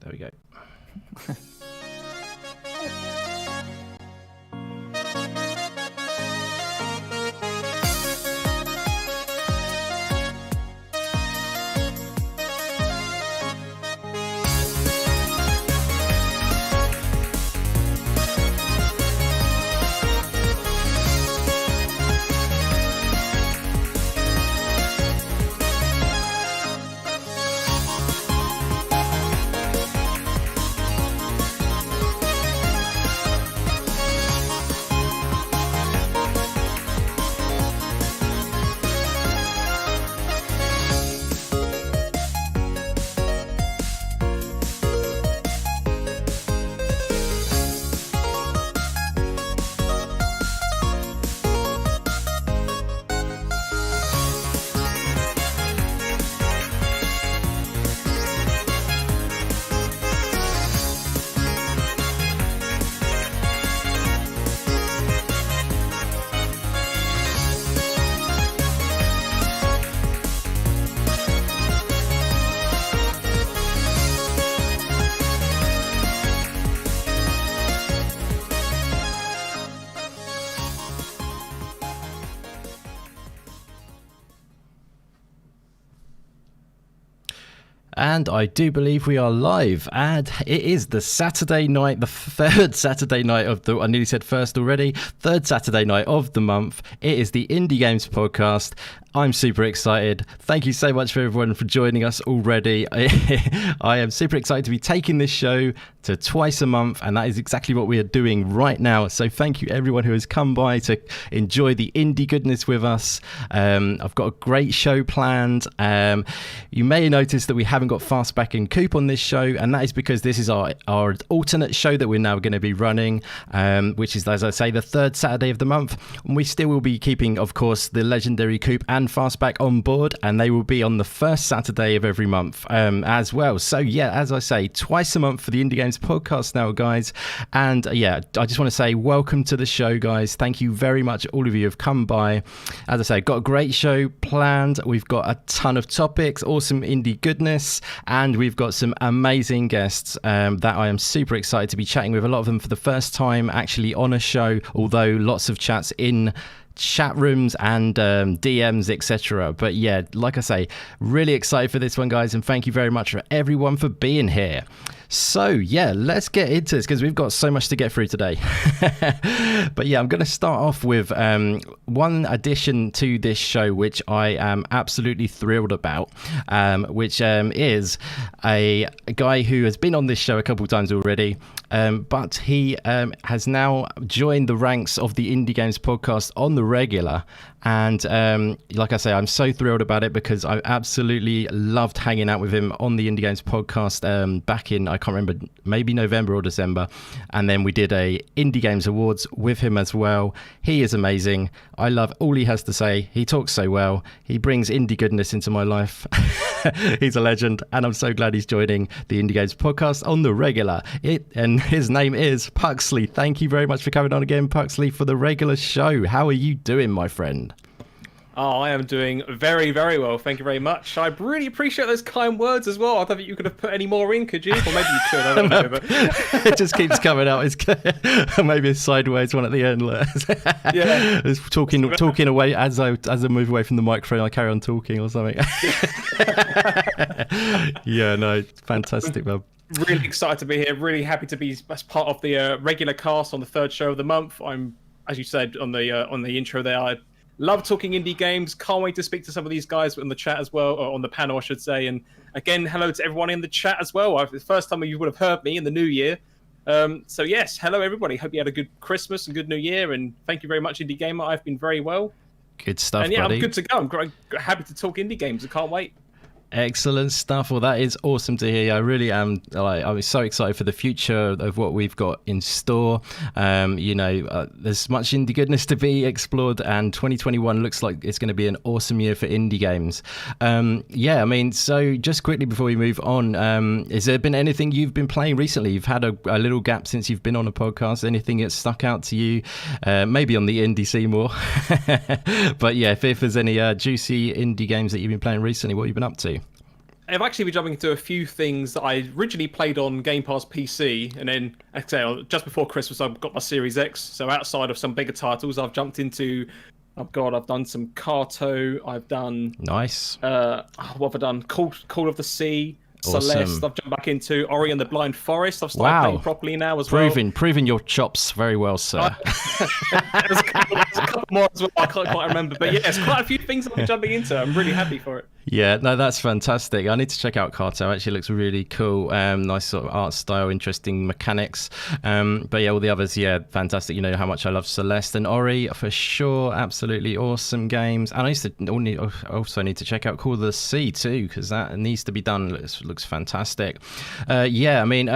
There we go. And I do believe we are live, and it is the Saturday night, the third Saturday night of the, I nearly said first already, third Saturday night of the month. It is the Indie Games Podcast. I'm super excited. Thank you so much for everyone for joining us already. I am super excited to be taking this show to twice a month, and that is exactly what we are doing right now. So thank you everyone who has come by to enjoy the indie goodness with us. I've got a great show planned. You may notice that we haven't got Fastback and Coop on this show, and that is because this is our alternate show that we're now going to be running, which is, as I say, the third Saturday of the month. And we still will be keeping, of course, the legendary Coop and Fastback on board, and they will be on the first Saturday of every month as well. So yeah, as I say, twice a month for the Indie Games Podcast now, guys. And yeah, I just want to say welcome to the show, guys. Thank you very much. All of you have come by. As I say, got a great show planned. We've got a ton of topics, awesome indie goodness, and we've got some amazing guests that I am super excited to be chatting with. A lot of them for the first time actually on a show, although lots of chats in chat rooms and DMs, etc. But yeah, like I say, really excited for this one, guys, and thank you very much for everyone for being here. So yeah, let's get into this because we've got so much to get through today. But yeah, I'm going to start off with one addition to this show which I am absolutely thrilled about, which is a guy who has been on this show a couple of times already, but he has now joined the ranks of the Indie Games Podcast on the regular. And like I say, I'm so thrilled about it because I absolutely loved hanging out with him on the Indie Games Podcast back in, I can't remember, maybe November or December. And then we did a Indie Games Awards with him as well. He is amazing. I love all he has to say. He talks so well. He brings indie goodness into my life. He's a legend, and I'm so glad he's joining the Indie Games Podcast on the regular. And his name is Puxley. Thank you very much for coming on again, Puxley, for the regular show. How are you doing, my friend? Oh, I am doing very, very well. Thank you very much. I really appreciate those kind words as well. I don't think you could have put any more in, could you? Or maybe you could. I don't know. But... It just keeps coming out. It's maybe a sideways one at the end. Yeah. It's talking away as I move away from the microphone. I carry on talking or something. Yeah, no, fantastic, man. Really excited to be here. Really happy to be as part of the regular cast on the third show of the month. I'm, as you said on the intro there, I love talking indie games. Can't wait to speak to some of these guys in the chat as well, or on the panel, I should say. And again, hello to everyone in the chat as well. The first time you would have heard me in the new year. So yes, hello everybody. Hope you had a good Christmas and good New Year. And thank you very much, Indie Gamer. I've been very well. Good stuff, and yeah, buddy. I'm good to go. I'm happy to talk indie games. I can't wait. Excellent stuff. Well, that is awesome to hear. I really am. I was so excited for the future of what we've got in store. There's much indie goodness to be explored, and 2021 looks like it's going to be an awesome year for indie games. So just quickly before we move on, has there been anything you've been playing recently? You've had a little gap since you've been on a podcast. Anything that stuck out to you? Maybe on the indie Seymour. But yeah, if there's any juicy indie games that you've been playing recently, what have you been up to? I've actually been jumping into a few things that I originally played on Game Pass PC, and then just before Christmas I got my Series X. So outside of some bigger titles, I've jumped into. Oh God, I've done some Carto. I've done Nice. What have I done? Call of the Sea. Awesome. Celeste, I've jumped back into Ori and the Blind Forest. I've started playing properly now as well. Proving your chops very well, sir. There's a couple more as well. I can't quite remember, but yeah, it's quite a few things I've been jumping into. I'm really happy for it. Yeah, no, that's fantastic. I need to check out Carto. Actually, looks really cool. Nice sort of art style, interesting mechanics. But yeah, all the others, yeah, fantastic. You know how much I love Celeste and Ori for sure. Absolutely awesome games. And I also need to check out Call of the Sea too, because that needs to be done. Looks fantastic. Yeah, I mean,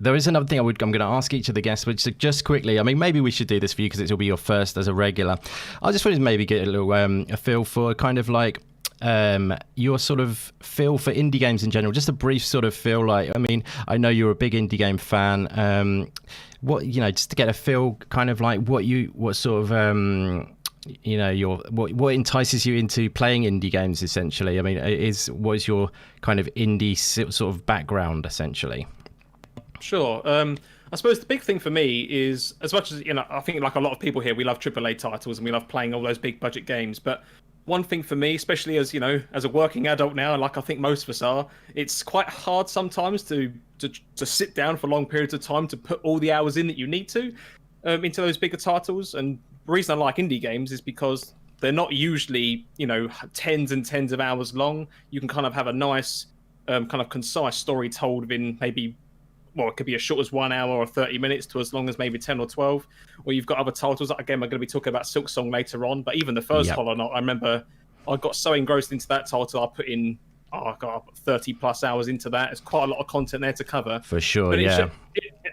there is another thing I'm going to ask each of the guests, which is just quickly. I mean, maybe we should do this for you because it will be your first as a regular. I just wanted to maybe get a little a feel for kind of like your sort of feel for indie games in general. Just a brief sort of feel. Like, I mean, I know you're a big indie game fan. What, you know, just to get a feel, kind of like what sort of you know, what entices you into playing indie games essentially. I mean, what is your kind of indie sort of background essentially? Sure. I suppose the big thing for me is, as much as, you know, I think like a lot of people here, we love AAA titles and we love playing all those big budget games. But one thing for me, especially as, you know, as a working adult now, like I think most of us are, it's quite hard sometimes to sit down for long periods of time to put all the hours in that you need to into those bigger titles. And the reason I like indie games is because they're not usually, you know, tens and tens of hours long. You can kind of have a nice, kind of concise story told within maybe, well, it could be as short as 1 hour or 30 minutes to as long as maybe 10 or 12. Or you've got other titles that, again, we're going to be talking about Silksong later on. But even the first Hollow Knight, I remember I got so engrossed into that title, I put in, 30 plus hours into that. There's quite a lot of content there to cover. For sure, but yeah.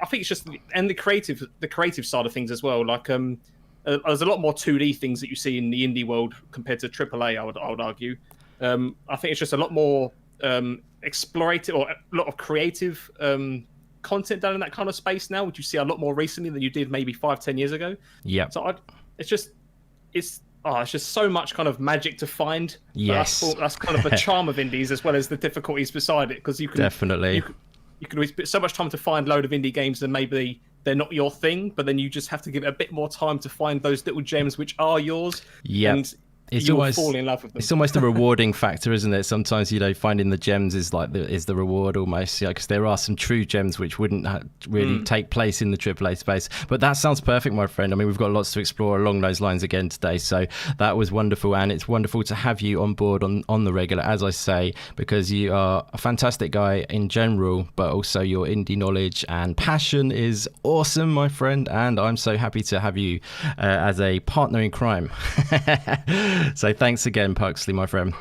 I think it's just, and the creative side of things as well. Like, there's a lot more 2D things that you see in the indie world compared to AAA, I would argue. I think it's just a lot more explorative, or a lot of creative content done in that kind of space now, which you see a lot more recently than you did maybe 5-10 years ago. Yeah. So it's just so much kind of magic to find. Yes. That's kind of the charm of indies, as well as the difficulties beside it, because you can definitely you can always put so much time to find a load of indie games, and maybe they're not your thing, but then you just have to give it a bit more time to find those little gems which are yours. Yeah. And you'll fall in love with them. It's almost a rewarding factor, isn't it? Sometimes, you know, finding the gems is like the reward almost, because there are some true gems which wouldn't really take place in the AAA space. But that sounds perfect, my friend. I mean, we've got lots to explore along those lines again today, so that was wonderful, and it's wonderful to have you on board on the regular, as I say, because you are a fantastic guy in general, but also your indie knowledge and passion is awesome, my friend, and I'm so happy to have you as a partner in crime. So thanks again, Puxley, my friend.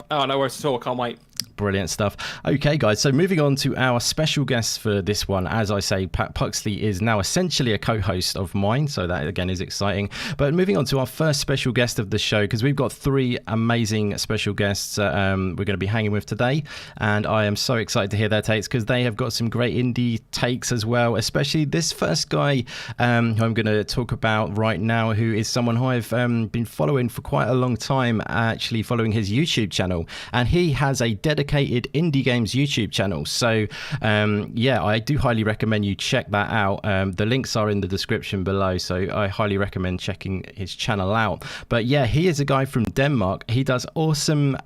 Oh, no worries at all. Can't wait. Brilliant stuff. Okay, guys, so moving on to our special guest for this one. As I say, Pat Puxley is now essentially a co-host of mine, so that again is exciting. But moving on to our first special guest of the show, because we've got 3 amazing special guests we're going to be hanging with today, and I am so excited to hear their takes, because they have got some great indie takes as well, especially this first guy who I'm going to talk about right now, who is someone who I've been following for quite a long time, actually following his YouTube channel, and he has a dedicated indie games YouTube channel. So yeah, I do highly recommend you check that out. The links are in the description below, so I highly recommend checking his channel out. But yeah, he is a guy from Denmark. He does awesome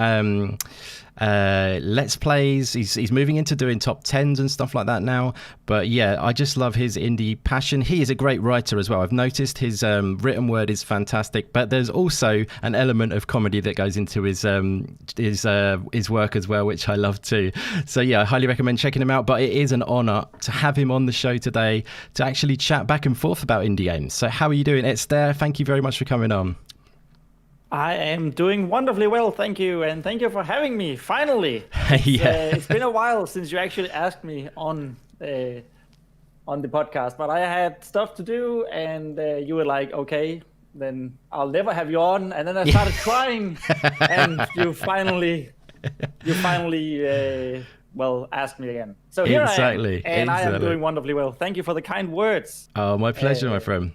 let's plays. He's moving into doing top 10s and stuff like that now, but yeah, I just love his indie passion. He is a great writer as well. I've noticed his written word is fantastic, but there's also an element of comedy that goes into his work as well, which I love too. So yeah, I highly recommend checking him out. But it is an honor to have him on the show today to actually chat back and forth about indie games. So how are you doing? ItsDair, thank you very much for coming on. I am doing wonderfully well, thank you, and thank you for having me, finally. It's been a while since you actually asked me on the podcast, but I had stuff to do, and you were like, okay, then I'll never have you on, and then I started crying, and you finally asked me again. So here I am, and I am doing wonderfully well. Thank you for the kind words. Oh, my pleasure, my friend.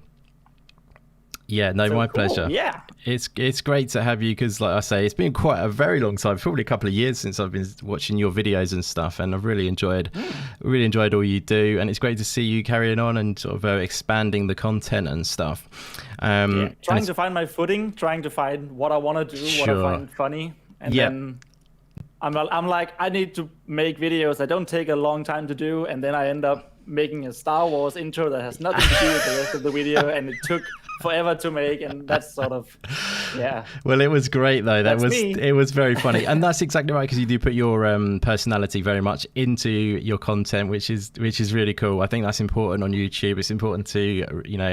Yeah, no, So my cool. pleasure. Yeah. It's great to have you because, like I say, it's been quite a very long time, probably a couple of years since I've been watching your videos and stuff, and I've really enjoyed all you do, and it's great to see you carrying on and sort of expanding the content and stuff. Trying to find my footing, trying to find what I want to do, what I find funny, and then I'm like, I need to make videos that don't take a long time to do, and then I end up making a Star Wars intro that has nothing to do with the rest of the video, and it took forever to make, and that's sort of Well, it was great though. It was very funny, and that's exactly right, because you do put your personality very much into your content, which is really cool. I think that's important on YouTube. It's important to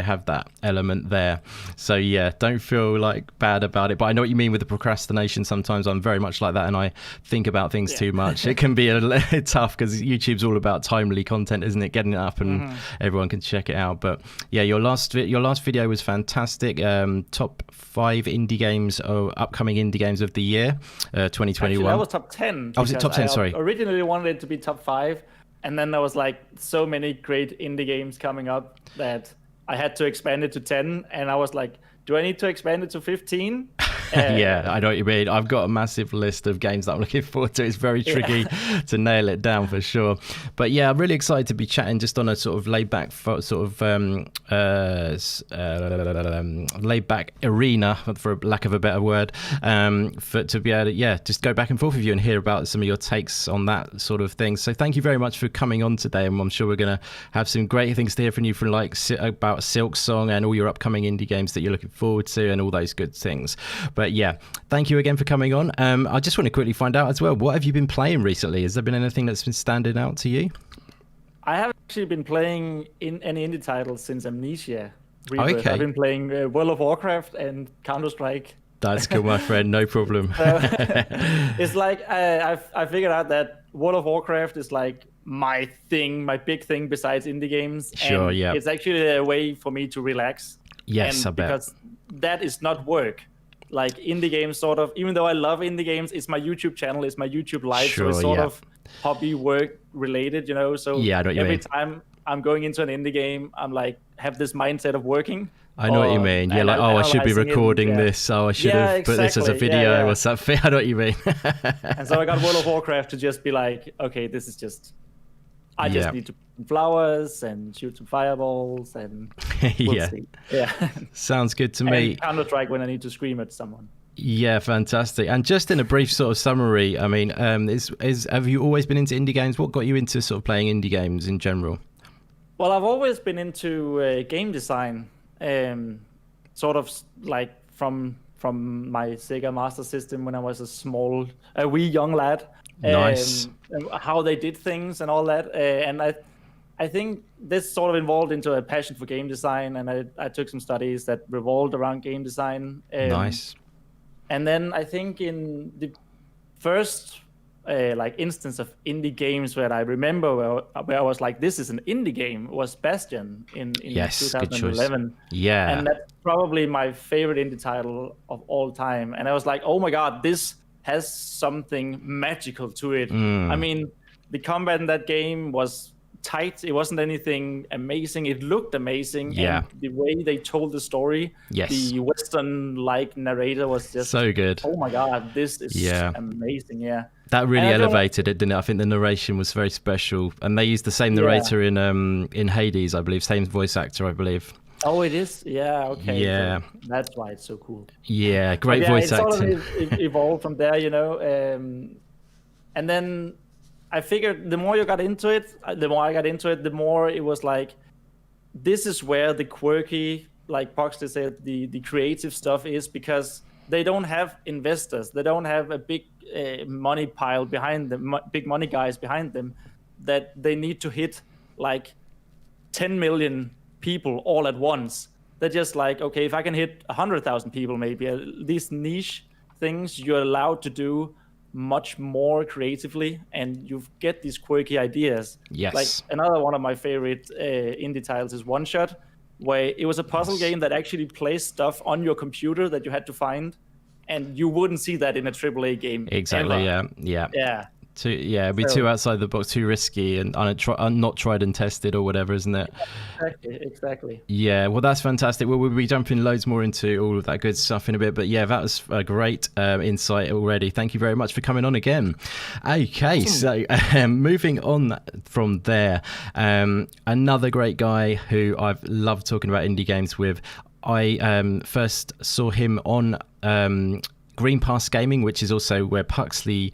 have that element there. So yeah, don't feel like bad about it. But I know what you mean with the procrastination. Sometimes I'm very much like that, and I think about things too much. It can be a little tough because YouTube's all about timely content, isn't it? Getting it up and everyone can check it out. But yeah, your last video was fantastic. Top 5 indie games or upcoming indie games of the year, 2021. Actually, that was top 10. Oh, was it top 10? Sorry. I originally wanted it to be top 5, and then there was like so many great indie games coming up that I had to expand it to 10, and I was like, do I need to expand it to 15? Yeah, I know what you mean. I've got a massive list of games that I'm looking forward to. It's very tricky to nail it down for sure. But yeah, I'm really excited to be chatting just on a sort of laid back arena, for lack of a better word, to be able to just go back and forth with you and hear about some of your takes on that sort of thing. So thank you very much for coming on today, and I'm sure we're going to have some great things to hear from you from about Silksong and all your upcoming indie games that you're looking forward to and all those good things. But yeah, thank you again for coming on. I just want to quickly find out as well, what have you been playing recently? Has there been anything that's been standing out to you? I haven't actually been playing in any indie titles since Amnesia Rebirth. Okay. I've been playing World of Warcraft and Counter-Strike. That's cool, my friend. No problem. It's like I figured out that World of Warcraft is like my thing, my big thing besides indie games. Sure, and it's actually a way for me to relax. Yes, I bet. Because that is not work. Like indie games, sort of, even though I love indie games, it's my YouTube channel, it's my YouTube life, so it's sort of hobby work related, So every time I'm going into an indie game, I'm like, have this mindset of working. I know what you mean. You're like, I should be recording this. Oh, I should have put this as a video or something. I know what you mean. And so I got World of Warcraft to just be like, okay, this is just, I just need to put flowers and shoot some fireballs and we'll see. Yeah. Sounds good to me. Counter-Strike when I need to scream at someone. Yeah, fantastic. And just in a brief sort of summary, I mean, have you always been into indie games? What got you into sort of playing indie games in general? Well, I've always been into game design, sort of like from my Sega Master System when I was a wee young lad. Nice. How they did things and all that. And I think this sort of evolved into a passion for game design, and I took some studies that revolved around game design. Nice. And then I think in the first instance of indie games where I remember where I was like, this is an indie game, was Bastion in 2011. Yeah. And that's probably my favorite indie title of all time. And I was like, oh my God, this has something magical to it. I mean, the combat in that game was tight. It wasn't anything amazing. It looked amazing. Yeah. And the way they told the story, the Western-like narrator was just so good. Oh my God, this is amazing. Yeah. That really elevated it, didn't it? I think the narration was very special. And they used the same narrator in Hades, I believe. Same voice actor, I believe. Oh, it is? Yeah, okay. Yeah. So that's why it's so cool. Yeah, great voice acting. It sort of evolved from there, and then I figured the more I got into it, the more it was like, this is where the quirky, like Puxley said, the creative stuff is, because they don't have investors. They don't have a big money pile behind them, big money guys behind them, that they need to hit like 10 million people all at once. They're just like, okay, if I can hit 100,000 people, maybe these niche things you're allowed to do much more creatively, and you get these quirky ideas. Yes. Like another one of my favorite indie titles is One Shot, where it was a puzzle game that actually placed stuff on your computer that you had to find, and you wouldn't see that in a AAA game. Exactly. Ever. Yeah. Yeah. It'd be too outside the box, too risky, and not tried and tested or whatever, isn't it? Exactly. Yeah, well, that's fantastic. We'll be jumping loads more into all of that good stuff in a bit, but yeah, that was a great insight already. Thank you very much for coming on again. Okay, so moving on from there, another great guy who I've loved talking about indie games with. I first saw him on Green Pass Gaming, which is also where Puxley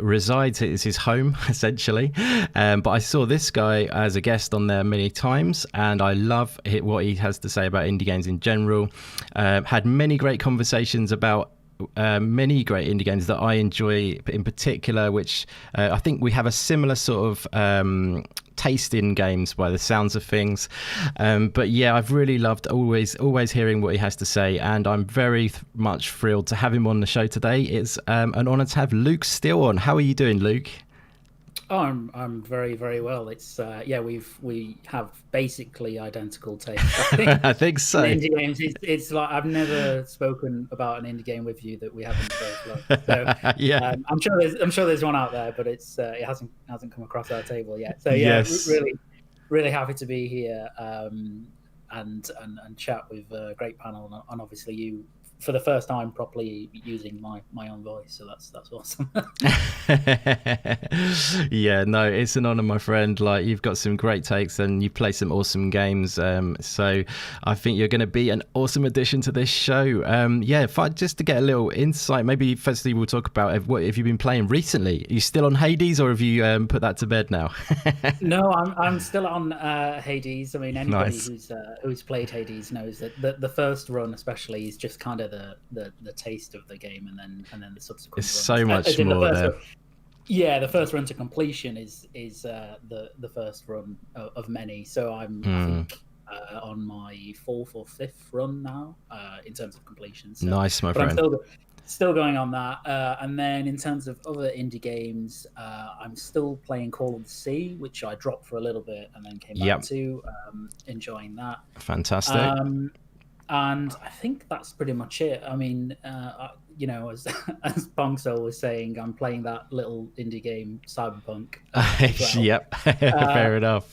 resides. It is his home, essentially. But I saw this guy as a guest on there many times, and I love what he has to say about indie games in general. Had many great conversations about many great indie games that I enjoy in particular, which I think we have a similar sort of taste in games by the sounds of things. But yeah, I've really loved always hearing what he has to say, and I'm very much thrilled to have him on the show today. It's an honor to have Luke Steele on. How are you doing, Luke? Oh, I'm very, very well. It's we have basically identical tastes. I think so. Indie games, it's like I've never spoken about an indie game with you that we haven't both loved. So yeah, I'm sure there's one out there, but it hasn't come across our table yet. So yeah, yes. really happy to be here and chat with a great panel, and obviously you for the first time properly using my own voice, so that's awesome. Yeah, no, it's an honor, my friend. Like, you've got some great takes and you play some awesome games, so I think you're going to be an awesome addition to this show. Just to get a little insight, maybe firstly we'll talk about what have you been playing recently. Are you still on Hades, or have you put that to bed now? No, I'm still on Hades. I mean, anybody Nice. who's played Hades knows that the first run especially is just kind of the taste of the game, and then the subsequent It's runs. so much more there. Yeah, the first run to completion is the first run of many. So I think on my fourth or fifth run now in terms of completion. So, Nice, my but friend. I'm still going on that. And then in terms of other indie games, I'm still playing Call of the Sea, which I dropped for a little bit and then came back to, enjoying that. Fantastic. And I think that's pretty much it. I mean, as Pong Soul was saying, I'm playing that little indie game, Cyberpunk. Yep, fair enough.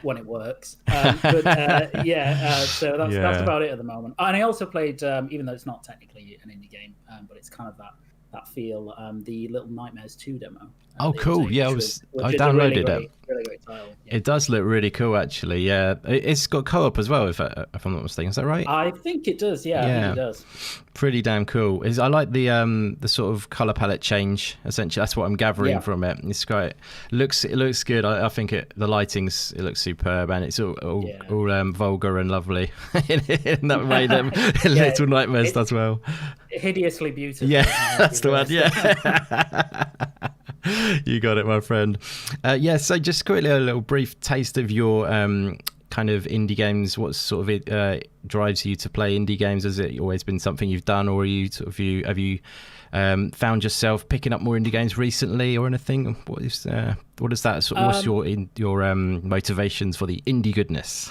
When it works. So that's about it at the moment. And I also played, even though it's not technically an indie game, but it's kind of that feel, the Little Nightmares 2 demo. Oh, cool. Yeah, I downloaded it. Really great title. Yeah. It does look really cool, actually. Yeah, it's got co-op as well, if I'm not mistaken. Is that right? I think it does. Yeah, I think it does. Pretty damn cool. I like the sort of color palette change. Essentially, that's what I'm gathering from it. It's great. It looks good. I think the lighting's looks superb, and it's all vulgar and lovely in that way that Little Nightmares does well. Hideously beautiful. Yeah, that's the one. Yeah. You got it, my friend. So just quickly, a little brief taste of your kind of indie games. What sort of drives you to play indie games? Has it always been something you've done, or have you found yourself picking up more indie games recently, or anything? What is what's your motivations for the indie goodness?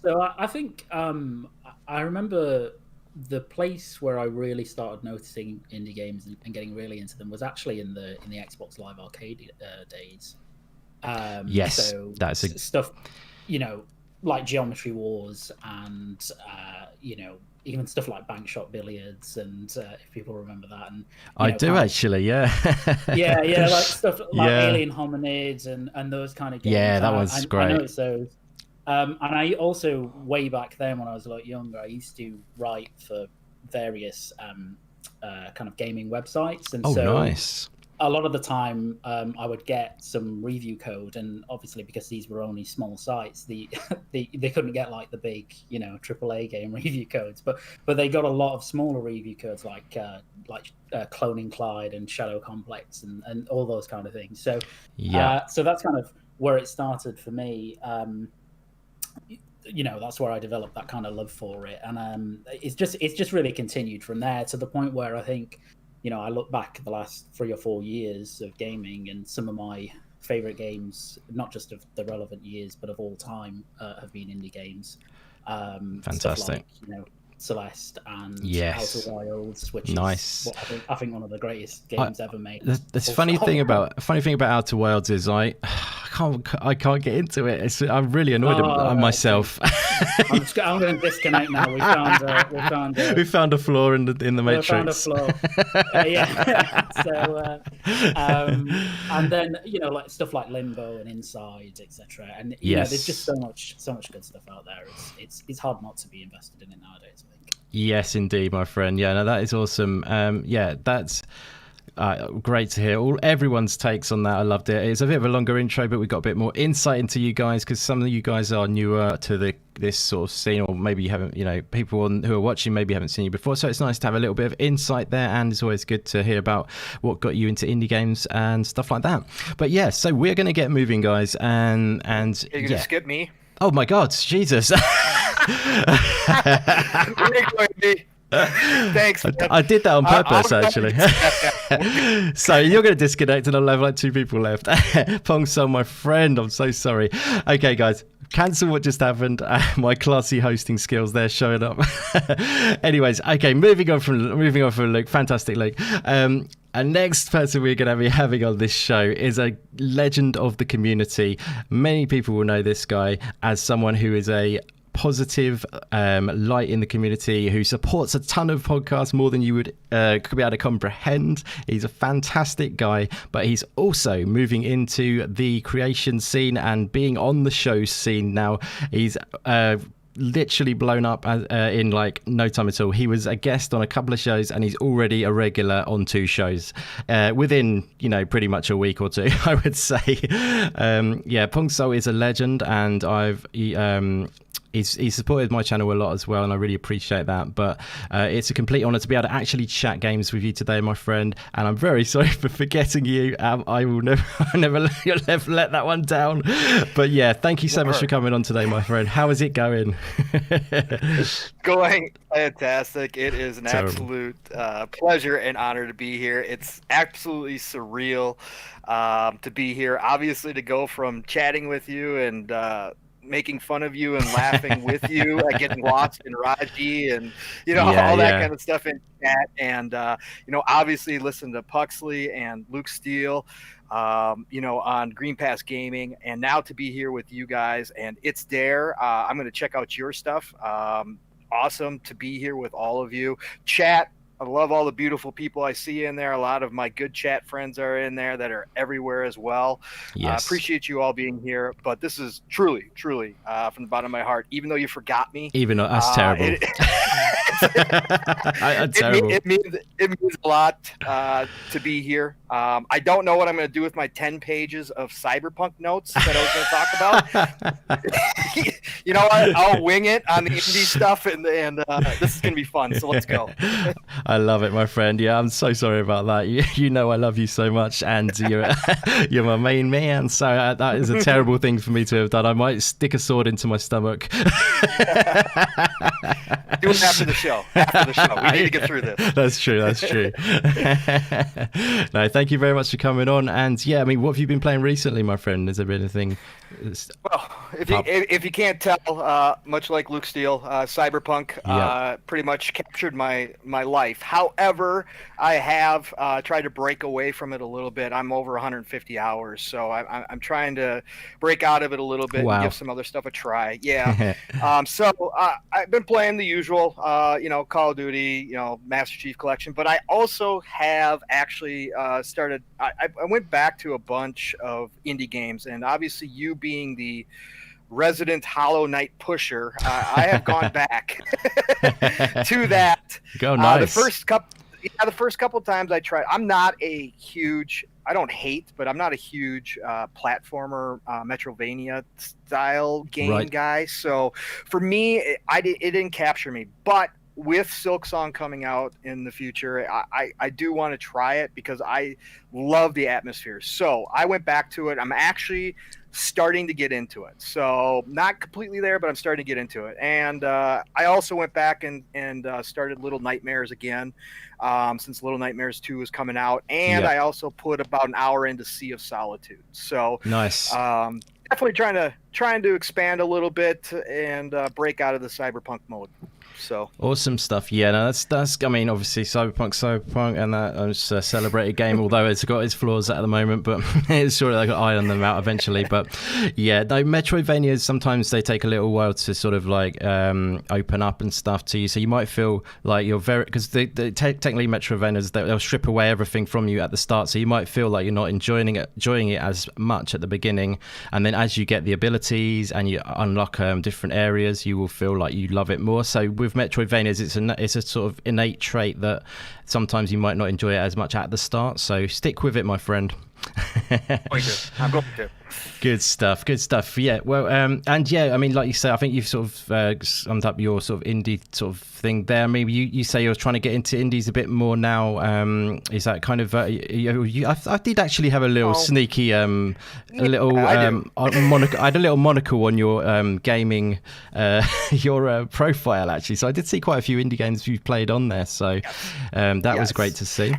So I think I remember the place where I really started noticing indie games and getting really into them was actually in the Xbox Live Arcade days. Yes, so that's stuff, like Geometry Wars and even stuff like Bank Shot Billiards, and if people remember that. And I do actually, yeah. yeah, like stuff like Alien Hominids and those kind of games. Yeah, that was great. I noticed those. And I also, way back then when I was a lot younger, I used to write for various kind of gaming websites. And nice. A lot of the time I would get some review code, and obviously because these were only small sites, they couldn't get like the big, AAA game review codes, but they got a lot of smaller review codes like Cloning Clyde and Shadow Complex and all those kind of things. So so that's kind of where it started for me. That's where I developed that kind of love for it, and it's just really continued from there to the point where I think, I look back the last 3 or 4 years of gaming, and some of my favorite games, not just of the relevant years but of all time, have been indie games. Fantastic. Stuff like, Celeste and Yes. Outer Wilds, which Nice. is what I think one of the greatest games ever made. The funny thing about Outer Wilds is I can't get into it. I'm really annoyed at myself. I'm going to disconnect now. We found a flaw in the Matrix. We found a flaw. Yeah. So and then like stuff like Limbo and Inside, etc. And there's just so much good stuff out there. It's hard not to be invested in it nowadays, I think. Yes, indeed, my friend. Yeah, no, that is awesome. That's great to hear everyone's takes on that. I loved it. It's a bit of a longer intro, but we got a bit more insight into you guys, because some of you guys are newer to this sort of scene, or maybe you haven't, people who are watching maybe haven't seen you before. So it's nice to have a little bit of insight there, and it's always good to hear about what got you into indie games and stuff like that. But yeah, so we're going to get moving, guys, and you're gonna skip me. Oh my God, Jesus. Thanks, man. I did that on purpose, actually. So you're going to disconnect, and I'll have like 2 people left. Pong Soul, my friend, I'm so sorry. Okay, guys, cancel what just happened. My classy hosting skills there showing up. Anyways, okay, moving on from Luke. Fantastic, Luke. And next person we're going to be having on this show is a legend of the community. Many people will know this guy as someone who is a positive light in the community, who supports a ton of podcasts, more than you would could be able to comprehend. He's a fantastic guy, but he's also moving into the creation scene and being on the show scene now. He's literally blown up in like no time at all. He was a guest on a couple of shows, and he's already a regular on 2 shows within pretty much a week or 2, I would say. Pong Soul is a legend, and he's supported my channel a lot as well, and I really appreciate that. But it's a complete honor to be able to actually chat games with you today, my friend, and I'm very sorry for forgetting you. I will never let that one down. But yeah, thank you so much for coming on today, my friend. How is it going? Going fantastic. It is an absolute pleasure and honor to be here. It's absolutely surreal to be here. Obviously, to go from chatting with you and making fun of you and laughing with you, getting lost in Raji and all that kind of stuff in chat, and obviously listen to Puxley and Luke Steele on Green Pass Gaming, and now to be here with you guys and ItsDair. I'm going to check out your stuff. Awesome to be here with all of you. Chat, I love all the beautiful people I see in there. A lot of my good chat friends are in there that are everywhere as well. Yes. Appreciate you all being here. But this is truly from the bottom of my heart. Even though you forgot me. Even though that's terrible. Terrible. It means a lot to be here. I don't know what I'm going to do with my 10 pages of Cyberpunk notes that I was going to talk about. You know what? I'll wing it on the indie stuff, and this is going to be fun. So let's go. I love it, my friend. Yeah, I'm so sorry about that. You know I love you so much, and you're my main man. So that is a terrible thing for me to have done. I might stick a sword into my stomach. Do it after the show. We need to get through this. That's true. No, thank you very much for coming on. And yeah, I mean, what have you been playing recently, my friend? Has there been anything? Well, if you can't tell, much like Luke Steele, Cyberpunk pretty much captured my life. However, I have tried to break away from it a little bit. I'm over 150 hours, so I'm trying to break out of it a little bit and give some other stuff a try. Yeah. So I've been playing the usual, Call of Duty, Master Chief Collection, but I also have actually started. I went back to a bunch of indie games, and obviously you being the resident Hollow Knight pusher, I have gone back to that. Go nice. The first couple times I tried. I'm not a huge. I don't hate, but I'm not a huge platformer, Metrovania style game guy. So for me, it didn't capture me. But with Silksong coming out in the future, I do want to try it because I love the atmosphere. So I went back to it. I'm actually starting to get into it. So not completely there, but I'm starting to get into it. And I also went back and started Little Nightmares again, since Little Nightmares 2 is coming out. And I also put about an hour into Sea of Solitude. So nice. Definitely trying to expand a little bit and break out of the cyberpunk mode. So awesome stuff. Yeah, no, that's. I mean, obviously, Cyberpunk, and that is a celebrated game. Although it's got its flaws at the moment, but it's sort of like iron them out eventually. But yeah, no, Metroidvanias sometimes they take a little while to sort of like open up and stuff to you. So you might feel like you're because technically Metroidvanias they'll strip away everything from you at the start. So you might feel like you're not enjoying it as much at the beginning, and then as you get the abilities and you unlock different areas, you will feel like you love it more. So with Metroidvanias, it's a sort of innate trait that sometimes you might not enjoy it as much at the start. So stick with it, my friend. I'm going to. Good stuff. Yeah. Well, and yeah, I mean, like you say, I think you've sort of summed up your sort of indie sort of thing there. Maybe you say you're trying to get into indies a bit more now. Is that kind of? I did actually have a little sneaky, I had a little monocle on your gaming, your profile actually. So I did see quite a few indie games you've played on there. So that was great to see.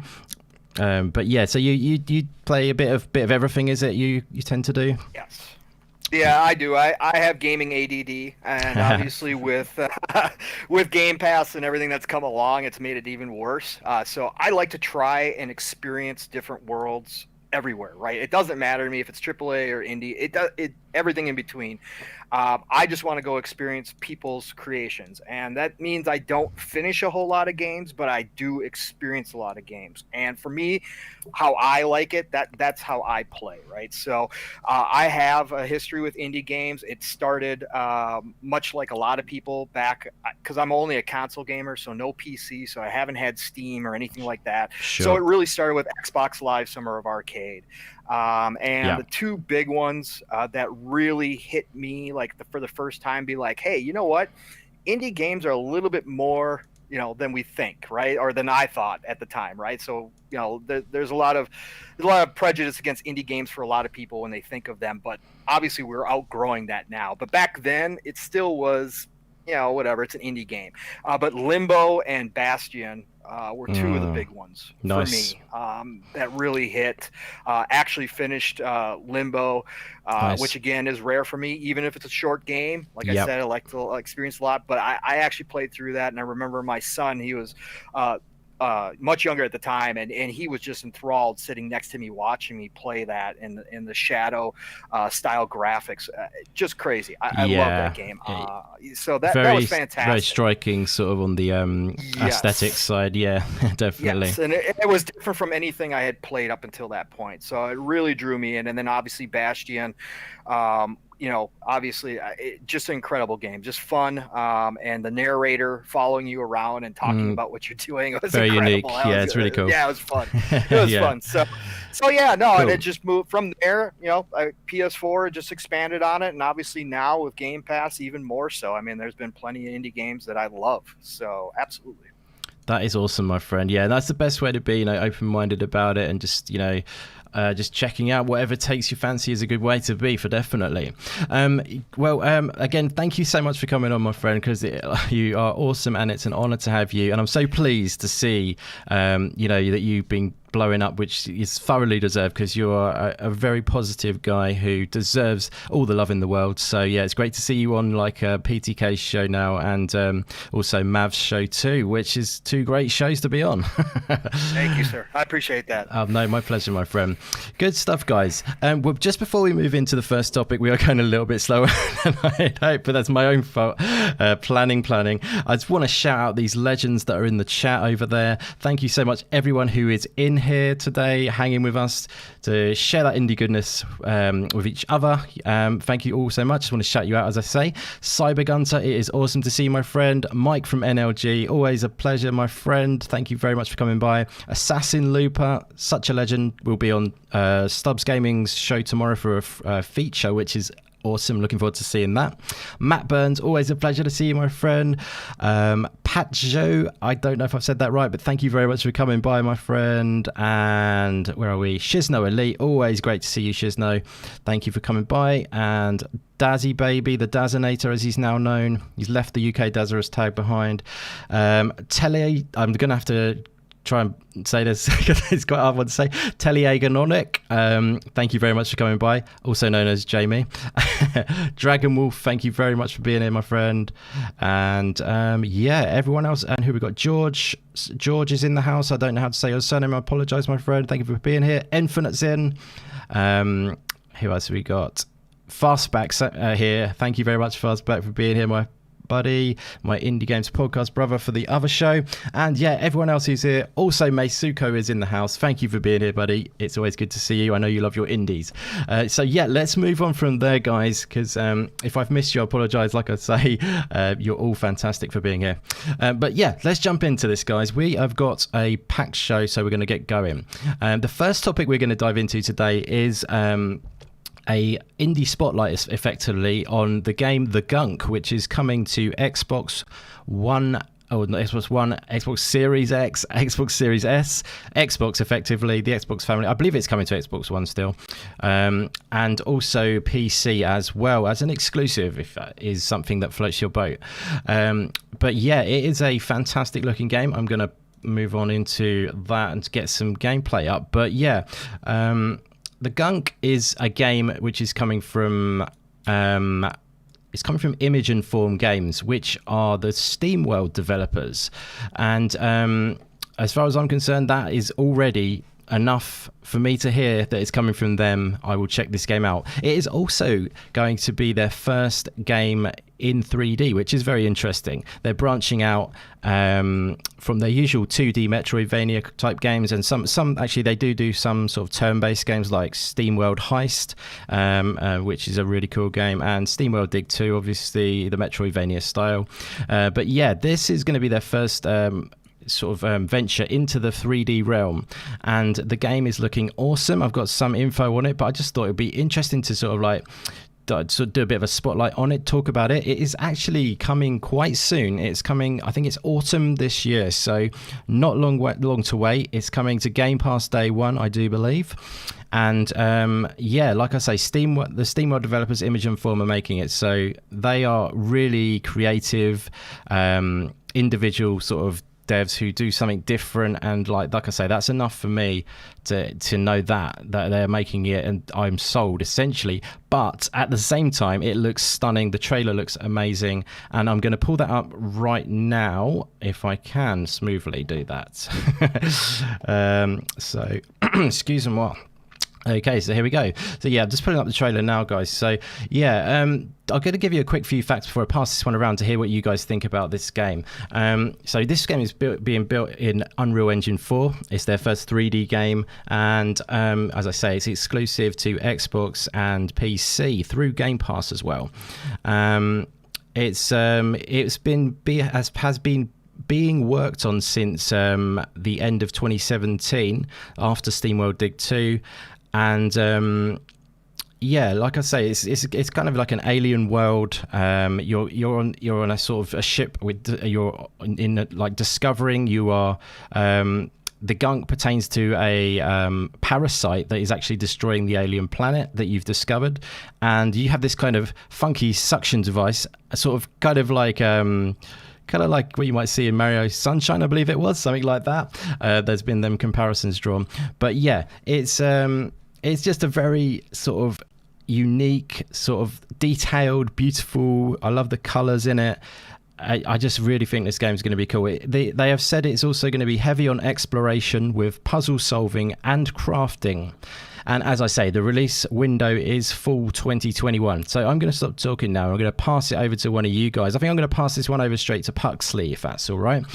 But yeah, so you play a bit of everything, is it? You tend to do? Yes. Yeah, I do. I have gaming ADD, and obviously with Game Pass and everything that's come along, it's made it even worse. So I like to try and experience different worlds everywhere. Right? It doesn't matter to me if it's AAA or indie. It everything in between. I just want to go experience people's creations, and that means I don't finish a whole lot of games, but I do experience a lot of games. And for me, how I like it, that's how I play, right? So I have a history with indie games. It started much like a lot of people back, because I'm only a console gamer, so no PC, so I haven't had Steam or anything like that. Sure. So it really started with Xbox Live Summer of Arcade. The two big ones that really hit me for the first time, be like, hey, you know what? Indie games are a little bit more, than we think, right? Or than I thought at the time, right? So, there's a lot of prejudice against indie games for a lot of people when they think of them, but obviously we're outgrowing that now. But back then, it still was, whatever, it's an indie game. But Limbo and Bastion were two of the big ones for me that really hit. Actually finished Limbo, which again is rare for me, even if it's a short game. Like I said, I like to experience a lot, but I actually played through that, and I remember my son, he was much younger at the time, and he was just enthralled sitting next to me watching me play that in the shadow style graphics. Just crazy. I love that game. So that was fantastic. Very striking sort of on the aesthetic side. Yeah, definitely. Yes, and it was different from anything I had played up until that point. So it really drew me in. And then obviously Bastion, obviously just an incredible game, just fun. And the narrator following you around and talking about what you're doing was very incredible. unique. Yeah, it's really cool. Yeah, it was fun. It was fun. So yeah, no, cool. And it just moved from there. PS4 just expanded on it, and obviously now with Game Pass even more so. I mean, there's been plenty of indie games that I love. So absolutely. That is awesome, my friend. Yeah, that's the best way to be, open-minded about it, and just, just checking out whatever takes your fancy is a good way to be, for definitely. Again, thank you so much for coming on, my friend, because you are awesome, and it's an honor to have you. And I'm so pleased to see, that you've been blowing up, which is thoroughly deserved, because you're a very positive guy who deserves all the love in the world. So yeah, it's great to see you on like PTK's show now, and also Mav's show too, which is two great shows to be on. Thank you, sir. I appreciate that. No, my pleasure, my friend. Good stuff, guys. Well, just before we move into the first topic, we are going a little bit slower than I had hoped, but that's my own fault. Planning. I just want to shout out these legends that are in the chat over there. Thank you so much, everyone who is in here today, hanging with us to share that indie goodness with each other. Thank you all so much. Just want to shout you out, as I say. Cyber Gunter, it is awesome to see you, my friend. Mike from NLG, always a pleasure, my friend. Thank you very much for coming by. Assassin Looper, such a legend, will be on Stubbs Gaming's show tomorrow for a feature, which is awesome. Looking forward to seeing that. Matt Burns, always a pleasure to see you, my friend. Pat Joe, I don't know if I've said that right, but thank you very much for coming by, my friend. And where are we? Shizno Elite, always great to see you, Shizno. Thank you for coming by. And Dazzy Baby, the Dazinator as he's now known. He's left the UK Dazarus tag behind. Telly, I'm going to have to try and say this because it's quite hard one to say. Teleagononic, thank you very much for coming by, also known as Jamie. Dragon Wolf, thank you very much for being here, my friend. And yeah, everyone else. And who we got? George is in the house. I don't know how to say your surname. I apologize, my friend. Thank you for being here. Infinite's in. Who else have we got? Fastback here. Thank you very much, Fastback, for being here, my buddy, my Indie Games podcast brother for the other show. And yeah, everyone else who's here. Also, Meisuko is in the house. Thank you for being here, buddy. It's always good to see you. I know you love your indies. So yeah, let's move on from there, guys, because if I've missed you, I apologize. Like I say, you're all fantastic for being here. But yeah, let's jump into this, guys. We have got a packed show, so we're going to get going. The first topic we're going to dive into today is a indie spotlight, effectively, on the game The Gunk, which is coming to Xbox One, Xbox Series X, Xbox Series S, Xbox, effectively, the Xbox family. I believe it's coming to Xbox One still, and also PC as well, as an exclusive, if that is something that floats your boat. But yeah, it is a fantastic looking game. I'm going to move on into that and get some gameplay up. But yeah, The Gunk is a game which is coming from Image and Form Games, which are the SteamWorld developers. And as far as I'm concerned, that is already enough for me to hear that it's coming from them. I will check this game out. It is also going to be their first game in 3D, which is very interesting. They're branching out from their usual 2D Metroidvania type games, and some actually they do some sort of turn-based games like SteamWorld Heist, which is a really cool game, and SteamWorld Dig 2, obviously the Metroidvania style. But yeah, this is going to be their first venture into the 3D realm, and the game is looking awesome. I've got some info on it, but I just thought it'd be interesting to do a bit of a spotlight on it, talk about it. It is actually coming quite soon. It's coming, I think it's autumn this year, so not long to wait. It's coming to Game Pass day one, I do believe. And yeah, like I say, the SteamWorld developers, Image and Form, are making it, so they are really creative, individual sort of devs who do something different, and like I say, that's enough for me to know that they're making it, and I'm sold essentially. But at the same time, it looks stunning. The trailer looks amazing, and I'm going to pull that up right now if I can smoothly do that. So excuse me while. Okay, so here we go. So yeah, I'm just putting up the trailer now, guys. So yeah, I'm going to give you a quick few facts before I pass this one around to hear what you guys think about this game. So this game is being built in Unreal Engine 4. It's their first 3D game, and as I say, it's exclusive to Xbox and PC through Game Pass as well. It's been being worked on since the end of 2017 after SteamWorld Dig 2. And yeah, like I say, it's kind of like an alien world. You're on a sort of a ship you're in like discovering. You are the Gunk pertains to a parasite that is actually destroying the alien planet that you've discovered, and you have this kind of funky suction device, kind of like what you might see in Mario Sunshine, I believe it was, something like that. There's been them comparisons drawn, but yeah, it's just a very sort of unique, sort of detailed, beautiful. I love the colors in it. I just really think this game is going to be cool. They have said it's also going to be heavy on exploration with puzzle solving and crafting. And as I say, the release window is fall 2021. So I'm going to stop talking now. I'm going to pass it over to one of you guys. I think I'm going to pass this one over straight to Puxley, if that's all right.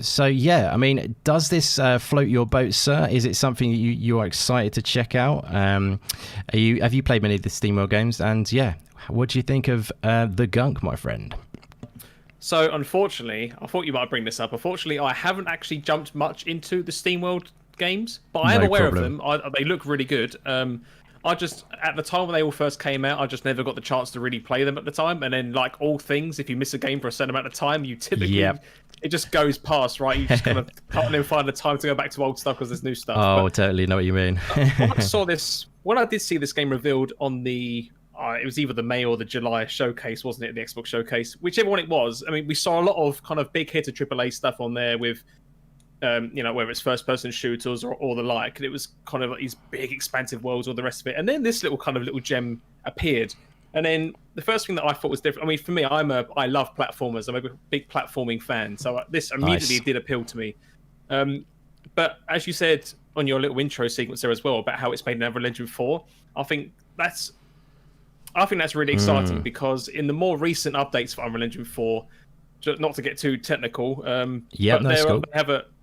So yeah, I mean, does this float your boat, sir? Is it something you are excited to check out? Have you played many of the SteamWorld games? And yeah, what do you think of The Gunk, my friend? So unfortunately, I thought you might bring this up. Unfortunately, I haven't actually jumped much into the SteamWorld games, but I am aware of them. They look really good. I just, at the time when they all first came out, I just never got the chance to really play them at the time. And then, like all things, if you miss a game for a certain amount of time, you typically it just goes past, right? You just kind of can't then find the time to go back to old stuff because there's new stuff. Oh, I totally know what you mean. When I did see this game revealed on the it was either the May or the July showcase, wasn't it? The Xbox showcase, whichever one it was. I mean, we saw a lot of kind of big hitter AAA stuff on there with whether it's first-person shooters or the like. And it was kind of like these big, expansive worlds, all the rest of it. And then this little gem appeared. And then the first thing that I thought was different. I mean, for me, I love platformers. I'm a big platforming fan, so this immediately did appeal to me. But as you said on your little intro sequence there as well about how it's made in Unreal Engine 4, I think that's really exciting because in the more recent updates for Unreal Engine 4, not to get too technical,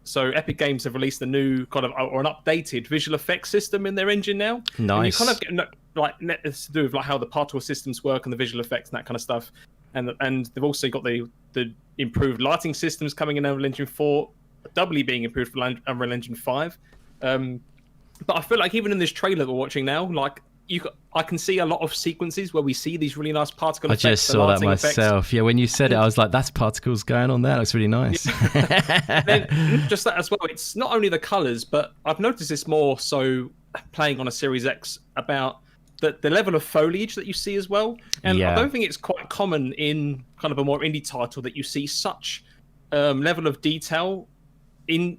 so Epic Games have released a new kind of or an updated visual effects system in their engine now. Nice. And you kind of get like it's to do with like how the particle systems work and the visual effects and that kind of stuff. And they've also got the improved lighting systems coming in Unreal Engine 4, doubly being improved for Unreal Engine 5. But I feel like even in this trailer we're watching now, like I can see a lot of sequences where we see these really nice particle effects. I just saw that myself. Yeah, when you said it, I was like, that's particles going on there. That looks really nice. Then, just that as well. It's not only the colors, but I've noticed this more so playing on a Series X about the level of foliage that you see as well. And I don't think it's quite common in kind of a more indie title that you see such level of detail in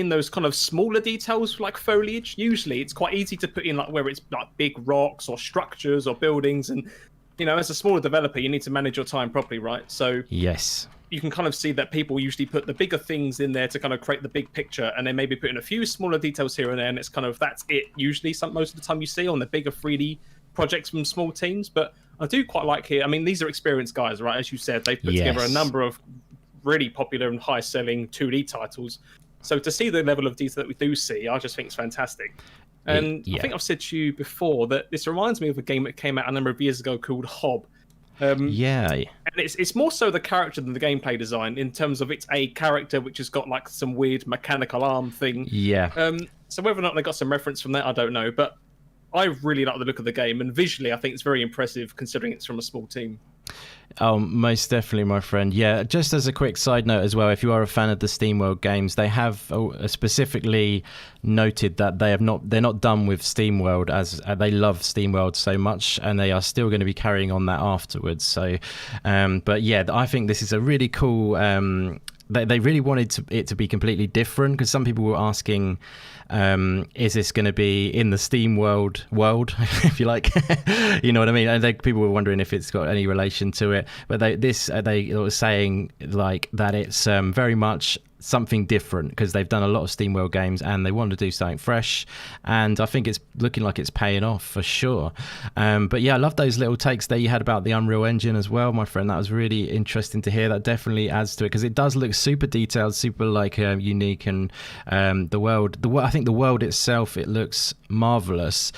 those kind of smaller details like foliage. Usually it's quite easy to put in like where it's like big rocks or structures or buildings, and as a smaller developer you need to manage your time properly, right? So yes, you can kind of see that people usually put the bigger things in there to kind of create the big picture, and then maybe put in a few smaller details here and there, and it's kind of that's it usually most of the time you see on the bigger 3D projects from small teams. But I do quite like here, I mean, these are experienced guys, right? As you said, they've put together a number of really popular and high-selling 2D titles. So to see the level of detail that we do see, I just think it's fantastic. And I think I've said to you before that this reminds me of a game that came out a number of years ago called Hob. And it's more so the character than the gameplay design, in terms of it's a character which has got like some weird mechanical arm thing. So whether or not they got some reference from that, I don't know. But I really like the look of the game, and visually I think it's very impressive considering it's from a small team. Oh, most definitely, my friend. Yeah, just as a quick side note as well, if you are a fan of the SteamWorld games, they have specifically noted that they're not done with SteamWorld, as they love SteamWorld so much, and they are still going to be carrying on that afterwards. So, but yeah, I think this is a really cool. They really wanted it to be completely different, because some people were asking, is this going to be in the SteamWorld world, if you like? You know what I mean? And people were wondering if it's got any relation to it. But they were saying like that it's very much something different, because they've done a lot of SteamWorld games and they wanted to do something fresh, and I think it's looking like it's paying off for sure. But yeah, I love those little takes that you had about the Unreal Engine as well, my friend. That was really interesting to hear. That definitely adds to it, because it does look super detailed, super like unique, and I think the world itself, it looks marvelous.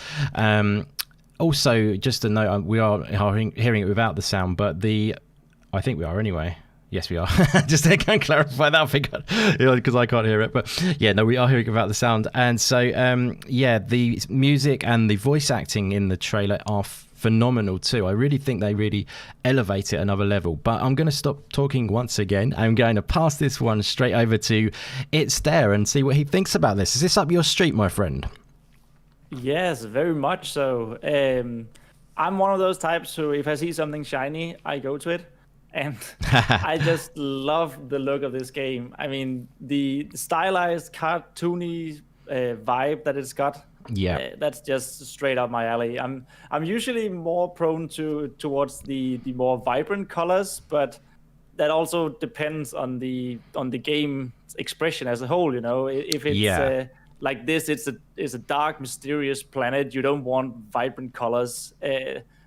Also, just a note, we are hearing it without the sound, but I think we are anyway. Yes, we are. Just to clarify that, I think, because I can't hear it. But yeah, no, we are hearing about the sound. And so, the music and the voice acting in the trailer are phenomenal too. I really think they really elevate it another level. But I'm going to stop talking once again. I'm going to pass this one straight over to ItsDair and see what he thinks about this. Is this up your street, my friend? Yes, very much so. I'm one of those types who, if I see something shiny, I go to it. And I just love the look of this game. I mean, the stylized, cartoony vibe that it's got. Yeah, that's just straight up my alley. I'm usually more prone towards the more vibrant colors, but that also depends on the game expression as a whole. If it's like this, it's a dark, mysterious planet. You don't want vibrant colors,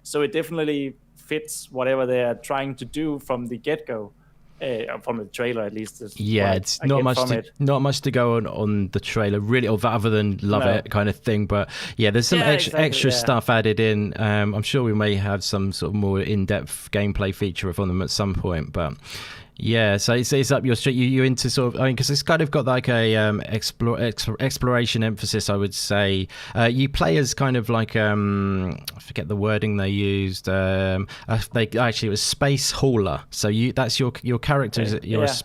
so it definitely fits whatever they're trying to do from the get-go, from the trailer at least. It's not much to go on the trailer really, other than love it kind of thing. But yeah, there's some extra stuff added in. I'm sure we may have some sort of more in-depth gameplay feature from them at some point, but yeah, so it's up your street. You into sort of, I mean, because it's kind of got like a exploration emphasis, I would say. You play as kind of like I forget the wording they used. It was space hauler. So that's your character.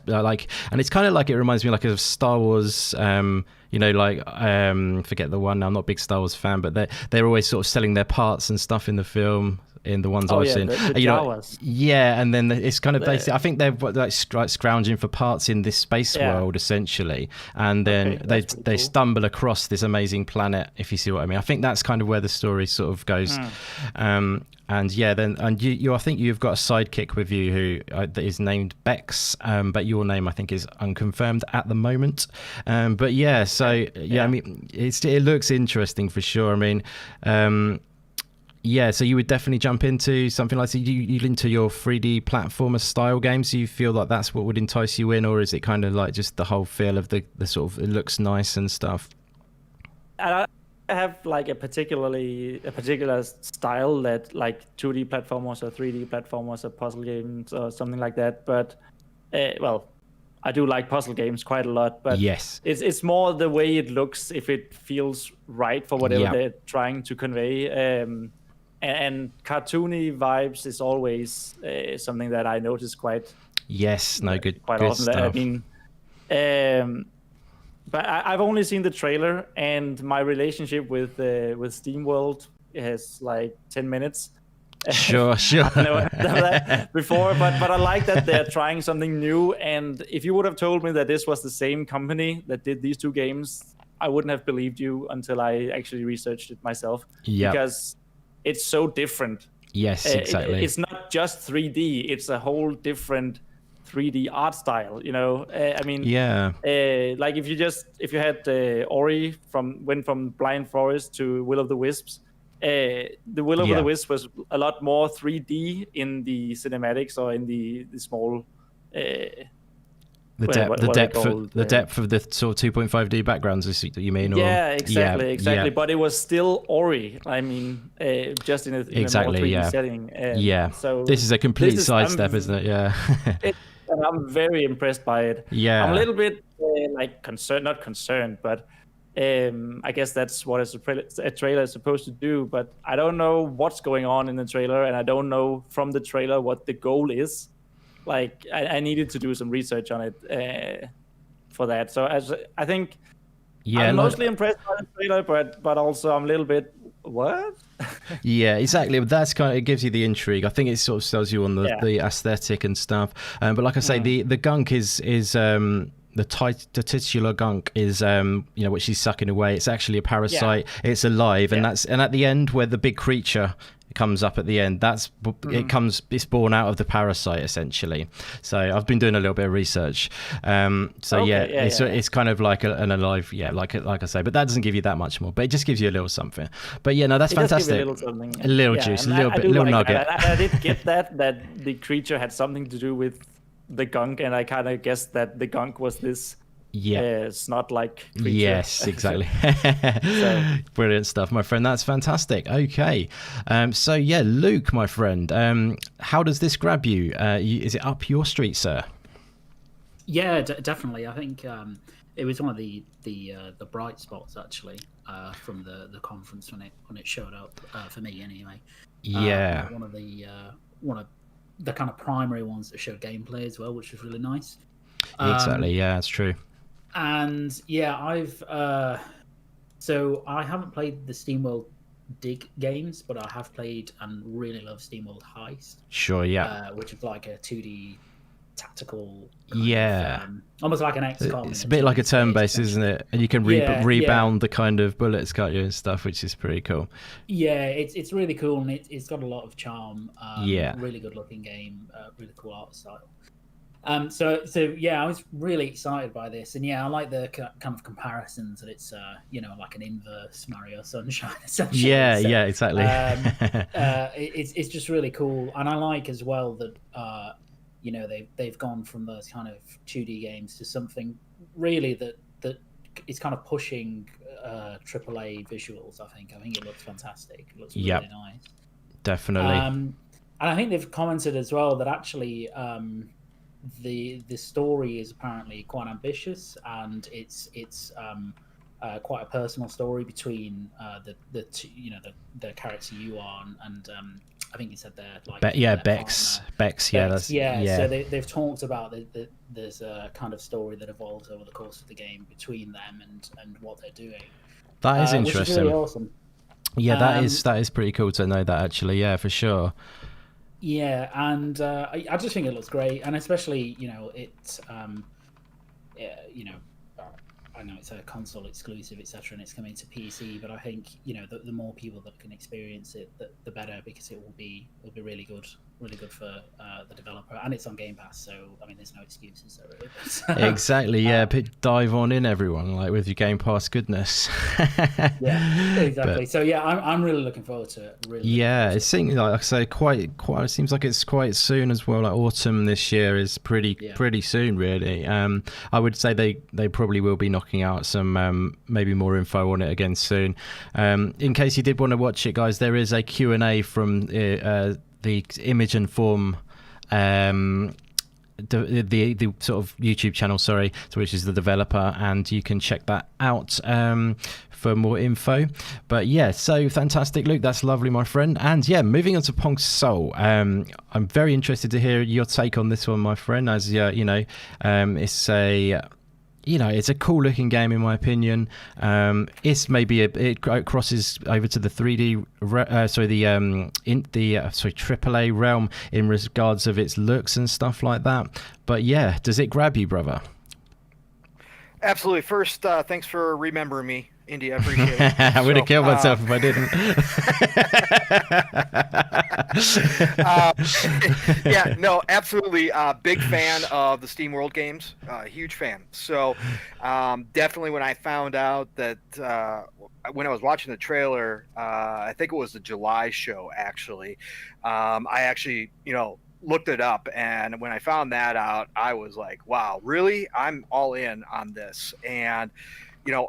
Like, and it's kind of like, it reminds me like of Star Wars. Forget the one. I'm not a big Star Wars fan, but they're always sort of selling their parts and stuff in the film. in the ones Oh I've yeah, seen. the You know, Jawas. yeah, and then it's kind of basically, I think they're like scrounging for parts in this space world essentially, and then they stumble across this amazing planet, if you see what I mean. I think that's kind of where the story sort of goes. And yeah, then you I think you've got a sidekick with you who that is named Bex, but your name I think is unconfirmed at the moment. But yeah, so yeah, I mean it looks interesting for sure. I mean, yeah, so you would definitely jump into something like you into your 3D platformer style games. Do you feel like that's what would entice you in, or is it kind of like just the whole feel of the sort of it looks nice and stuff? I have like a particular style that like 2D platformers or 3D platformers or puzzle games or something like that. But well, I do like puzzle games quite a lot. But yes, it's more the way it looks, if it feels right for whatever they're trying to convey. And cartoony vibes is always something that I notice quite. Yes, no good. Quite good often. stuff. I mean. But I've only seen the trailer, and my relationship with SteamWorld has like 10 minutes. Sure. I've never heard of that before, but I like that they're trying something new. And if you would have told me that this was the same company that did these two games, I wouldn't have believed you until I actually researched it myself. Yeah. Because it's so different. Yes, exactly. It's not just 3D; it's a whole different 3D art style, you know. I mean, like if you had Ori went from Blind Forest to Will of the Wisps, the Will of the Wisps was a lot more 3D in the cinematics or in the small. The depth of the sort of 2.5D backgrounds, is that you mean? Or? Yeah, exactly. Yeah. But it was still Ori. I mean, just in a more 3D setting. So this is a complete sidestep, isn't it? Yeah. And I'm very impressed by it. Yeah. I'm a little bit like not concerned, but I guess that's what a trailer is supposed to do. But I don't know what's going on in the trailer, and I don't know from the trailer what the goal is. Like I needed to do some research on it for that. So I think I'm mostly impressed by the trailer, but also I'm a little bit what? Yeah, exactly. But that's kind of, it gives you the intrigue. I think it sort of sells you on the aesthetic and stuff. But like I say, the gunk is the titular gunk is which she's sucking away. It's actually a parasite. It's alive, and at the end where the big creature comes up at the end, it's born out of the parasite essentially. So I've been doing a little bit of research. It's kind of like an alive, like I say, but that doesn't give you that much more, but it just gives you a little something. But yeah, no, that's fantastic. A little juice, a little nugget. I did get that the creature had something to do with the gunk, and I kind of guessed that the gunk was this snot-like creature. Yes, exactly. Brilliant stuff, my friend. That's fantastic. Okay, so yeah, Luke, my friend, how does this grab you? Is it up your street, sir? Yeah, definitely. I think it was one of the bright spots actually from the conference when it showed up for me anyway. Yeah, one of the kind of primary ones that showed gameplay as well, which was really nice. Exactly. Yeah, that's true. And yeah, so I haven't played the SteamWorld Dig games, but I have played and really love SteamWorld Heist. Sure, yeah. Which is like a 2D tactical. Almost like an XCOM. It's a bit like a turn-based, isn't it? And you can rebound the kind of bullets, can't you, and stuff, which is pretty cool. Yeah, it's really cool, and it's got a lot of charm. Really good-looking game, really cool art style. So yeah, I was really excited by this, and yeah, I like the kind of comparisons that it's like an inverse Mario Sunshine essentially. Yeah, exactly. It's just really cool, and I like as well that they've gone from those kind of 2D games to something really that is kind of pushing AAA visuals. I think it looks fantastic. It looks really nice. Definitely. And I think they've commented as well that actually. The story is apparently quite ambitious, and it's quite a personal story between the character you are and I think you said there Bex. So they've talked about that there's a kind of story that evolves over the course of the game between them and what they're doing. That is interesting. Which is really awesome. Yeah, that is pretty cool to know that, actually. Yeah, for sure. Yeah, and I just think it looks great, and especially I know it's a console exclusive, etc., and it's coming to PC, but I think the more people that can experience it, the better, because it will be really good for the developer, and it's on Game Pass, so I mean, there's no excuses there, really. Exactly, yeah. Dive on in, everyone, like with your Game Pass goodness. Yeah, exactly. So yeah, I'm really looking forward to it. It seems like I say quite. It seems like it's quite soon as well. Like autumn this year is pretty soon, really. I would say they probably will be knocking out some maybe more info on it again soon. In case you did want to watch it, guys, there is a Q&A from the Image and Form the sort of YouTube channel, which is the developer, and you can check that out for more info. But yeah, so fantastic, Luke. That's lovely, my friend. And yeah, moving on to Pong Soul. I'm very interested to hear your take on this one, my friend. As it's a cool looking game, in my opinion. It's maybe it crosses over to the 3D, AAA realm in regards of its looks and stuff like that. But yeah, does it grab you, brother? Absolutely. First, thanks for remembering me, Indy. I appreciate it. I would have killed myself if I didn't. Yeah, no, absolutely. Big fan of the Steam World games. Huge fan. So definitely when I found out that when I was watching the trailer, I think it was the July show, actually, I actually, looked it up, and when I found that out, I was like, wow, really? I'm all in on this. And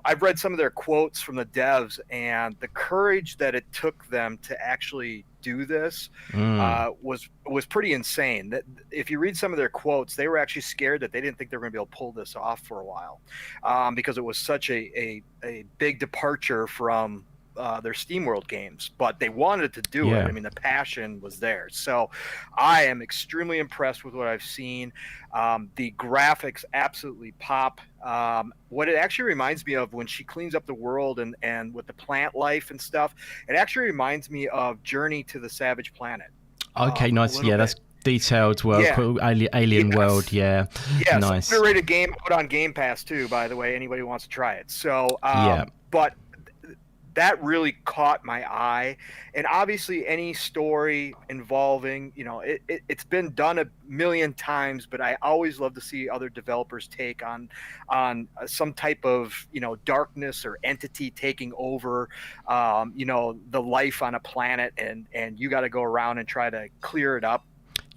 I've read some of their quotes from the devs, and the courage that it took them to actually do this was pretty insane. That if you read some of their quotes, they were actually scared that they didn't think they were going to be able to pull this off for a while, because it was such a big departure from their SteamWorld games, but they wanted to do it. I mean, the passion was there. So I am extremely impressed with what I've seen. The graphics absolutely pop. What it actually reminds me of, when she cleans up the world and with the plant life and stuff, it actually reminds me of Journey to the Savage Planet. Okay, nice. Yeah, that's detailed world, cool. Alien world. Yeah, nice. Underrated game. Put on Game Pass too, by the way. Anybody who wants to try it. So, but that really caught my eye. And obviously any story involving, it's been done a million times, but I always love to see other developers take on some type of, darkness or entity taking over, the life on a planet, and you got to go around and try to clear it up.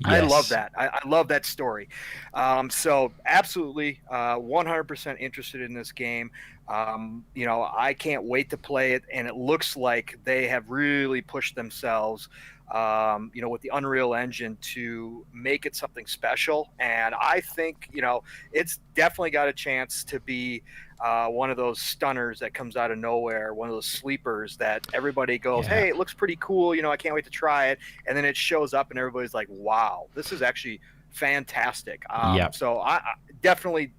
Yes. I love that. I love that story. So absolutely 100% interested in this game. I can't wait to play it, and it looks like they have really pushed themselves, with the Unreal Engine to make it something special. And I think, it's definitely got a chance to be one of those stunners that comes out of nowhere, one of those sleepers that everybody goes, hey, it looks pretty cool, I can't wait to try it. And then it shows up and everybody's like, wow, this is actually fantastic. So I definitely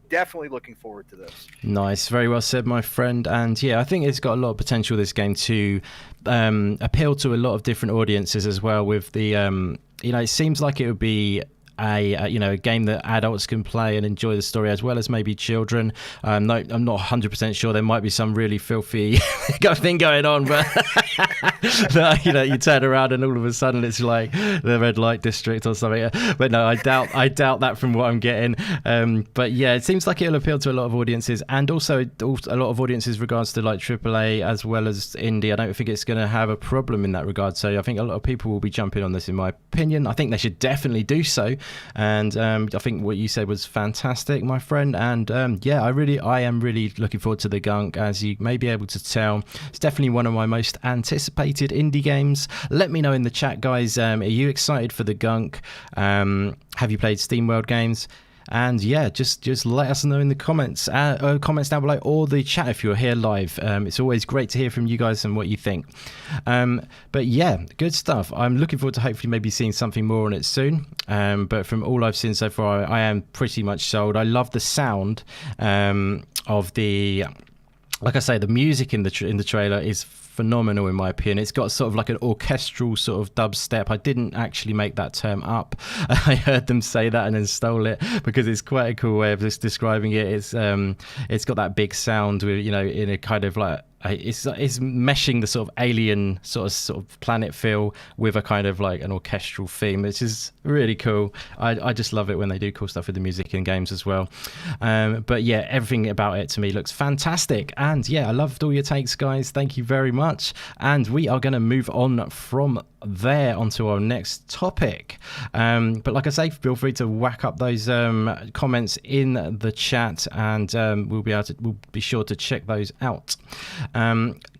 looking forward to this. Nice, very well said, my friend. And yeah, I think it's got a lot of potential, this game, to appeal to a lot of different audiences as well. With the it seems like it would be a game that adults can play and enjoy the story, as well as maybe children. I'm not 100% sure. There might be some really filthy thing going on, but you turn around and all of a sudden it's like the red light district or something. But no, I doubt that from what I'm getting. But yeah, it seems like it'll appeal to a lot of audiences, and also a lot of audiences regards to like AAA as well as indie. I don't think it's going to have a problem in that regard. So I think a lot of people will be jumping on this, in my opinion. I think they should definitely do so. And I think what you said was fantastic, my friend. And I am really looking forward to the Gunk, as you may be able to tell. It's definitely one of my most anticipated indie games. Let me know in the chat, guys. Are you excited for the Gunk? Have you played SteamWorld games? And yeah, just let us know in the comments down below, or the chat if you're here live. It's always great to hear from you guys and what you think. But yeah, good stuff. I'm looking forward to hopefully maybe seeing something more on it soon. But from all I've seen so far, I am pretty much sold. I love the sound of the like I say, the music in the trailer is phenomenal in my opinion. It's got sort of like an orchestral sort of dubstep. I didn't actually make that term up. I heard them say that and then stole it because it's quite a cool way of just describing it. It's got that big sound with, you know, in a kind of like it's meshing the sort of alien sort of planet feel with a kind of like an orchestral theme, which is really cool. I just love it when they do cool stuff with the music in games as well. But yeah, everything about it to me looks fantastic. And yeah, I loved all your takes, guys. Thank you very much. And we are going to move on from there onto our next topic. But like I say, feel free to whack up those comments in the chat, and we'll be sure to check those out.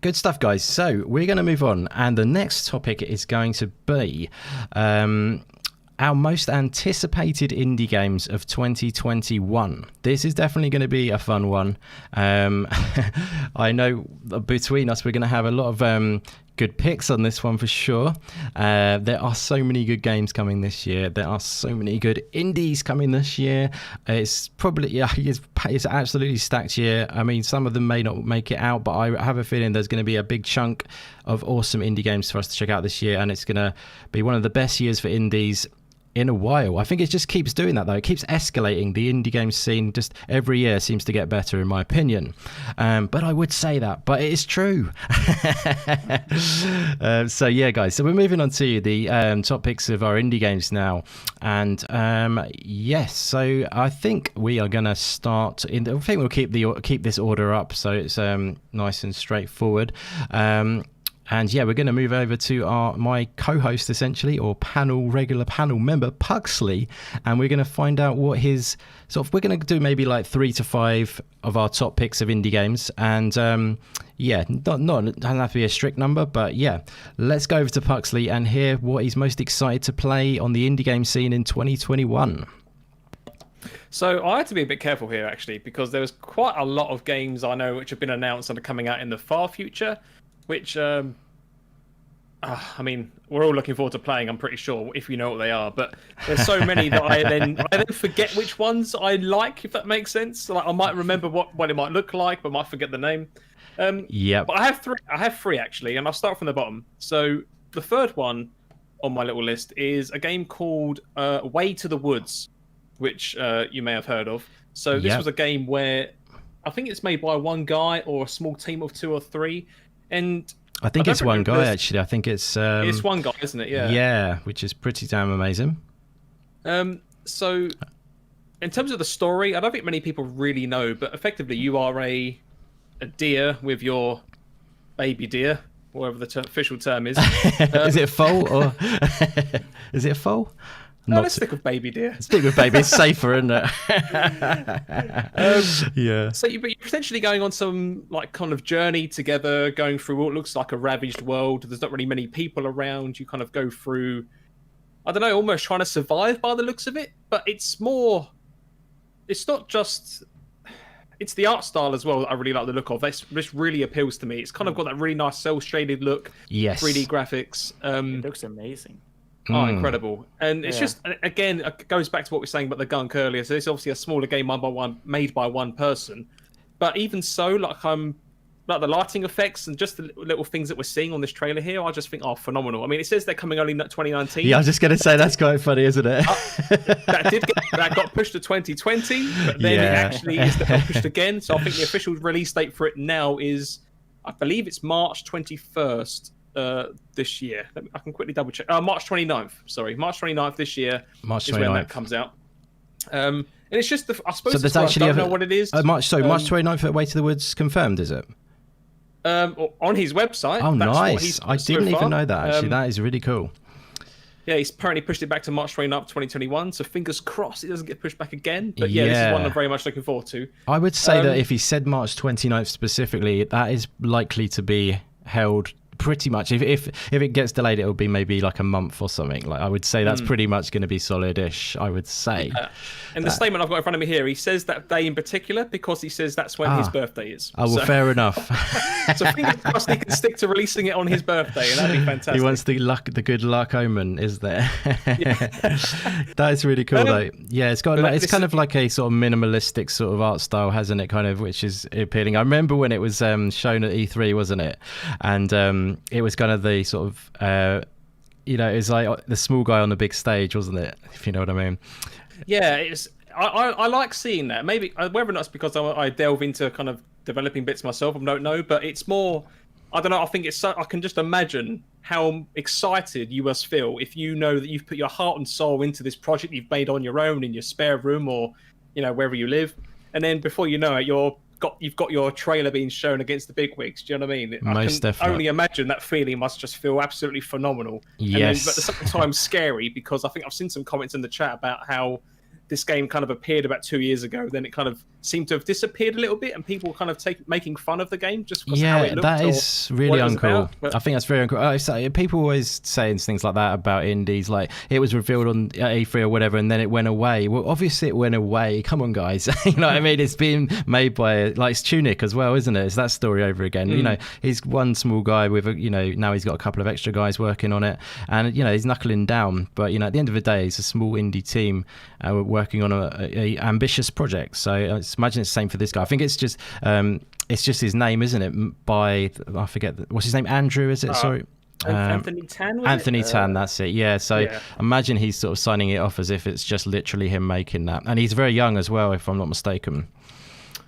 Good stuff, guys. So we're going to move on, and the next topic is going to be our most anticipated indie games of 2021. This is definitely going to be a fun one. I know between us we're going to have a lot of good picks on this one for sure. There are so many good games coming this year. There are so many good indies coming this year. It's probably it's absolutely stacked year. I mean, some of them may not make it out, but I have a feeling there's going to be a big chunk of awesome indie games for us to check out this year, and it's going to be one of the best years for indies in a while. I think it just keeps doing that though. It keeps escalating. The indie game scene just every year seems to get better in my opinion. But I would say that, but it is true. So yeah, guys, so we're moving on to the top picks of our indie games now. And yes, so I think we are going to start I think we'll keep this order up so it's nice and straightforward. And yeah, we're going to move over to my co-host essentially, or regular panel member, Puxley, and we're going to find out what his we're going to do maybe like 3 to 5 of our top picks of indie games, and yeah, not it doesn't have to be a strict number, but yeah, let's go over to Puxley and hear what he's most excited to play on the indie game scene in 2021. So I had to be a bit careful here actually, because there was quite a lot of games I know which have been announced and are coming out in the far future, which I mean, we're all looking forward to playing, I'm pretty sure, if you know what they are. But there's so many that I then forget which ones I like, if that makes sense. Like, I might remember what it might look like, but might forget the name. Yeah. But I have three actually, and I'll start from the bottom. So the third one on my little list is a game called Way to the Woods, which you may have heard of. So this was a game where I think it's made by one guy or a small team of 2 or 3, and I think it's one guy actually. I think it's one guy, isn't it? Yeah. Yeah, which is pretty damn amazing. So in terms of the story, I don't think many people really know, but effectively you are a deer with your baby deer, whatever the official term is. Is it foal or is it a foal? No, let's stick with baby deer. Stick with baby. It's safer, isn't it? Yeah. So you're potentially going on some like kind of journey together, going through what looks like a ravaged world. There's not really many people around. You kind of go through, I don't know, almost trying to survive by the looks of it. But it's more, it's not just, it's the art style as well that I really like the look of. This really appeals to me. It's kind of got that really nice cel-shaded look. Yes. 3D graphics. It looks amazing. Oh, incredible. And it's just, again, it goes back to what we were saying about the Gunk earlier. So it's obviously a smaller game made by one person. But even so, like the lighting effects and just the little things that we're seeing on this trailer here, I just think are phenomenal. I mean, it says they're coming only 2019. Yeah, I was just going to say, that's quite funny, isn't it? that got pushed to 2020, but then it actually got pushed again. So I think the official release date for it now is, I believe it's March 21st. This year. I can quickly double check. March 29th. Sorry, March 29th this year March 29th. is when that comes out. And it's just I suppose. So there's actually I don't know what it is. March 29th at Way to the Woods confirmed, is it? On his website. Oh, nice! I didn't even know that. Actually, that is really cool. Yeah, he's apparently pushed it back to March 29th, 2021. So fingers crossed it doesn't get pushed back again. But yeah, this is one I'm very much looking forward to. I would say that if he said March 29th specifically, that is likely to be held pretty much. If it gets delayed, it'll be maybe like a month or something. Like I would say that's pretty much going to be solid-ish, I would say. And the statement I've got in front of me here, he says that day in particular because he says that's when his birthday is. Oh, well, fair enough. So fingers crossed he can stick to releasing it on his birthday, and that'd be fantastic. He wants the good luck omen, is there? That is really cool, though. Yeah, it's got it's kind of like a sort of minimalistic sort of art style, hasn't it? Kind of, which is appealing. I remember when it was shown at E3, wasn't it? And it was kind of the sort of it was like the small guy on the big stage, wasn't it? If you know what I mean. Yeah, it's. I like seeing that. Maybe whether or not it's because I delve into kind of developing bits myself, I don't know. But it's more. I don't know. I think it's so. I can just imagine how excited you must feel if you know that you've put your heart and soul into this project you've made on your own in your spare room or wherever you live, and then before you know it, you've got your trailer being shown against the bigwigs. Do you know what I mean? Most definitely. Only imagine that feeling must just feel absolutely phenomenal. Yes. But at the same time scary, because I think I've seen some comments in the chat about how this game kind of appeared about 2 years ago, then it kind of seemed to have disappeared a little bit, and people kind of making fun of the game just because how it looked. That is really uncool. But... I think that's very uncool. People always saying things like that about indies, like it was revealed on E3 or whatever, and then it went away. Well, obviously it went away. Come on, guys. You know what I mean? It's been made by it's Tunic as well, isn't it? It's that story over again. You know, he's one small guy with now he's got a couple of extra guys working on it, and he's knuckling down. But at the end of the day, it's a small indie team working on a ambitious project. So imagine it's the same for this guy. I think it's just his name, isn't it? By I forget what's his name. Andrew, is it? Sorry. Anthony Tan. Anthony Tan, that's it. Yeah. So imagine he's sort of signing it off as if it's just literally him making that, and he's very young as well, if I'm not mistaken.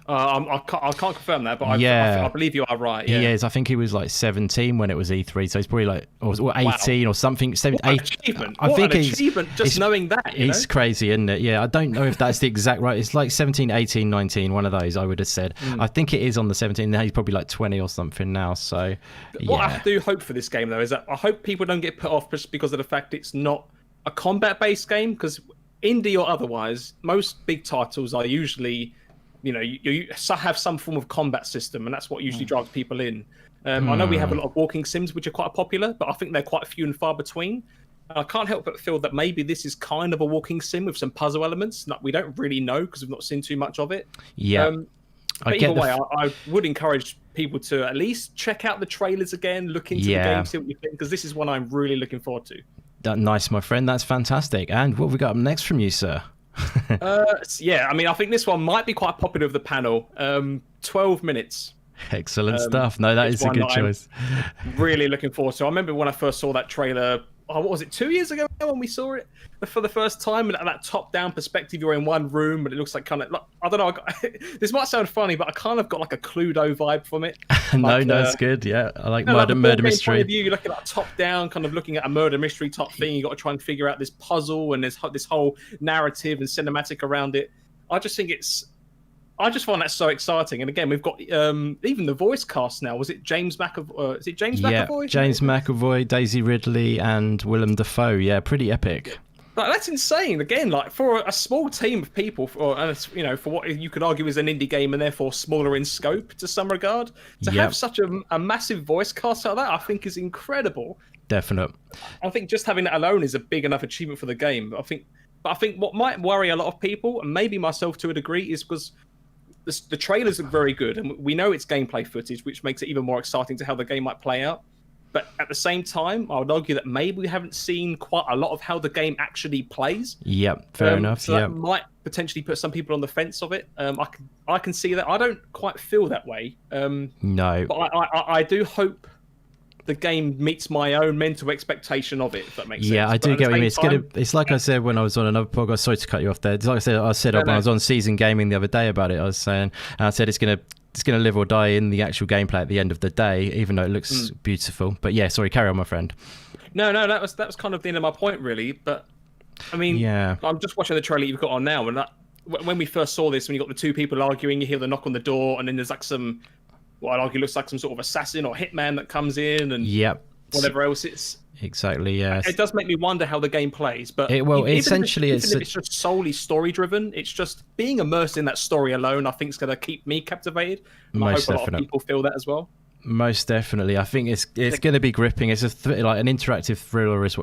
I can't confirm that, but I believe you are right. Yeah. He is. I think he was like 17 when it was E3, so he's probably like or 18 or something. 17, achievement. I think he's achievement just knowing that. He's crazy, isn't it? Yeah, I don't know if that's the exact right. It's like 17, 18, 19, one of those. I would have said. I think it is on the 17. Now he's probably like 20 or something now. So what I do hope for this game though is that I hope people don't get put off just because of the fact it's not a combat-based game, because indie or otherwise, most big titles are usually. You have some form of combat system, and that's what usually drives people in. I know we have a lot of walking sims, which are quite popular, but I think they're quite few and far between. And I can't help but feel that maybe this is kind of a walking sim with some puzzle elements that we don't really know because we've not seen too much of it. Yeah. But either way, I would encourage people to at least check out the trailers again, look into the game, see what you think, because this is one I'm really looking forward to. Nice, my friend. That's fantastic. And what have we got up next from you, sir? I mean, I think this one might be quite popular with the panel. 12 minutes. Excellent stuff. No, that is a good choice. I'm really looking forward to. I remember when I first saw that trailer. What was it? 2 years ago when we saw it for the first time, and that top-down perspective, you're in one room, but it looks like kind of. I don't know. This might sound funny, but I kind of got like a Cluedo vibe from it. No, it's good. Yeah, I like murder mystery. You're looking at top-down, kind of looking at a murder mystery type thing. You got to try and figure out this puzzle and this whole narrative and cinematic around it. I just find that so exciting. And again, we've got even the voice cast now. Was it James McAvoy? Is it James McAvoy? Yeah, James McAvoy, Daisy Ridley, and Willem Dafoe. Yeah, pretty epic. Like, that's insane. Again, like for a small team of people, for what you could argue is an indie game and therefore smaller in scope to some regard, to have such a massive voice cast like that, I think is incredible. Definite. I think just having that alone is a big enough achievement for the game. But I think what might worry a lot of people, and maybe myself to a degree, is because the trailers look very good, and we know it's gameplay footage, which makes it even more exciting to how the game might play out. But at the same time, I would argue that maybe we haven't seen quite a lot of how the game actually plays. Yep, fair enough. So that might potentially put some people on the fence of it. I can see that. I don't quite feel that way. No. But I do hope the game meets my own mental expectation of it, if that makes sense. Yeah, I do get what you mean. It's like I said when I was on another podcast. Sorry to cut you off there. It's like I said when I was on Season Gaming the other day about it. I was saying, and I said it's going to live or die in the actual gameplay at the end of the day, even though it looks beautiful. But yeah, sorry, carry on, my friend. No, that was kind of the end of my point, really. But I mean, I'm just watching the trailer you've got on now, and when we first saw this, when you got the two people arguing, you hear the knock on the door, and then there's like what I'd argue looks like some sort of assassin or hitman that comes in, and whatever else it's. Exactly, yes. It does make me wonder how the game plays, but essentially if it's just solely story driven, it's just being immersed in that story alone, I think is going to keep me captivated. And I hope a lot of people feel that as well. Most definitely. I think it's going to be gripping. It's like an interactive thriller is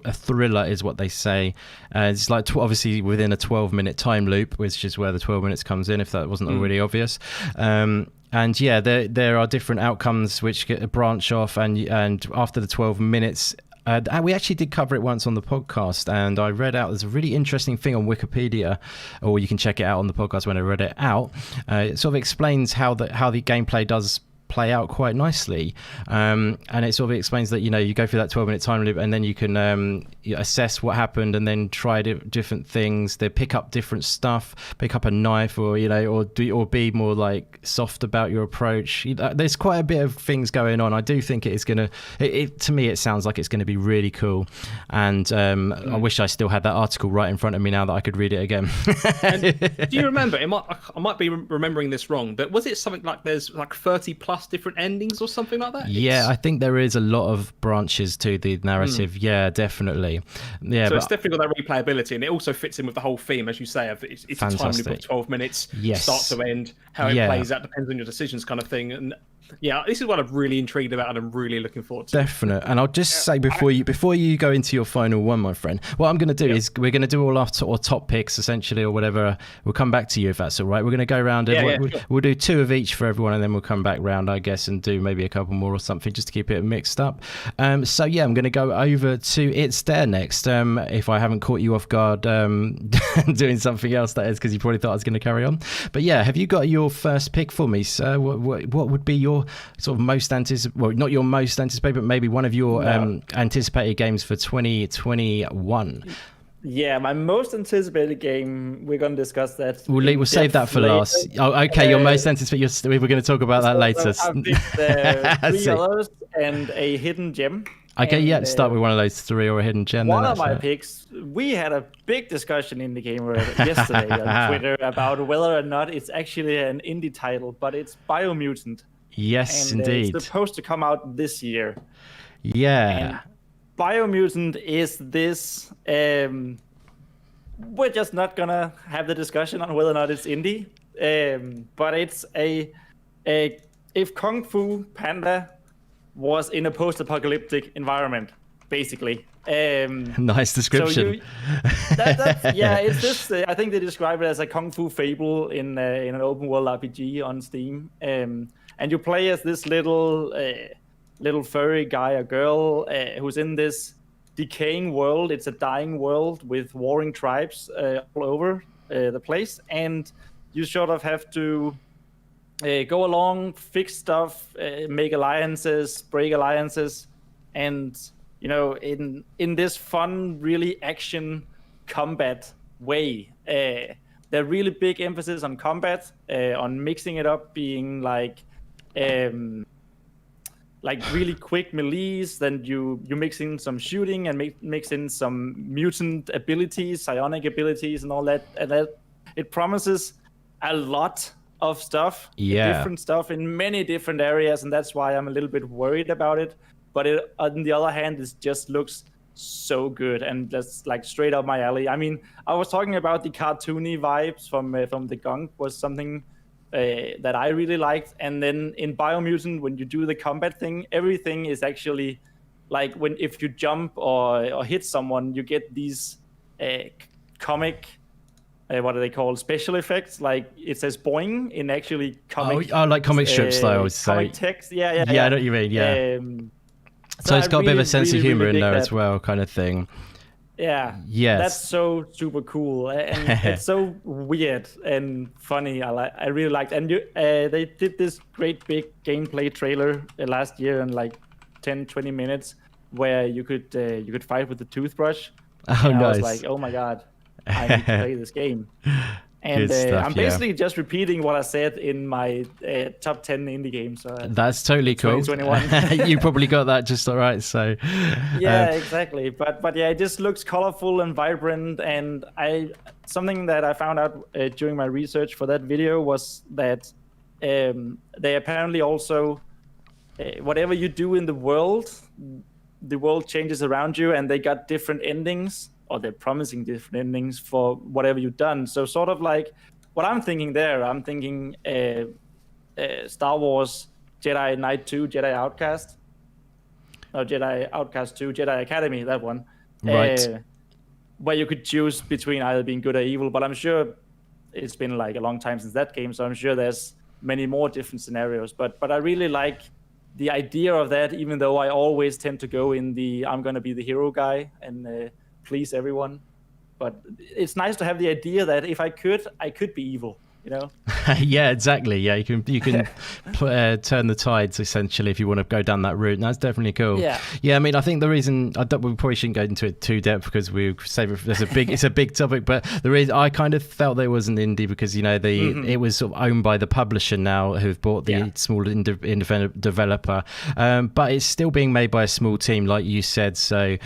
what they say. It's like obviously within a 12-minute time loop, which is where the 12 minutes comes in, if that wasn't already obvious. And yeah, there are different outcomes which get a branch off, and after the 12 minutes. We actually did cover it once on the podcast, and I read out there's a really interesting thing on Wikipedia, or you can check it out on the podcast when I read it out. It sort of explains how the gameplay does play out quite nicely, and it sort of explains that you go through that 12-minute time loop, and then you can assess what happened, and then try different things. They pick up different stuff, pick up a knife, or or be more like soft about your approach. There's quite a bit of things going on. I do think it is gonna. To me, it sounds like it's going to be really cool, and I wish I still had that article right in front of me now that I could read it again. And do you remember? I might be remembering this wrong, but was it something like there's like 30 plus different endings or something like that? Yeah, I think there is a lot of branches to the narrative. Yeah, definitely. Yeah, so it's definitely got that replayability, and it also fits in with the whole theme, as you say, of it's a time loop of 12 minutes, start to end. How it plays out depends on your decisions, kind of thing. And yeah, this is what I'm really intrigued about, and I'm really looking forward to. Definite. And I'll just say before you go into your final one, my friend, what I'm going to do is we're going to do all our top picks essentially, or whatever. We'll come back to you if that's all right. We're going to go around. We'll do 2 of each for everyone, and then we'll come back round, I guess, and do maybe a couple more or something just to keep it mixed up. So yeah, I'm going to go over to ItsDair next. If I haven't caught you off guard doing something else, that is, because you probably thought I was going to carry on. But yeah, have you got your first pick for me, sir? What would be your sort of most anticipated, well, not your most anticipated, but maybe one of your anticipated games for 2021? Yeah, my most anticipated game, we're going to discuss that. We'll save that for last. Oh, okay, your most anticipated, we're going to talk about that later. I picked 3 others and a hidden gem. Okay, yeah, start with one of those 3 or a hidden gem. One of my picks, we had a big discussion in the game yesterday on Twitter about whether or not it's actually an indie title, but it's Biomutant. Yes, and, indeed. It's supposed to come out this year. Yeah. And Biomutant is this. We're just not gonna have the discussion on whether or not it's indie. But it's if Kung Fu Panda was in a post-apocalyptic environment, basically. Nice description. It's this. I think they describe it as a Kung Fu fable in an open world RPG on Steam. And you play as this little furry guy or girl who's in this decaying world. It's a dying world with warring tribes all over the place, and you sort of have to go along, fix stuff, make alliances, break alliances, and in this fun, really action combat way. There really big emphasis on combat, on mixing it up, being like really quick melees. Then you mix in some shooting and mix in some mutant abilities, psionic abilities, and all that. And that it promises a lot of stuff, different stuff in many different areas, and that's why I'm a little bit worried about it. But on the other hand, it just looks so good, and that's like straight up my alley. I mean, I was talking about the cartoony vibes from the Gunk was something that I really liked, and then in Biomutant, when you do the combat thing, everything is actually like if you jump or hit someone, you get these comic. What are they called? Special effects. Like it says "boing" in actually comic. Oh, like comic strip style. Comic text. Yeah. I know what you mean. Yeah. So it's got a bit of a sense of humor in there as well, kind of thing. Yeah. Yes. That's so super cool, and it's so weird and funny. I really liked. And they did this great big gameplay trailer last year in like 10-20 minutes, where you could fight with the toothbrush. Oh, and nice. I was like, oh my god, I need to play this game. And stuff, I'm basically just repeating what I said in my top 10 indie games. That's totally cool. 2021. You probably got that just all right. So yeah, exactly. But yeah, it just looks colorful and vibrant. And something that I found out during my research for that video was that they apparently also whatever you do in the world changes around you, and they got different endings. Or they're promising different endings for whatever you've done. So sort of like what I'm thinking there, I'm thinking Star Wars Jedi Knight 2, Jedi Outcast. No, Jedi Outcast 2, Jedi Academy, that one. Right. Where you could choose between either being good or evil, but I'm sure it's been like a long time since that game, so I'm sure there's many more different scenarios. But I really like the idea of that, even though I always tend to go in the I'm going to be the hero guy and please everyone. But it's nice to have the idea that if I could be evil, you know? Yeah, exactly. Yeah, you can turn the tides essentially if you want to go down that route. And that's definitely cool. Yeah. I mean, I think the reason we probably shouldn't go into it too depth because we save it. It's a big topic. But the reason I kind of felt there was an indie because it was sort of owned by the publisher now who've bought the small independent developer, but it's still being made by a small team, like you said. So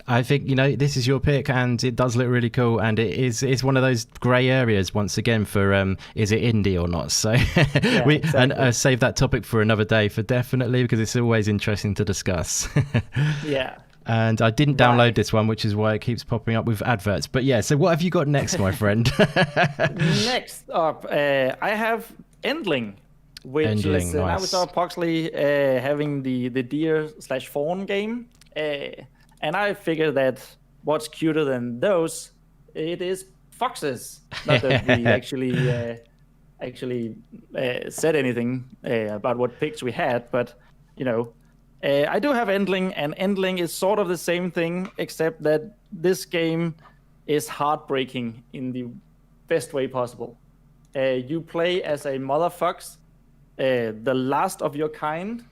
I think this is your pick, and it does look really cool, and it's one of those grey areas once again for is it indie or not? So and save that topic for another day for definitely, because it's always interesting to discuss. Yeah. And I didn't download this one, which is why it keeps popping up with adverts. But yeah, so what have you got next, my friend? Next up, I have Endling, which is now we saw Puxley having the deer/fawn game, and I figured that what's cuter than those? It is foxes. Not that we actually said anything about what picks we had, but I do have Endling, and Endling is sort of the same thing, except that this game is heartbreaking in the best way possible. You play as a mother fox, the last of your kind,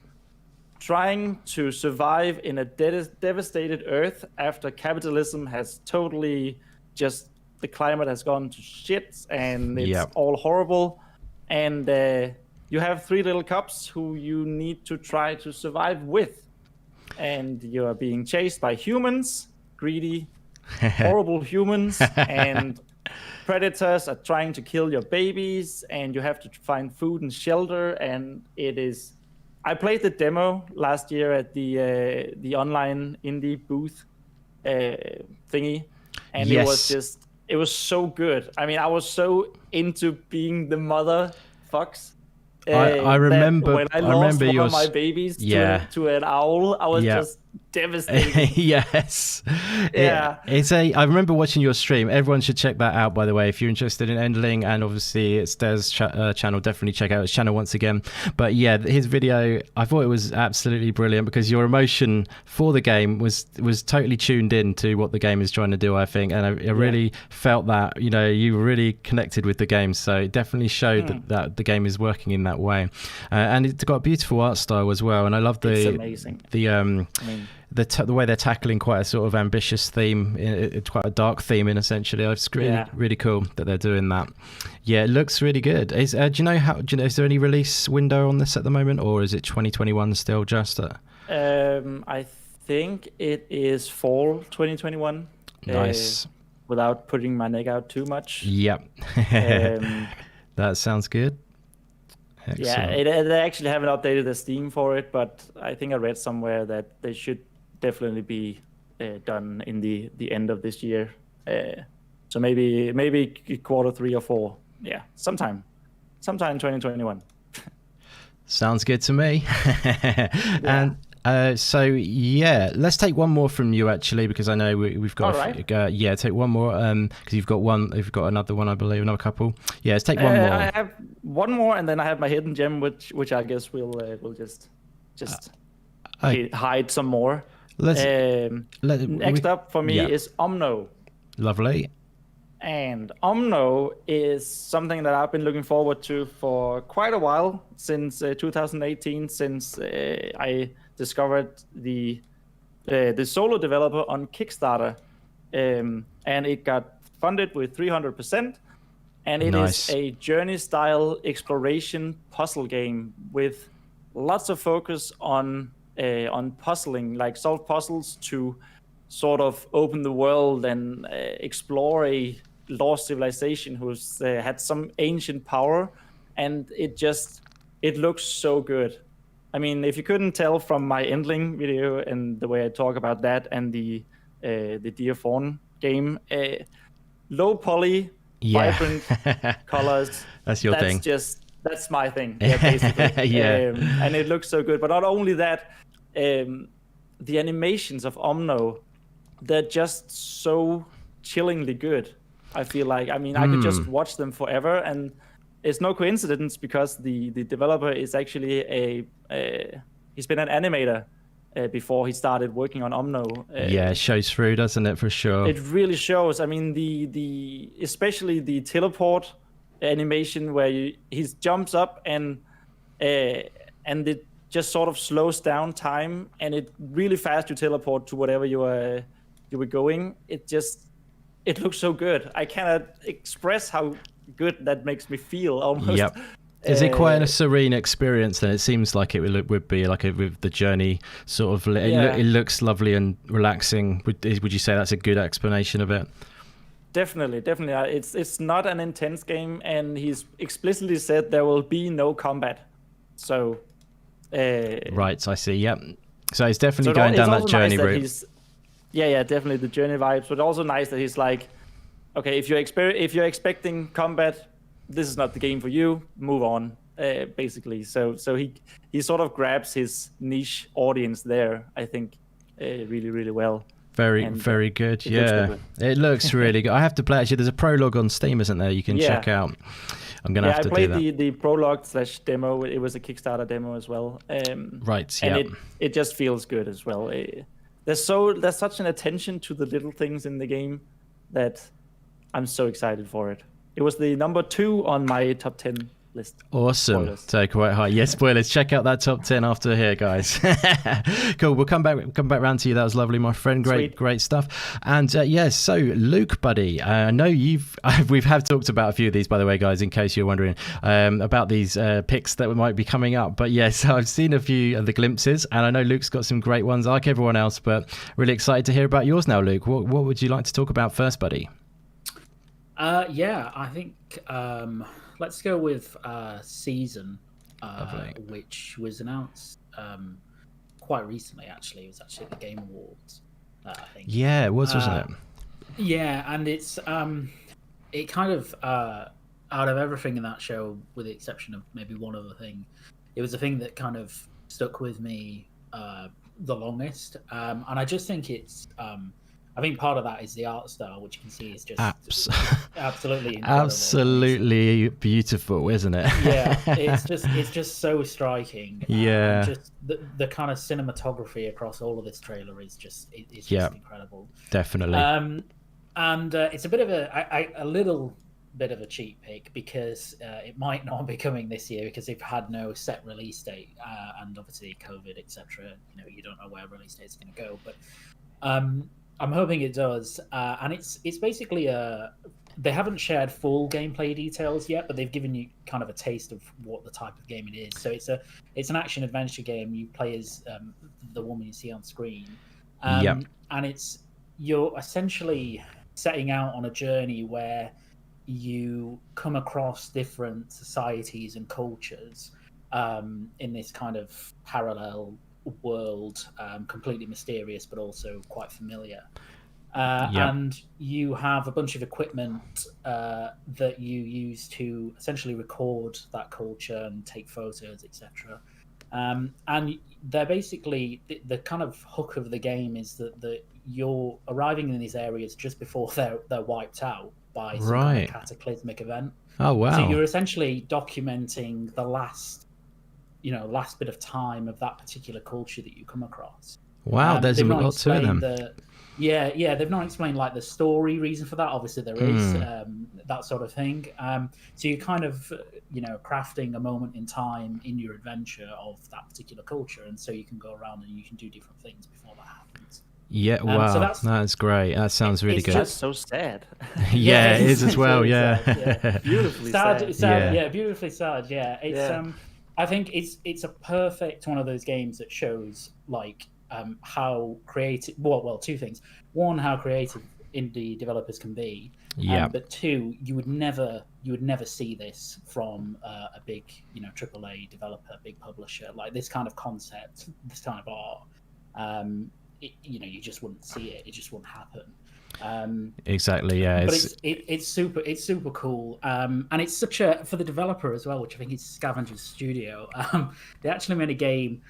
trying to survive in a devastated Earth after capitalism has totally the climate has gone to shit and it's all horrible. And you have 3 little cubs who you need to try to survive with. And you are being chased by humans, greedy, horrible humans, and predators are trying to kill your babies, and you have to find food and shelter. And I played the demo last year at the online indie booth thingy, and it was so good. I mean, I was so into being the mother fox. I remember when I lost one your of my babies to an owl, I was just devastated. Yes. Yeah. I remember watching your stream. Everyone should check that out, by the way, if you're interested in Endling, and obviously it's ItsDair's channel. Definitely check out his channel once again. But yeah, his video, I thought it was absolutely brilliant because your emotion for the game was totally tuned in to what the game is trying to do, I think. And I really felt that, you were really connected with the game. So it definitely showed that the game is working in that way. And it's got a beautiful art style as well. And I love it's amazing. The way they're tackling quite a sort of ambitious theme, it's quite a dark theme in essentially. It's really cool that they're doing that. Yeah, it looks really good. Is is there any release window on this at the moment, or is it 2021 still just? I think it is fall 2021. Nice. Without putting my neck out too much. Yep. That sounds good. Excellent. Yeah, they actually haven't updated the Steam for it, but I think I read somewhere that they should definitely be done in the end of this year. So maybe Q3 or 4. Yeah, sometime in 2021. Sounds good to me. And let's take one more from you actually, because I know we've got take one more because you've got another one, I believe, another couple. Yeah, let's take one more. I have one more, and then I have my hidden gem, which I guess we'll just hide some more. Next up for me is Omno. Lovely. And Omno is something that I've been looking forward to for quite a while, since 2018, since I discovered the solo developer on Kickstarter, and it got funded with 300%, and it is a journey-style exploration puzzle game with lots of focus on puzzling, like solve puzzles to sort of open the world and explore a lost civilization who's had some ancient power, and it looks so good. I mean, if you couldn't tell from my Endling video and the way I talk about that and the Deer Fawn game, low poly, vibrant colors. That's your thing. That's my thing. Yeah, basically. Yeah. And it looks so good. But not only that, the animations of Omno, they're just so chillingly good. I feel like, I mean, I could just watch them forever, and it's no coincidence because the developer is actually he's been an animator before he started working on Omno. Yeah, it shows through, doesn't it, for sure? It really shows. I mean, especially the teleport animation where he jumps up and it just sort of slows down time, and it really fast you teleport to whatever you were going. It looks so good. I cannot express how good that makes me feel almost. Yep. Is it quite a serene experience then? It seems like it would be like with the journey sort of. It looks lovely and relaxing. Would you say that's a good explanation of it? Definitely. It's not an intense game, and he's explicitly said there will be no combat. So. Right, I see. Yep. So he's definitely going down that journey route. Yeah, definitely the journey vibes, but also nice that he's like, okay, if you're expecting combat, this is not the game for you. Move on, basically. So he sort of grabs his niche audience there, I think, really, really well. Very good. Yeah, it looks really good. I have to play. Actually, there's a prologue on Steam, isn't there? You can check out. I'm gonna have to do that. I played the prologue / demo. It was a Kickstarter demo as well. Right. Yeah. And it just feels good as well. There's such an attention to the little things in the game that I'm so excited for it. It was the number 2 on my top 10 list. Awesome. Spoilers. So quite high. Yes, spoilers. Check out that top 10 after here, guys. Cool. We'll come back round to you. That was lovely, my friend. Great stuff. And so Luke, buddy, I know we've talked about a few of these, by the way, guys, in case you're wondering about these picks that might be coming up. But yes, I've seen a few of the glimpses, and I know Luke's got some great ones like everyone else, but really excited to hear about yours now, Luke. What would you like to talk about first, buddy? I think let's go with Season, which was announced quite recently. Actually, it was actually at the Game Awards. I think. Yeah, it was, wasn't it? Yeah, and it's it kind of out of everything in that show, with the exception of maybe one other thing, it was the thing that kind of stuck with me the longest. And I just think it's. I think part of that is the art style, which you can see is just absolutely incredible. Absolutely beautiful, isn't it? Yeah, it's just so striking. Yeah, just the kind of cinematography across all of this trailer is just incredible. Definitely. And it's a bit of a little bit of a cheap pick because it might not be coming this year because they've had no set release date, and obviously COVID, etc. You don't know where release date's going to go, but. I'm hoping it does, and it's basically they haven't shared full gameplay details yet, but they've given you kind of a taste of what the type of game it is. So it's an action adventure game. You play as the woman you see on screen, and you're essentially setting out on a journey where you come across different societies and cultures in this kind of parallel world, completely mysterious but also quite familiar, and you have a bunch of equipment that you use to essentially record that culture and take photos, etc. And they're basically the kind of hook of the game is that you're arriving in these areas just before they're wiped out by some kind of cataclysmic event. Oh wow. So you're essentially documenting the last bit of time of that particular culture that you come across. Wow, there's a lot to them. They've not explained like the story reason for that. Obviously there is that sort of thing. So you're kind of crafting a moment in time in your adventure of that particular culture, and so you can go around and you can do different things before that happens. Yeah, wow, so that's great. That sounds really good. It's just so sad. Yeah, it is as well. Really Yeah, sad. Beautifully sad. Beautifully sad. Yeah, it's I think it's a perfect one of those games that shows like how creative. Well, two things. One, how creative indie developers can be. Yeah. But two, you would never see this from a big AAA developer, big publisher. Like this kind of concept, this kind of art. You just wouldn't see it. It just wouldn't happen. Exactly. Yeah. But it's super cool, and it's such a, for the developer as well, which I think is Scavenger's studio. They actually made a game.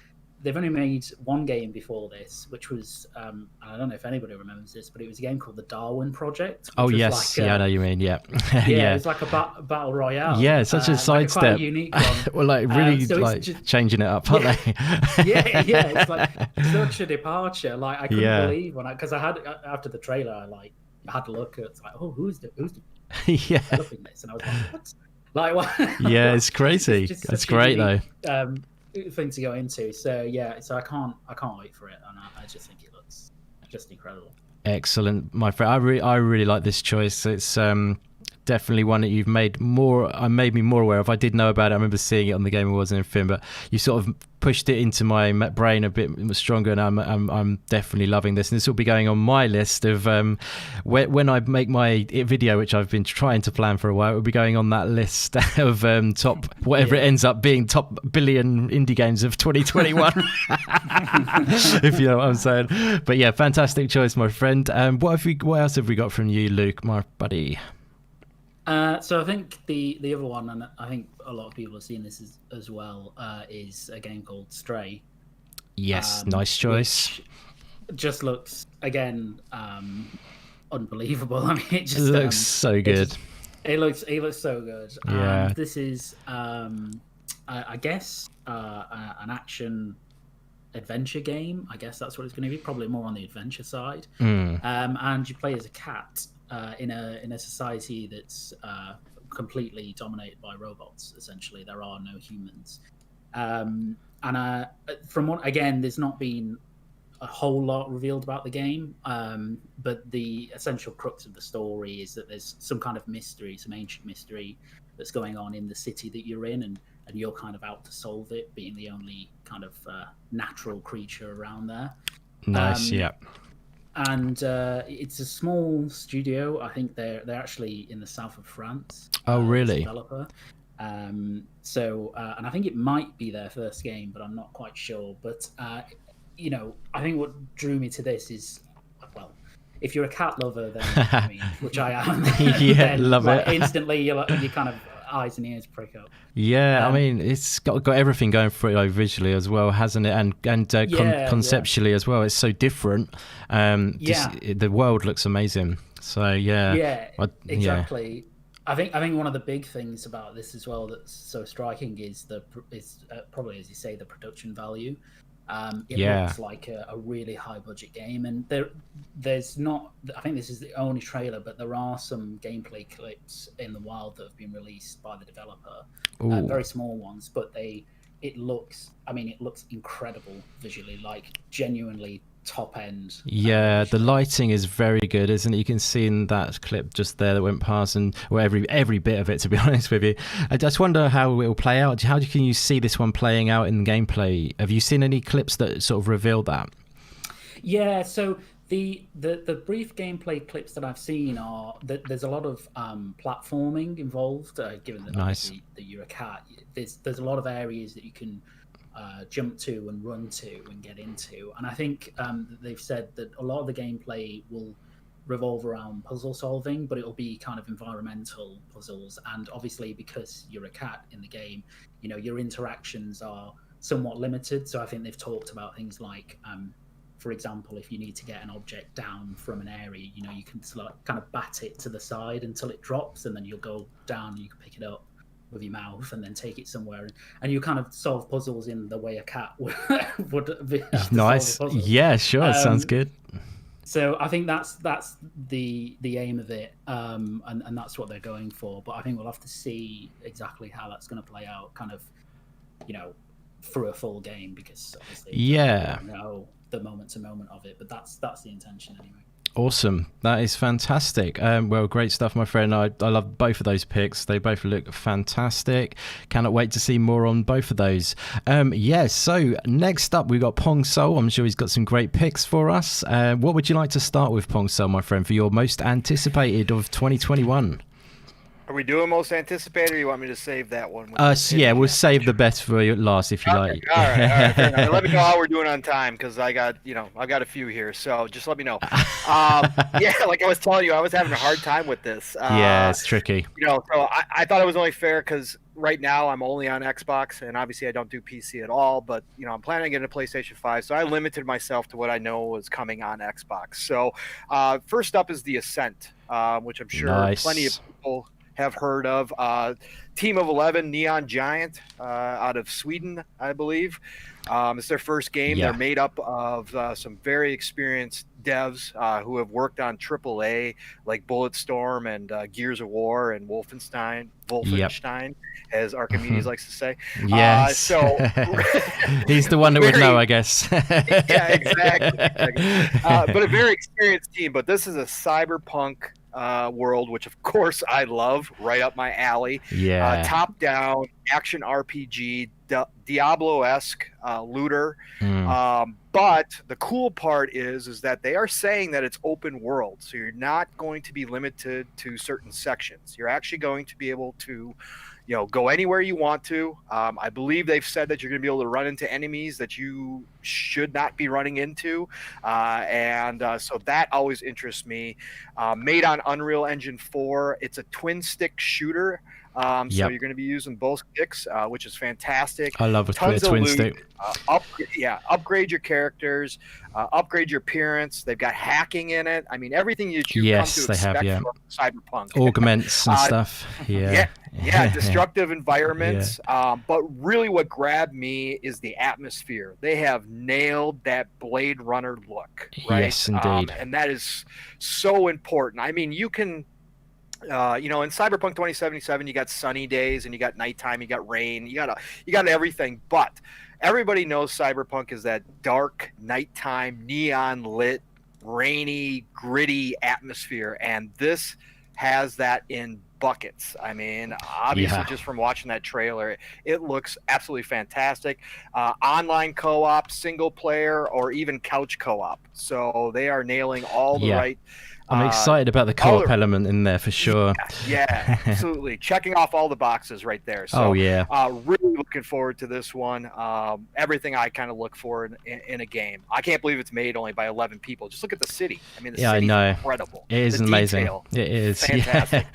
They've only made one game before this, which was I don't know if anybody remembers this, but it was a game called the Darwin Project. Oh yes, I know you mean. Yeah. Yeah, it's like a battle royale. Yeah, it's such a sidestep. Quite a unique one. Well, like really so like changing it up, aren't they? yeah, it's like such a departure. Like I couldn't believe because I had, after the trailer, I had to look at, it's like, oh, who's developing this, and I was like, what? Yeah, it's crazy. It's great unique, though. Thing to go into. So I can't wait for it, and I just think it looks just incredible. Excellent, my friend. I really like this choice. It's definitely one that you've made me more aware of. I did know about it. I remember seeing it on the Game Awards and everything, but you sort of pushed it into my brain a bit stronger, and I'm definitely loving this. And this will be going on my list of when I make my video, which I've been trying to plan for a while. It will be going on that list of top whatever it ends up being, top billion indie games of 2021. If you know what I'm saying. But yeah, fantastic choice, my friend. What else have we got from you, Luke, my buddy? So I think the other one, and I think a lot of people have seen this as well, is a game called Stray. Yes, nice choice. Just looks, again, unbelievable. I mean, it just looks so good. It looks so good. Yeah. This is, I guess, an action adventure game. I guess that's what it's going to be. Probably more on the adventure side. And you play as a cat. In a society that's completely dominated by robots. Essentially, there are no humans. And from what, again, there's not been a whole lot revealed about the game, but the essential crux of the story is that there's some kind of mystery, some ancient mystery that's going on in the city that you're in, and you're kind of out to solve it, being the only kind of natural creature around there. Nice, yeah. And it's a small studio. I think they're actually in the south of France. Oh, really? Developer. And I think it might be their first game, but I'm not quite sure. But I think what drew me to this is, well, if you're a cat lover, then I mean, which I am, then, love it. Instantly, you kind of eyes and ears prick up. Yeah, I mean, it's got everything going for it, visually as well, hasn't it? And conceptually as well. It's so different. The world looks amazing. So exactly. Yeah. I think one of the big things about this as well that's so striking is probably, as you say, the production value. It looks like a really high budget game, and there's not, I think this is the only trailer, but there are some gameplay clips in the wild that have been released by the developer, very small ones, but it looks incredible visually, like genuinely top end. Yeah, the lighting is very good, isn't it? You can see in that clip just there that went past, and every bit of it, to be honest with you. I just wonder how it will play out. How can you see this one playing out in gameplay? Have you seen any clips that sort of reveal that? Yeah, so the brief gameplay clips that I've seen are that there's a lot of platforming involved, given that obviously that you're a cat. There's a lot of areas that you can jump to and run to and get into, and I think they've said that a lot of the gameplay will revolve around puzzle solving, but it'll be kind of environmental puzzles, and obviously because you're a cat in the game, your interactions are somewhat limited. So I think they've talked about things like, for example, if you need to get an object down from an area, you can kind of bat it to the side until it drops, and then you'll go down and you can pick it up with your mouth and then take it somewhere, and you kind of solve puzzles in the way a cat would be. Nice. Yeah, sure. Sounds good. So I think that's the aim of it, and that's what they're going for. But I think we'll have to see exactly how that's going to play out, kind of, through a full game, because obviously we don't know the moment to moment of it. But that's the intention anyway. Awesome. That is fantastic. Well, great stuff, my friend. I love both of those picks. They both look fantastic. Cannot wait to see more on both of those. So next up, we've got Pong Soul. I'm sure he's got some great picks for us. What would you like to start with, Pong Soul, my friend, for your most anticipated of 2021? Are we doing most anticipated, or you want me to save that one? Yeah, we'll save the best for you last if you like. All right, fair enough. Let me know how we're doing on time, because I've got a few here, so just let me know. Yeah, like I was telling you, I was having a hard time with this. Yeah, it's tricky. So I thought it was only fair because right now I'm only on Xbox, and obviously I don't do PC at all, but I'm planning on getting a PlayStation 5, so I limited myself to what I know was coming on Xbox. So first up is The Ascent, which I'm sure plenty of people have heard of. Team of 11, Neon Giant, out of Sweden, I believe. It's their first game. Yeah. They're made up of some very experienced devs who have worked on AAA like Bulletstorm and Gears of War and Wolfenstein, as Archimedes likes to say. Yes. So he's the one that would know, I guess. Yeah, exactly. But a very experienced team. But this is a cyberpunk world, which of course I love, right up my alley. Yeah. Top-down action RPG, Diablo-esque looter. But the cool part is that they are saying that it's open world, so you're not going to be limited to certain sections. You're actually going to be able to go anywhere you want to. I believe they've said that you're going to be able to run into enemies that you should not be running into. So that always interests me. Made on Unreal Engine 4. It's a twin stick shooter. So you're going to be using both sticks, which is fantastic. I love a twin stick. Upgrade your characters, upgrade your appearance. They've got hacking in it. I mean, everything you come to expect from Cyberpunk. Augments and stuff. Yeah, destructive environments. But really what grabbed me is the atmosphere. They have nailed that Blade Runner look, right? Yes, indeed. And that is so important. I mean, you can... in Cyberpunk 2077, you got sunny days and you got nighttime, you got rain, you got everything. But everybody knows Cyberpunk is that dark, nighttime, neon lit, rainy, gritty atmosphere, and this has that in buckets. I mean, obviously, just from watching that trailer, it looks absolutely fantastic. Online co-op, single player, or even couch co-op. So they are nailing all the right. I'm excited about the co-op element in there for sure. Yeah, absolutely. Checking off all the boxes right there. So, really looking forward to this one. Everything I kind of look for in a game. I can't believe it's made only by 11 people. Just look at the city. I mean, the city's incredible. It is amazing. It is. Fantastic.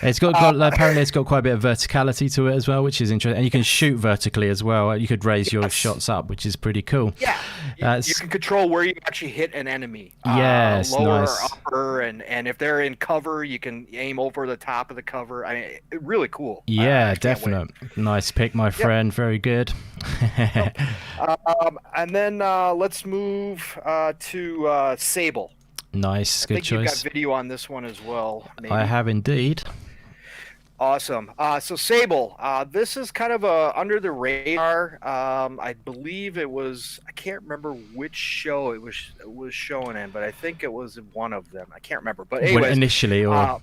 It's got apparently it's got quite a bit of verticality to it as well, which is interesting. And you can shoot vertically as well. You could raise your shots up, which is pretty cool. Yeah. You can control where you actually hit an enemy. Yes, lower nice. or upper. And if they're in cover, you can aim over the top of the cover. I mean, really cool. Yeah, definite. Nice pick, my friend. Very good. And then let's move to Sable. Nice, good choice. I think you've got video on this one as well. Maybe. I have indeed. Awesome. So Sable, this is kind of under the radar. I believe it was, I can't remember which show it was showing in, but I think it was one of them. I can't remember. But anyways, initially, or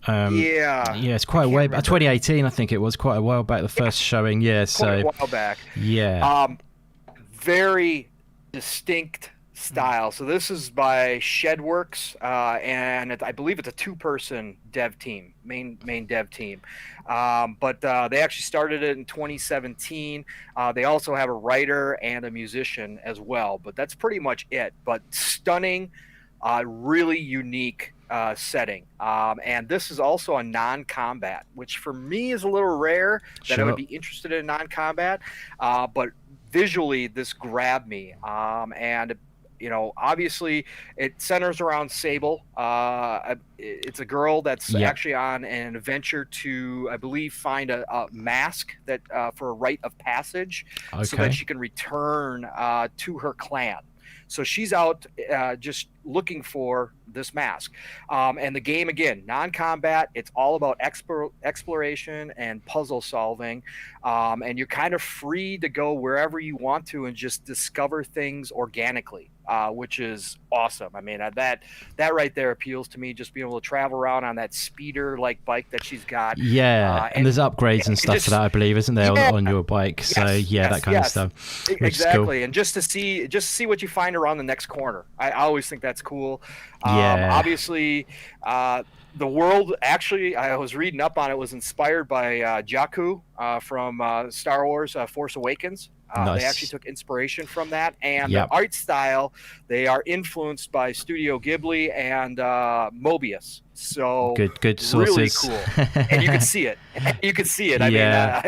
it's quite a way back. 2018, I think it was quite a while back. The first showing, quite a while back. Very distinct style. So this is by Shedworks, and I believe it's a two-person dev team, main dev team. But they actually started it in 2017. They also have a writer and a musician as well, but that's pretty much it. But stunning, really unique setting. And this is also a non-combat, which for me is a little rare that I would be interested in non-combat. But visually, this grabbed me. And obviously it centers around Sable. It's a girl that's actually on an adventure to, I believe, find a mask that for a rite of passage, so that she can return to her clan. So she's out just looking for this mask. And the game, again, non-combat. It's all about exploration and puzzle solving. And you're kind of free to go wherever you want to and just discover things organically, which is awesome. I mean, that right there appeals to me, just being able to travel around on that speeder-like bike that she's got. And there's upgrades and stuff for that, I believe, isn't there, on your bike? So, that kind of stuff. Exactly. Cool. And just to see what you find around the next corner. I always think that's cool. Yeah. Obviously, the world, actually, I was reading up on it, was inspired by Jakku from Star Wars Force Awakens. Nice. They actually took inspiration from that, and Yep. the art style, they are influenced by Studio Ghibli and Mobius. So good sources. Really cool, and you can see it. You can see it. I mean,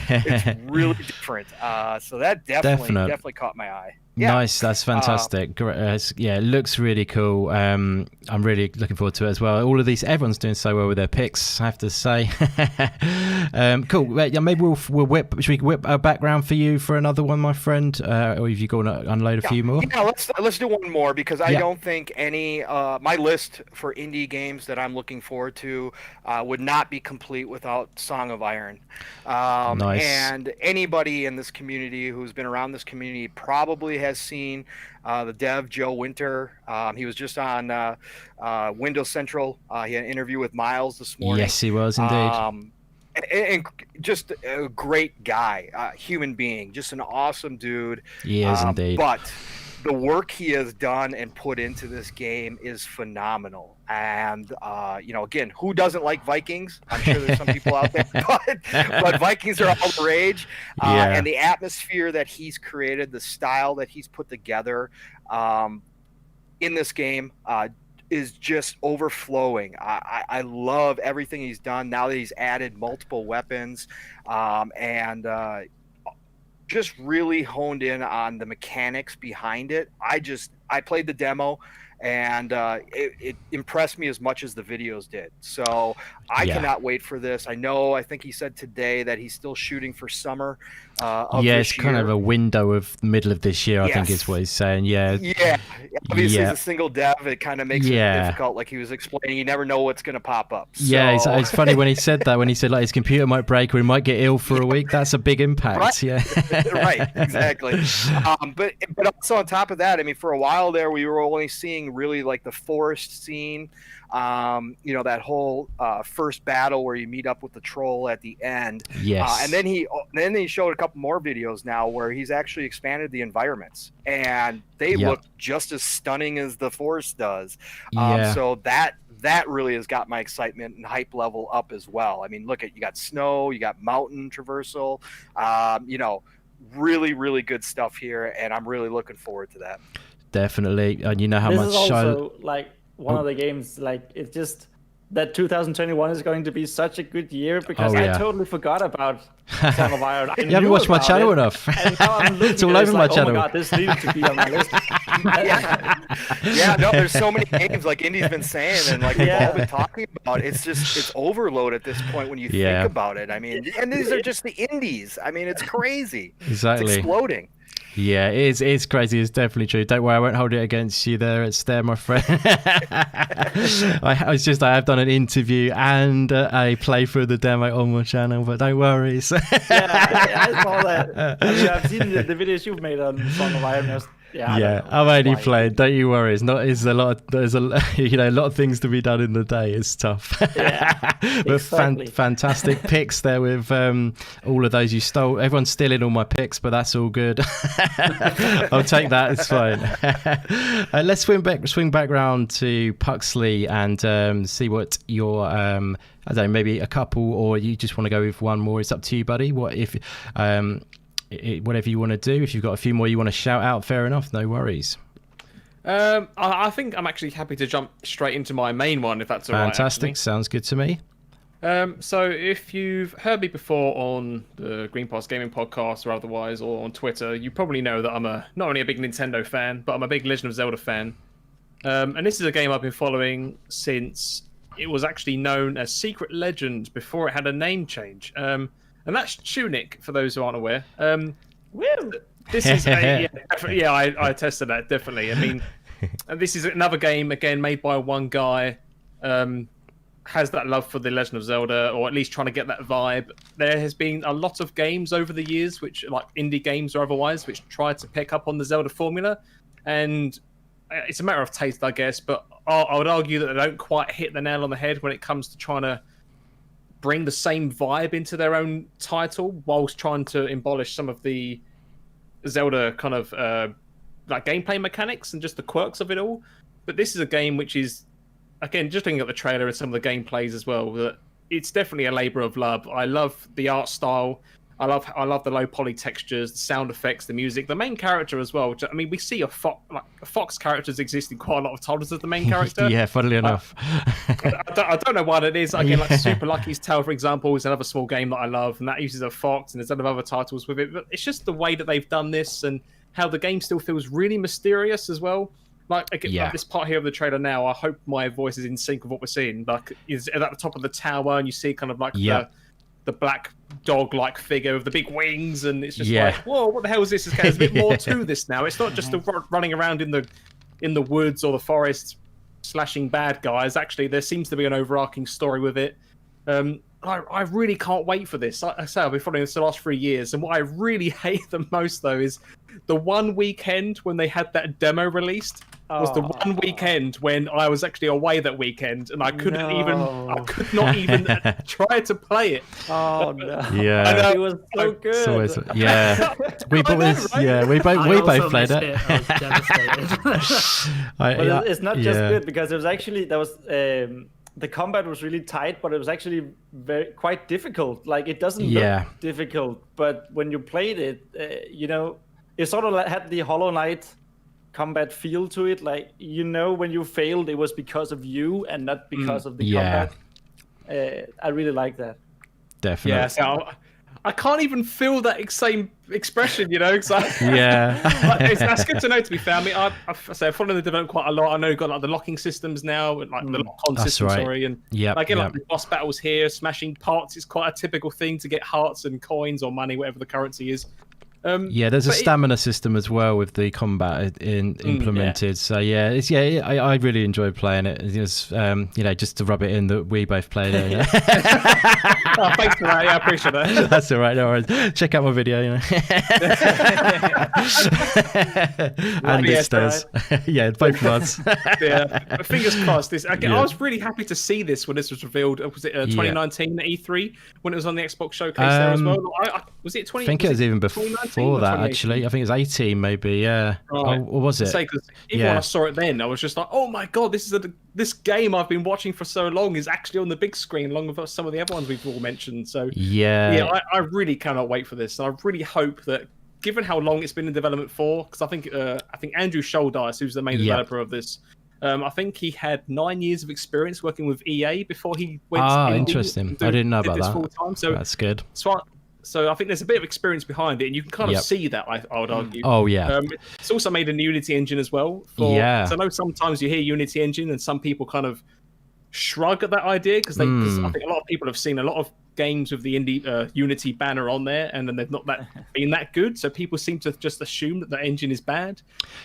it's really different. So that definitely caught my eye. Yeah. Nice, that's fantastic. Yeah, it looks really cool. I'm really looking forward to it as well. All of these, everyone's doing so well with their picks, I have to say. Cool. Yeah, maybe should we whip a background for you for another one, my friend? Or have you got to unload a few more? Yeah, let's do one more, because I don't think any my list for indie games that I'm looking forward to would not be complete without Song of Iron. Nice. And anybody in this community who's been around this community probably has seen the dev Joe Winter. He was just on Windows Central. He had an interview with Miles this morning. Yes, he was indeed. And just a great guy, human being, just an awesome dude. He is indeed. But the work he has done and put into this game is phenomenal. And again, who doesn't like Vikings? I'm sure there's some people out there, but Vikings are all the rage. And the atmosphere that he's created, the style that he's put together in this game is just overflowing. I love everything he's done now that he's added multiple weapons, and just really honed in on the mechanics behind it. I played the demo, and it impressed me as much as the videos did. So I cannot wait for this. I think he said today that he's still shooting for summer of this it's year. kind of a window of the middle of this year, I think is what he's saying. Obviously it's a single dev. It kind of makes it difficult, like he was explaining. You never know what's going to pop up. So... it's funny when he said that, when he said like his computer might break or he might get ill for a week. That's a big impact. Right. Right, exactly. But also on top of that, I mean, for a while there, we were only seeing really like the forest scene, that whole first battle where you meet up with the troll at the end. Yes. And then he showed a couple more videos now where he's actually expanded the environments, and they look just as stunning as the forest does. So that really has got my excitement and hype level up as well. I mean, you got snow, you got mountain traversal, really, really good stuff here, and I'm really looking forward to that. Definitely. And you know how this much is also like one of the games, like it's just that 2021 is going to be such a good year, because I totally forgot about Song of Iron. You haven't watched my channel enough. And now I'm looking it's all over my channel. Oh my god, this needed to be on my list. No, there's so many games, like Indy's been saying, and like we've all been talking about. It's overload at this point when you think about it. I mean, and these are just the indies. I mean, it's crazy. Exactly. It's exploding. Yeah, it's crazy. It's definitely true. Don't worry, I won't hold it against you there. ItsDair, my friend. I have done an interview and a playthrough of the demo on my channel, but don't worry. I saw that. I've seen the videos you've made on Song of Iron. I'm only playing. Don't you worry. There's a lot of things to be done in the day. It's tough. But exactly. Fantastic picks there with all of those you stole. Everyone's stealing all my picks, but that's all good. I'll take that. It's fine. Let's swing back round to Puxley and see what your I don't know, maybe a couple, or you just want to go with one more. It's up to you, buddy. What if whatever you want to do. If you've got a few more you want to shout out, fair enough, no worries. I think I'm actually happy to jump straight into my main one, if that's all right. Fantastic, sounds good to me. So if you've heard me before on the Green Pass Gaming podcast or otherwise, or on Twitter, you probably know that I'm not only a big Nintendo fan, but I'm a big Legend of Zelda fan. And this is a game I've been following since it was actually known as Secret Legend before it had a name change. And that's Tunic, for those who aren't aware. This is I tested that, definitely. I mean, this is another game, again, made by one guy, has that love for the Legend of Zelda, or at least trying to get that vibe. There has been a lot of games over the years, which, like indie games or otherwise, which try to pick up on the Zelda formula. And it's a matter of taste, I guess, but I would argue that they don't quite hit the nail on the head when it comes to trying to bring the same vibe into their own title, whilst trying to abolish some of the Zelda kind of like gameplay mechanics and just the quirks of it all. but this is a game which is, again, just looking at the trailer and some of the gameplays as well, that it's definitely a labor of love. I love the art style. I love the low poly textures, the sound effects, the music, the main character as well. I mean, we see a fox characters exist in quite a lot of titles as the main character. Yeah, funnily enough. I don't know what it is. Again, like Super Lucky's Tale, for example, is another small game that I love, and that uses a fox, and there's other titles with it. But it's just the way that they've done this, and how the game still feels really mysterious as well. Like this part here of the trailer now, I hope my voice is in sync with what we're seeing. Like, is at the top of the tower, and you see kind of like the black dog-like figure with the big wings, and it's just like, whoa, what the hell is this? There's a bit more to this now. It's not just running around in the woods or the forest slashing bad guys. Actually, there seems to be an overarching story with it. I really can't wait for this. I say I've been following this the last 3 years, and what I really hate the most though is the one weekend when they had that demo released was the one weekend when I was actually away that weekend, and I could not even try to play it. Oh no! Yeah, it was so good. Always, yeah, we both played it. I was devastated. But it's not just good, because the combat was really tight, but it was actually quite difficult. Like, it doesn't look difficult, but when you played it, it sort of had the Hollow Knight combat feel to it. Like, when you failed, it was because of you and not because of the combat. I really like that. Definitely. Yeah, so I can't even feel that same expression, Cause that's good to know, to be fair. I mean, I've followed the development quite a lot. I know you've got like the locking systems now, like the lock-on system, and like the boss battles here, smashing parts is quite a typical thing to get hearts and coins or money, whatever the currency is. There's a stamina system as well with the combat implemented. So I really enjoyed playing it. It was, just to rub it in that we both played it. Oh, thanks for that. Yeah, I appreciate that. That's all right. No worries. Check out my video. And this does. Yeah, both of us. Yeah, fingers crossed. I was really happy to see this when this was revealed. Was it 2019 at E3 when it was on the Xbox showcase there as well? Was it 20? I think it was even before that, actually. I think it was 18, maybe. Yeah. Right. Or was it? Even when I saw it then, I was just like, oh my god, this game I've been watching for so long is actually on the big screen, along with some of the other ones we've all mentioned. So I really cannot wait for this. And I really hope that, given how long it's been in development for, because I think Andrew Shouldice, who's the main developer of this, I think he had 9 years of experience working with EA before he went. Interesting. I didn't know about that. Full time. So that's good. So I think there's a bit of experience behind it, and you can kind of see that, I would argue. Oh, yeah. It's also made in the Unity engine as well. So I know sometimes you hear Unity engine, and some people kind of shrug at that idea, because I think a lot of people have seen a lot of games with the Unity banner on there, and then they've not been that good. So people seem to just assume that the engine is bad.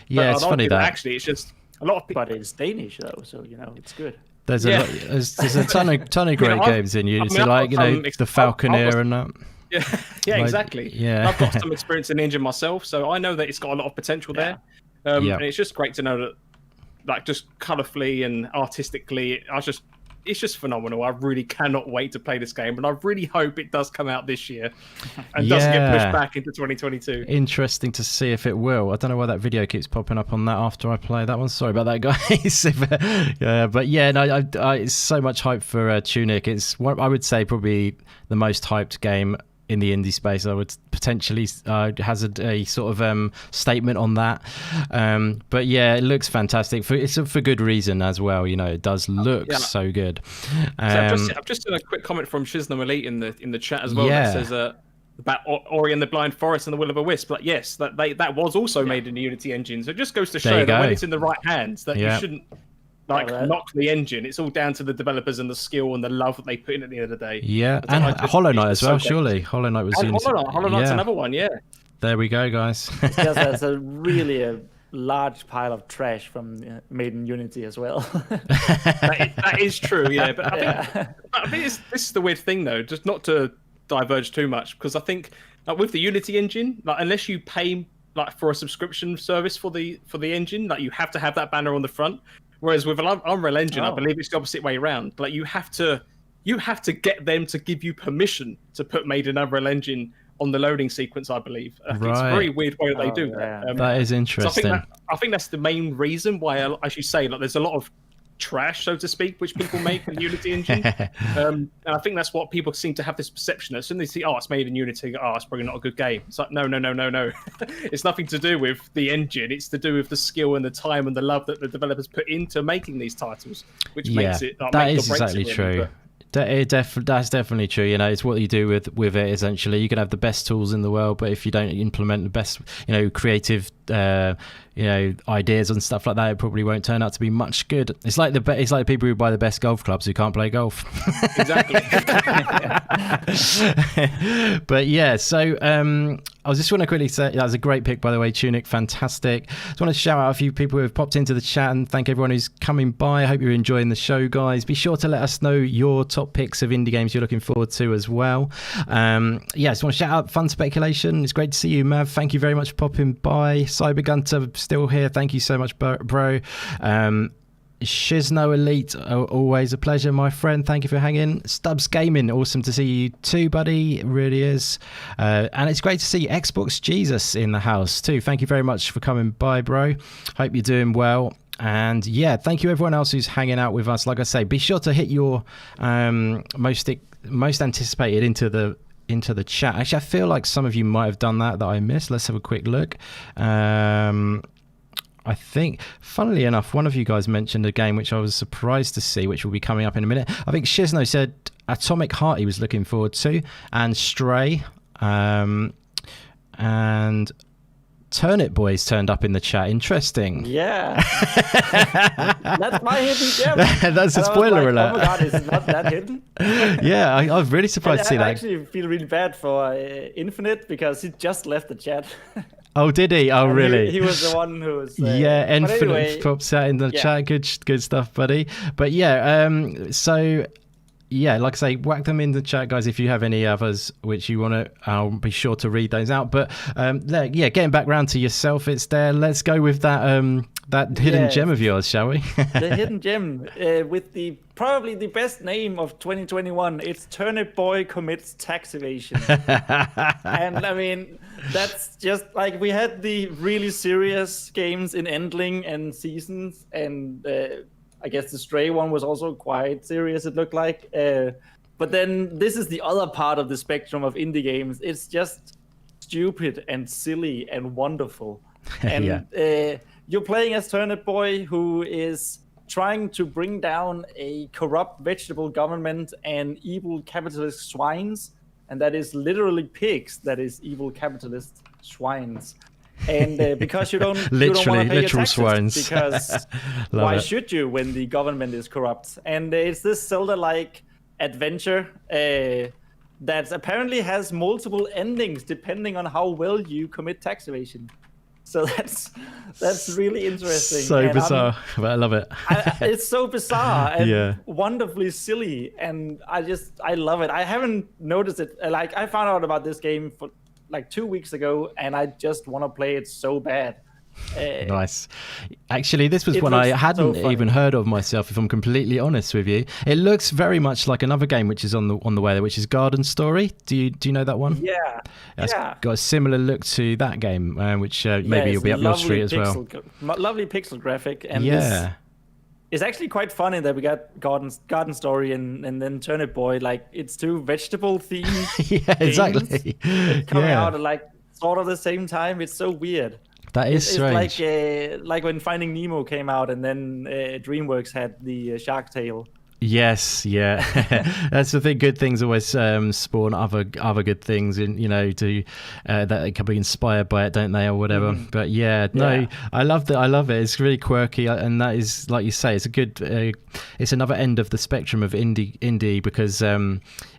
Yeah, it's funny that actually it's just a lot of people. But it's Danish though, so it's good. There's a ton of great games in Unity, the Falconeer and that. Yeah, exactly. Yeah, I've got some experience in the engine myself, so I know that it's got a lot of potential there. And it's just great to know that, like, just colourfully and artistically, it's just phenomenal. I really cannot wait to play this game, and I really hope it does come out this year and doesn't get pushed back into 2022. Interesting to see if it will. I don't know why that video keeps popping up on that after I play that one. Sorry about that, guys. It's so much hype for Tunic. It's what I would say probably the most hyped game in the indie space. I would potentially hazard a sort of statement on that. But yeah, it looks fantastic. It's for good reason as well. It does look so good. I've just done a quick comment from Shiznam Elite in the chat as well. That says about Ori and the Blind Forest and the Will-o'-the-Wisp. But yes, that was also made in the Unity engine. So it just goes to show that when it's in the right hands, that you shouldn't knock the engine. It's all down to the developers and the skill and the love that they put in at the end of the day. Yeah, and Hollow Knight as well, surely. Hollow Knight was in. Hollow Knight's another one, yeah. There we go, guys. There's a really large pile of trash from made in Unity as well. that is true, yeah. But I think this is the weird thing, though, just not to diverge too much, because I think with the Unity engine, unless you pay for a subscription service for the engine, you have to have that banner on the front. Whereas with an Unreal Engine, I believe it's the opposite way around. Like, you have to get them to give you permission to put Made in Unreal Engine on the loading sequence, I believe. It's a Right. very weird way that they do that. That is So interesting. I think that's the main reason why, as you say, like there's a lot of trash, so to speak, which people make in the Unity engine. And I think that's what people seem to have this perception that as soon as they see, oh, it's made in Unity, oh, it's probably not a good game. It's like, no. It's nothing to do with the engine. It's to do with the skill and the time and the love that the developers put into making these titles, which makes it. That is exactly true. That's definitely true. You know, it's what you do with it. Essentially, you can have the best tools in the world, but if you don't implement the best, creative, ideas and stuff like that, it probably won't turn out to be much good. It's like people who buy the best golf clubs who can't play golf. Exactly. But yeah, so I just want to quickly say that was a great pick, by the way, Tunic, fantastic. Just want to shout out a few people who have popped into the chat and thank everyone who's coming by. I hope you're enjoying the show, guys. Be sure to let us know your top picks of indie games you're looking forward to as well. Just want to shout out Fun Speculation. It's great to see you, Mav. Thank you very much for popping by. Cyber Gunter still here. Thank you so much, bro. Shizno Elite, always a pleasure, my friend. Thank you for hanging. Stubbs Gaming, awesome to see you too, buddy. It really is. And it's great to see Xbox Jesus in the house too. Thank you very much for coming by, bro. Hope you're doing well. And yeah, thank you everyone else who's hanging out with us. Like I say, be sure to hit your most anticipated into the chat. Actually, I feel like some of you might have done that I missed. Let's have a quick look. I think, funnily enough, one of you guys mentioned a game which I was surprised to see, which will be coming up in a minute. I think Shizno said Atomic Heart he was looking forward to, and Stray, and Turnip Boys turned up in the chat. Interesting. Yeah. That's my hidden gem. That's a spoiler alert. Oh my god, is it not that hidden? Yeah, I was really surprised to see that. I actually feel really bad for Infinite because he just left the chat. Oh, did he? Oh, really? He was the one who was... Infinite anyway, pops out in the chat. Good stuff, buddy. But yeah, like I say, whack them in the chat, guys, if you have any others which you want to. I'll be sure to read those out. But getting back round to yourself, ItsDair. Let's go with that hidden gem of yours, shall we? The hidden gem with probably the best name of 2021. It's Turnip Boy Commits Tax Evasion. And I mean, that's just like we had the really serious games in Endling and Seasons, and I guess the Stray one was also quite serious, it looked like. But then this is the other part of the spectrum of indie games. It's just stupid and silly and wonderful. And you're playing as Turnip Boy, who is trying to bring down a corrupt vegetable government and evil capitalist swines. And that is literally pigs, that is evil capitalist swines. And because you don't want to pay your taxes, swines. because why should you when the government is corrupt? And it's this Zelda-like adventure that apparently has multiple endings depending on how well you commit tax evasion. So that's really interesting. So bizarre, but I love it. It's so bizarre and wonderfully silly, and I love it. I haven't noticed it. Like, I found out about this game for like 2 weeks ago, and I just want to play it so bad. Nice. Actually, this was one I hadn't even heard of myself, if I'm completely honest with you. It looks very much like another game which is on the way there, which is Garden Story. Do you know that one? Yeah. It's got a similar look to that game, which maybe you'll be up your street as well. Lovely pixel graphic, and this is actually quite funny that we got Garden Story and then Turnip Boy. Like, it's two vegetable themed yeah, exactly. coming out at like sort of the same time. It's so weird. That is strange. It's like when Finding Nemo came out, and then DreamWorks had the Shark Tale. Yes, yeah, that's the thing. Good things always spawn other good things, and that they can be inspired by it, don't they, or whatever. But I love that. I love it. It's really quirky, and that is, like you say, it's a good. It's another end of the spectrum of indie because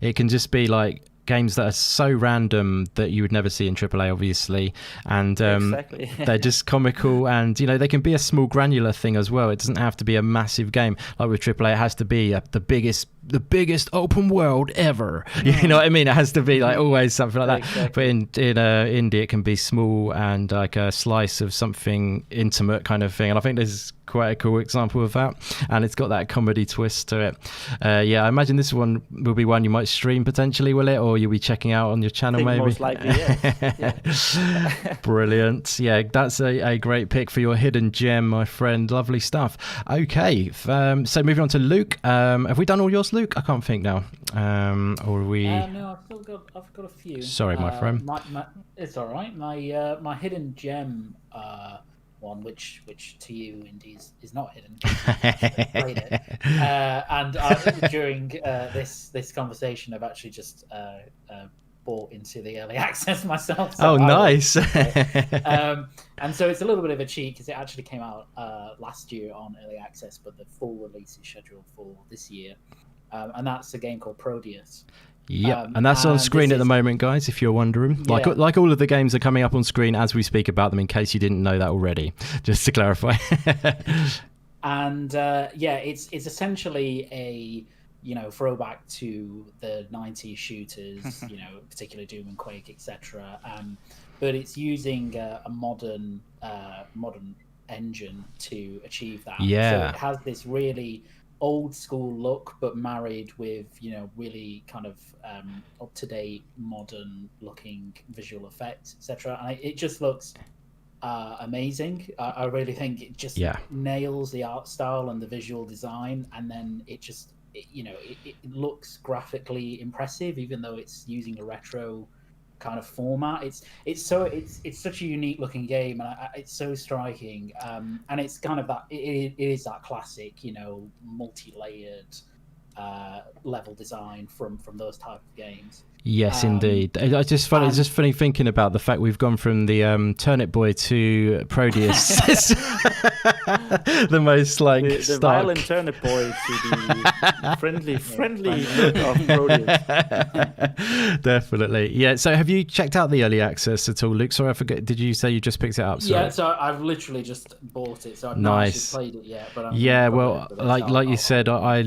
it can just be like games that are so random that you would never see in AAA, obviously, and they're just comical, and they can be a small granular thing as well. It doesn't have to be a massive game like with AAA. It has to be the biggest the biggest open world ever. You know what I mean? It has to be like always something like that. Exactly. But in indie, it can be small and like a slice of something intimate kind of thing. And I think this is quite a cool example of that. And it's got that comedy twist to it. Yeah, I imagine this one will be one you might stream potentially, will it? Or you'll be checking out on your channel, I think maybe? most likely, yes. Yeah. Brilliant. Yeah, that's a great pick for your hidden gem, my friend. Lovely stuff. Okay, so moving on to Luke. Have we done all yours, Luke? I can't think now. Or are we? No, I've got a few. Sorry, my friend. It's all right. My hidden gem one, which to you, Indy, is not hidden. Played it. And during this conversation, I've actually just bought into the early access myself. So nice. And so it's a little bit of a cheat because it actually came out last year on early access, but the full release is scheduled for this year. And that's a game called Proteus. Yeah, and that's on screen at the moment, guys, if you're wondering. Like all of the games are coming up on screen as we speak about them, in case you didn't know that already, just to clarify. And it's essentially a throwback to the 90s shooters, particularly Doom and Quake, etc. But it's using a modern engine to achieve that. Yeah. So it has this really old school look, but married with really kind of up to date, modern looking visual effects, etc. And it just looks amazing. I really think it just nails the art style and the visual design, and then it looks graphically impressive, even though it's using a retro kind of format. It's such a unique looking game, and it's so striking. And it's kind of that it is that classic, multi-layered level design from those type of games. Yes, indeed. It's just funny thinking about the fact we've gone from the Turnip Boy to Proteus. The most like the violent Turnip Boy to the friendly look of Proteus. Definitely. Yeah. So have you checked out the early access at all, Luke? Sorry, I forget. Did you say you just picked it up? Sorry. Yeah. So I've literally just bought it. So I've not actually played it yet. But like you said, I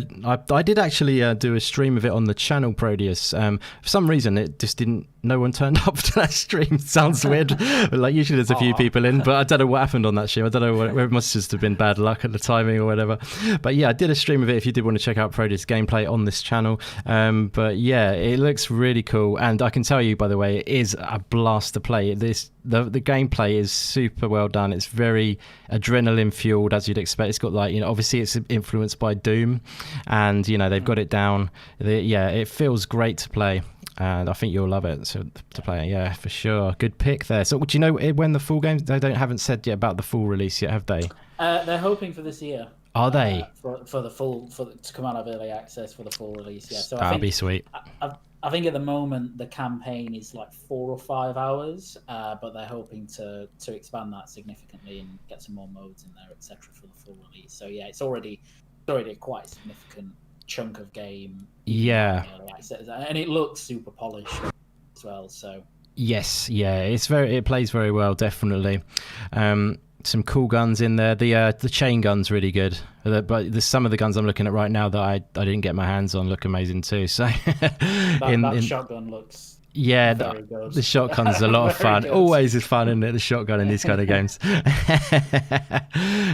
did actually do a stream of it on the channel Proteus. For some reason it just didn't, no one turned up to that stream. Sounds weird. Like usually there's a few people in, but I don't know what happened on that stream. I don't know whether it must just have been bad luck at the timing or whatever. But yeah, I did a stream of it if you did want to check out Proteus gameplay on this channel. But yeah, it looks really cool, and I can tell you, by the way, it is a blast to play. The gameplay is super well done. It's very adrenaline fueled, as you'd expect. It's got obviously it's influenced by Doom, and they've got it down. It feels great to play. And I think you'll love it to play it. Yeah, for sure. Good pick there. So, do you know when the full game? They haven't said yet about the full release yet, have they? They're hoping for this year. Are they? For the full to come out of early access for the full release? Yeah. So that'd be sweet. I think at the moment the campaign is like 4 or 5 hours, but they're hoping to expand that significantly and get some more modes in there, etc. for the full release. So yeah, it's already quite a significant chunk of game. Yeah, and it looks super polished as well. So yes, yeah, it plays very well, definitely. Some cool guns in there. The chain gun's really good, but some of the guns I'm looking at right now that I didn't get my hands on look amazing too. So that shotgun looks. Yeah, the shotgun's a lot of fun. Always is fun, isn't it? The shotgun in these kind of games.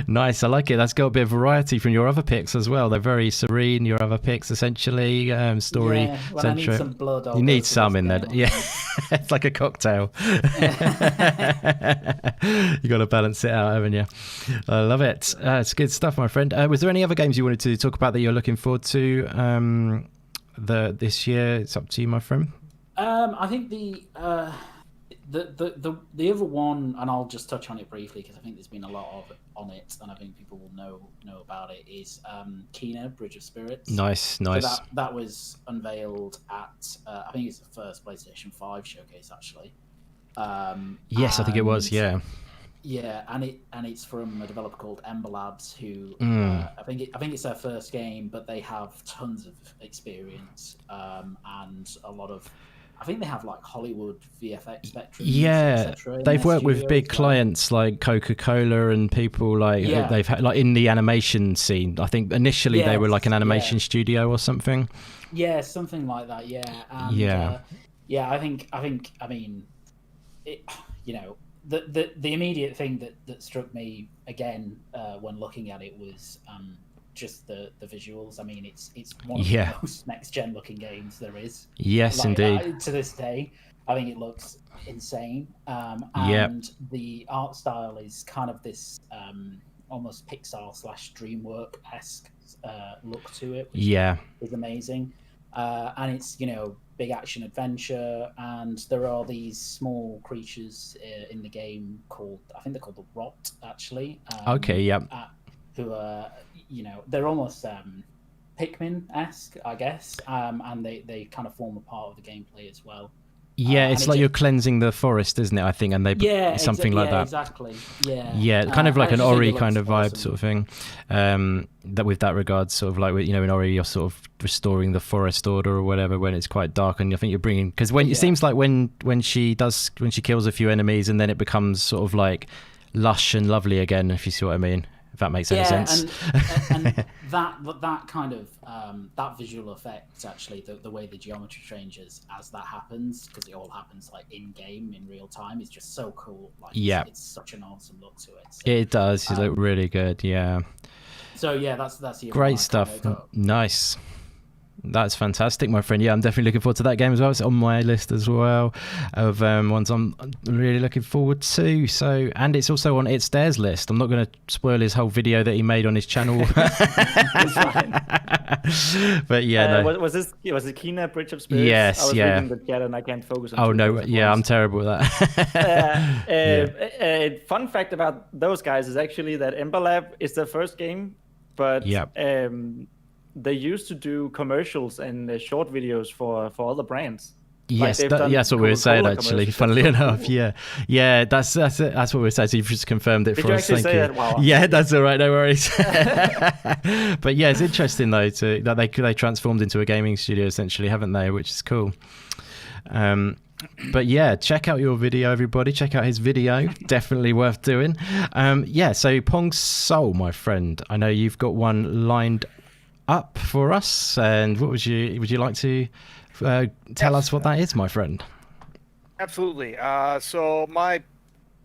Nice, I like it. That's got a bit of variety from your other picks as well. They're very serene, your other picks, essentially. Story centric. I need some blood. You need some in there. Yeah, it's like a cocktail. You got to balance it out, haven't you? I love it. It's good stuff, my friend. Was there any other games you wanted to talk about that you're looking forward to this year? It's up to you, my friend. I think the other one, and I'll just touch on it briefly because I think there's been a lot on it, and I think people will know about it. Is Kena Bridge of Spirits? Nice. So that was unveiled at I think it's the first PlayStation 5 showcase actually. Yes, I think it was. Yeah. Yeah, and it's from a developer called Ember Labs, who I think it's their first game, but they have tons of experience and a lot of I think they have like Hollywood VFX Spectrum. Yeah, etc. they've worked with big clients like Coca-Cola and people like they've had like in the animation scene. I think initially they were like an animation studio or something. Yeah, something like that. Yeah. And, I mean, it, you know, the immediate thing that struck me again when looking at it was just the visuals. I mean, it's one of the most next gen looking games there is. Yes, indeed. To this day, I think it looks insane. And the art style is kind of this almost Pixar / DreamWorks-esque look to it, which is amazing. And it's, you know, big action adventure, and there are these small creatures in the game called, I think they're called the Rot, actually. Who are, you know, they're almost Pikmin-esque, I guess, and they kind of form a part of the gameplay as well. Yeah, it's like you're cleansing the forest, isn't it? I think, and something like that. Exactly. Yeah, kind of like an Ori kind of vibe, sort of thing. That with that regard, sort of like, you know, in Ori, you're sort of restoring the forest order or whatever when it's quite dark, and I think you're bringing, because when it seems like when she kills a few enemies, and then it becomes sort of like lush and lovely again, if you see what I mean. If that makes any sense. and that kind of that visual effect, actually, the way the geometry changes as that happens, because it all happens like in game in real time, is just so cool. Like, it's such an awesome look to it. So, it does. It look really good. Yeah. So that's great stuff. Nice. That's fantastic, my friend. Yeah, I'm definitely looking forward to that game as well. It's on my list as well of ones I'm really looking forward to. So, and it's also on ItsDair's list. I'm not going to spoil his whole video that he made on his channel. But yeah, was it Kina Bridge of Spirits? Yes, I was reading the chat and I can't focus on I'm terrible at that. Fun fact about those guys is actually that Ember Lab is their first game, but they used to do commercials and short videos for other brands. Yes, that's what we were saying, actually, funnily enough. Cool. Yeah, that's what we were saying. So you've just confirmed it for us. Thank you. That? Wow. Yeah, that's all right, no worries. But yeah, it's interesting though that they transformed into a gaming studio essentially, haven't they? Which is cool. But yeah, check out your video, everybody. Check out his video. Definitely worth doing. So Pong Soul, my friend, I know you've got one lined up for us, and what would you like to tell us what that is, my friend? Absolutely. So my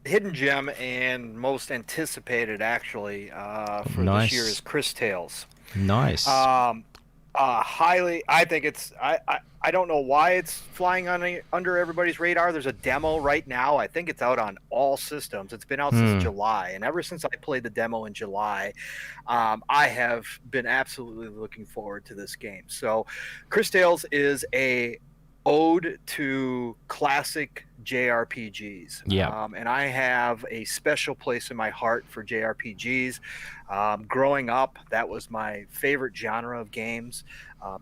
hidden gem and most anticipated, actually, for this year is Chris Tales. Nice. Highly, I think it's. I don't know why it's flying under everybody's radar. There's a demo right now. I think it's out on all systems. It's been out since July, and ever since I played the demo in July, I have been absolutely looking forward to this game. So, Chris Tales is a ode to classic JRPGs. Yeah. And I have a special place in my heart for JRPGs. Growing up, that was my favorite genre of games.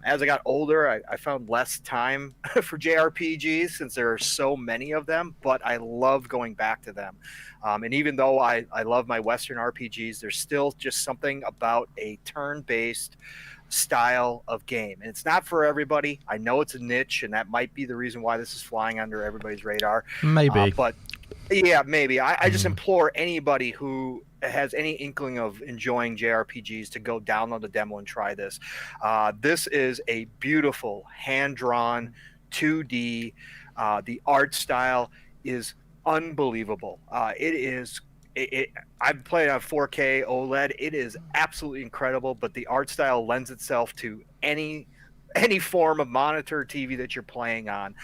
As I got older, I found less time for JRPGs since there are so many of them, but I love going back to them. And even though I love my Western RPGs, there's still just something about a turn-based style of game, and it's not for everybody. I know it's a niche, and that might be the reason why this is flying under everybody's radar. Maybe, but yeah, maybe. I just implore anybody who has any inkling of enjoying JRPGs to go download the demo and try this. This is a beautiful hand-drawn 2D. The art style is unbelievable. I've played on 4K OLED. It is absolutely incredible, but the art style lends itself to any form of monitor TV that you're playing on.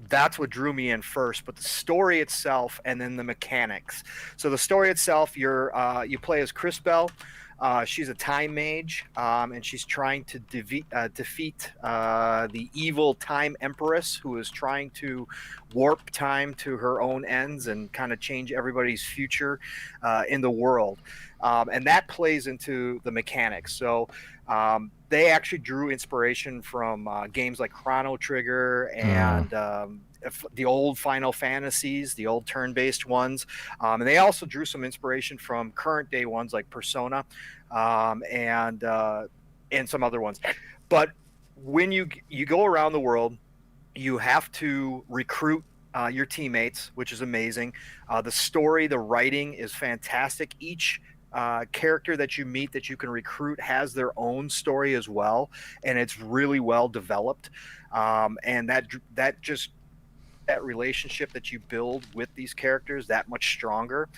That's what drew me in first, but the story itself and then the mechanics. So the story itself, you play as Crisbell. She's a time mage, and she's trying to defeat the evil time empress, who is trying to warp time to her own ends and kind of change everybody's future in the world. And that plays into the mechanics. So they actually drew inspiration from games like Chrono Trigger and the old Final Fantasies, the old turn-based ones. And they also drew some inspiration from current day ones like Persona and some other ones. But when you go around the world, You have to recruit your teammates, which is amazing. The story, the writing is fantastic. Each character that you meet that you can recruit has their own story as well, and it's really well developed. And that relationship that you build with these characters that much stronger.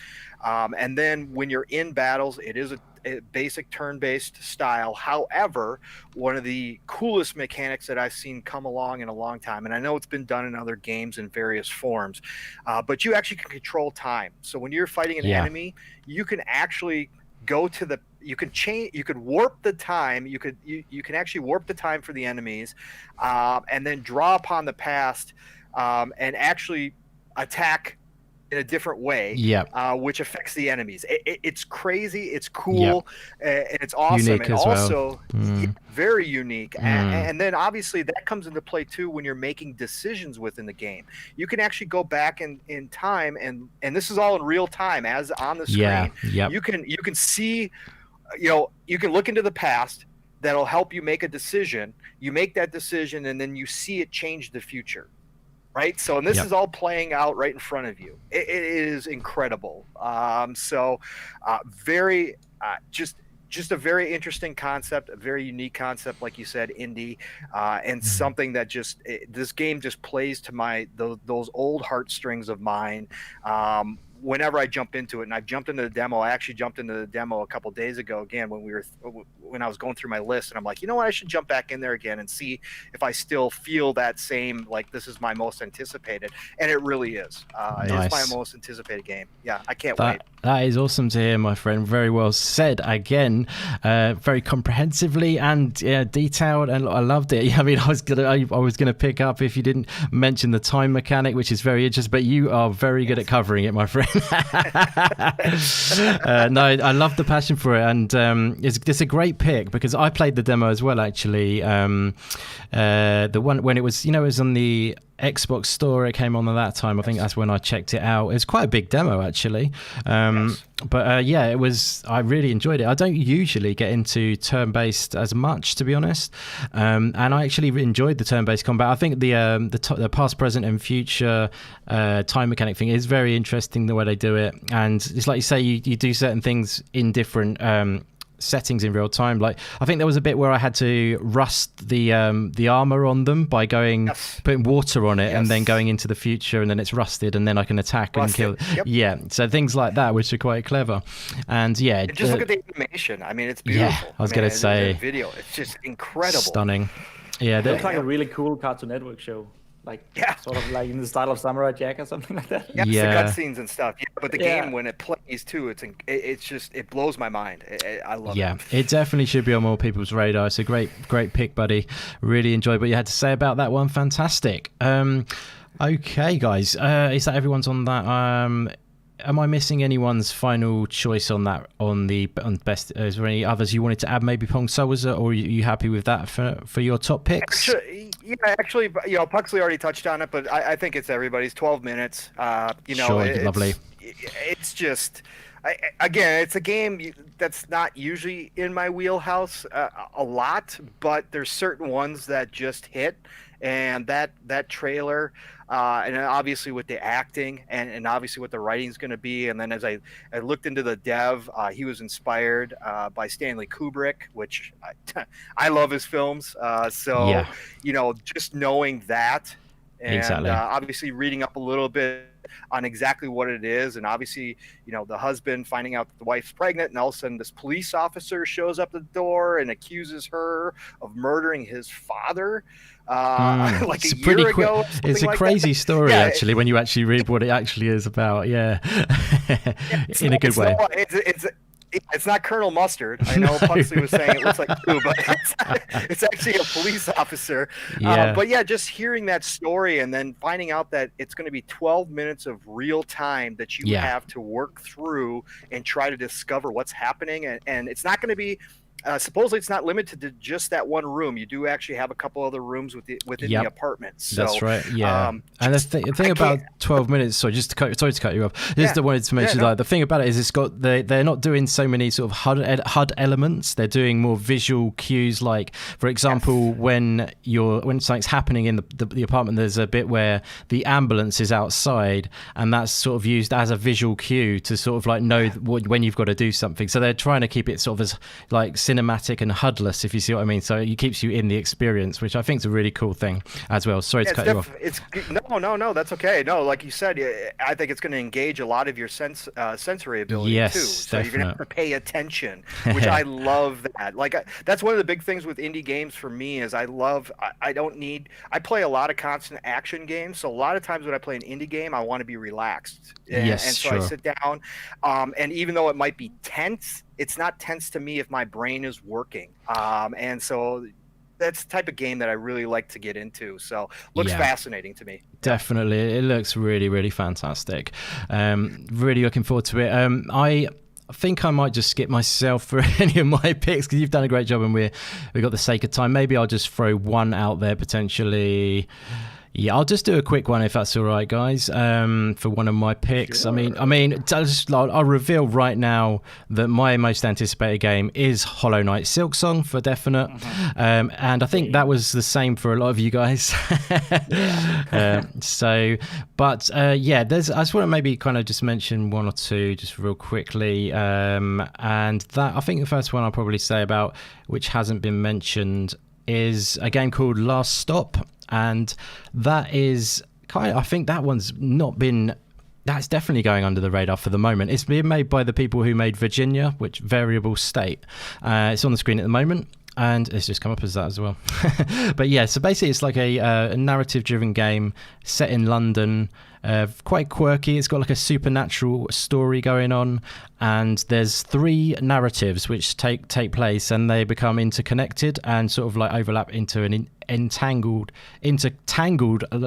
And then when you're in battles, it is a basic turn-based style. However, one of the coolest mechanics that I've seen come along in a long time, and I know it's been done in other games in various forms, but you actually can control time. So when you're fighting an enemy, you can actually go to you could warp the time. You can actually warp the time for the enemies, and then draw upon the past, and actually attack in a different way, which affects the enemies. It's crazy, it's cool, and it's awesome. Unique and as also well. very unique. And then obviously that comes into play too when you're making decisions within the game. You can actually go back in time, and this is all in real time as on the screen. You can see, you can look into the past. That'll help you make a decision. You make that decision, and then you see it change the future. Right. So, and this is all playing out right in front of you. It is incredible. Very, just a very interesting concept, a very unique concept, like you said, indie, and something that this game just plays to those old heartstrings of mine. Whenever I jump into it, and I've jumped into the demo. I actually jumped into the demo a couple days ago again when I was going through my list, and I'm like, you know what, I should jump back in there again and see if I still feel that same, like, this is my most anticipated, and it really is. Nice. It's my most anticipated game. Yeah, I can't wait. That is awesome to hear, my friend. Very well said. Again, very comprehensively and detailed, and I loved it. I mean, I was gonna pick up if you didn't mention the time mechanic, which is very interesting. But you are very good at covering it, my friend. No, I love the passion for it, and it's a great pick because I played the demo as well. Actually, the one when it was, it was on the Xbox store. It came on at that time. I think that's when I checked it out. It was quite a big demo, actually. But it was. I really enjoyed it. I don't usually get into turn-based as much, to be honest, and I actually enjoyed the turn-based combat. I think the past, present, and future time mechanic thing is very interesting, the way they do it, and it's like you say, you do certain things in different settings in real time. Like, I think there was a bit where I had to rust the armor on them by putting water on it and then going into the future, and then it's rusted, and then I can attack and kill. So things like that, which are quite clever. And just look at the animation. I mean, it's beautiful. I was gonna say, the video, it's just incredible, stunning. It looks like a really cool Cartoon Network show. Like, sort of like in the style of Samurai Jack or something like that. The cutscenes and stuff. But the game, when it plays too, it blows my mind. I love it. Yeah, it definitely should be on more people's radar. It's a great pick, buddy. Really enjoyed what you had to say about that one. Fantastic. Okay, guys. Is that everyone's on that? Am I missing anyone's final choice on that? On best? Is there any others you wanted to add? Maybe Pong Soul, or are you happy with that for your top picks? Actually, Puxley already touched on it, but I think it's everybody's 12 minutes. Lovely. It's just, again, it's a game that's not usually in my wheelhouse a lot, but there's certain ones that just hit, and that trailer. And obviously with the acting and obviously what the writing's going to be. And then as I looked into the dev, he was inspired by Stanley Kubrick, which I love his films. Just knowing that, and obviously reading up a little bit on exactly what it is, and obviously the husband finding out that the wife's pregnant, and all of a sudden this police officer shows up at the door and accuses her of murdering his father. Like a year ago. It's a crazy story, actually, when you actually read what it actually is about. In a good way. It's not Colonel Mustard. I know Puxley was saying it looks like you, but it's actually a police officer. Just hearing that story and then finding out that it's going to be 12 minutes of real time that you have to work through and try to discover what's happening, and it's not going to be supposedly it's not limited to just that one room. You do actually have a couple other rooms within the apartment. So, that's right. Yeah. And the thing about 12 minutes, sorry to cut you off. Just wanted to mention the thing about it is it's got they're not doing so many sort of HUD elements. They're doing more visual cues. Like for example, when something's happening in the apartment, there's a bit where the ambulance is outside, and that's sort of used as a visual cue to sort of like know when you've got to do something. So they're trying to keep it sort of as like cinematic and HUDless, if you see what I mean. So it keeps you in the experience, which I think is a really cool thing as well. Sorry to cut you off. No, that's okay. No, like you said, I think it's going to engage a lot of your sensory ability too. So you're going to have to pay attention, which I love that. Like that's one of the big things with indie games for me is I play a lot of constant action games. So a lot of times when I play an indie game, I want to be relaxed. And so I sit down, and even though it might be tense, it's not tense to me if my brain is working. And so that's the type of game that I really like to get into. So looks fascinating to me. Definitely. It looks really, really fantastic. Really looking forward to it. I think I might just skip myself for any of my picks because you've done a great job and we've got the sake of time. Maybe I'll just throw one out there potentially. Yeah, I'll just do a quick one if that's all right, guys. For one of my picks, sure. I mean, I'll reveal right now that my most anticipated game is Hollow Knight Silksong for definite, and I think that was the same for a lot of you guys. I just want to maybe kind of just mention one or two just real quickly, and that I think the first one I'll probably say about which hasn't been mentioned is a game called Last Stop. And that is I think that one's that's definitely going under the radar for the moment. It's being made by the people who made Virginia, which Variable State. It's on the screen at the moment, and it's just come up as that as well. But yeah, so basically it's like a narrative-driven game set in London, quite quirky. It's got like a supernatural story going on, and there's 3 narratives which take place, and they become interconnected and sort of like overlap into an intertangled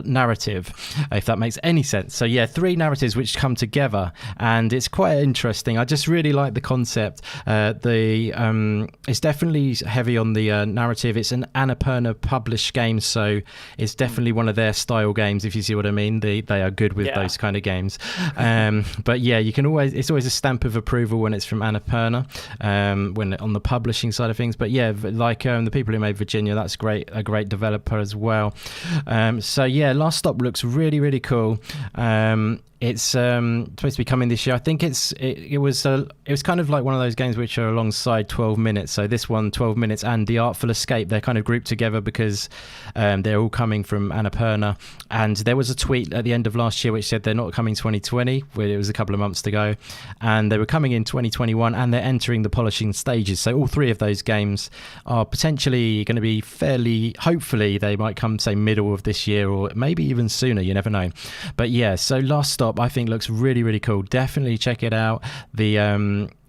narrative, if that makes any sense. So yeah, 3 narratives which come together, and it's quite interesting. I just really like the concept. It's definitely heavy on the narrative. It's an Annapurna published game, so it's definitely one of their style games, if you see what I mean. They are good with those kind of games. But yeah, it's always a stamp of approval when it's from Annapurna, when on the publishing side of things. But yeah, like the people who made Virginia, that's a great developer as well. So yeah, Last Stop looks really, really cool. It's supposed to be coming this year. I think it was kind of like one of those games which are alongside 12 Minutes. So this one, 12 Minutes and The Artful Escape, they're kind of grouped together because they're all coming from Annapurna. And there was a tweet at the end of last year which said they're not coming 2020, where it was a couple of months to go, and they were coming in 2021, and they're entering the polishing stages. So all 3 of those games are potentially going to be hopefully they might come, say, middle of this year or maybe even sooner. You never know. But yeah, so Last Stop I think looks really, really cool. Definitely check it out.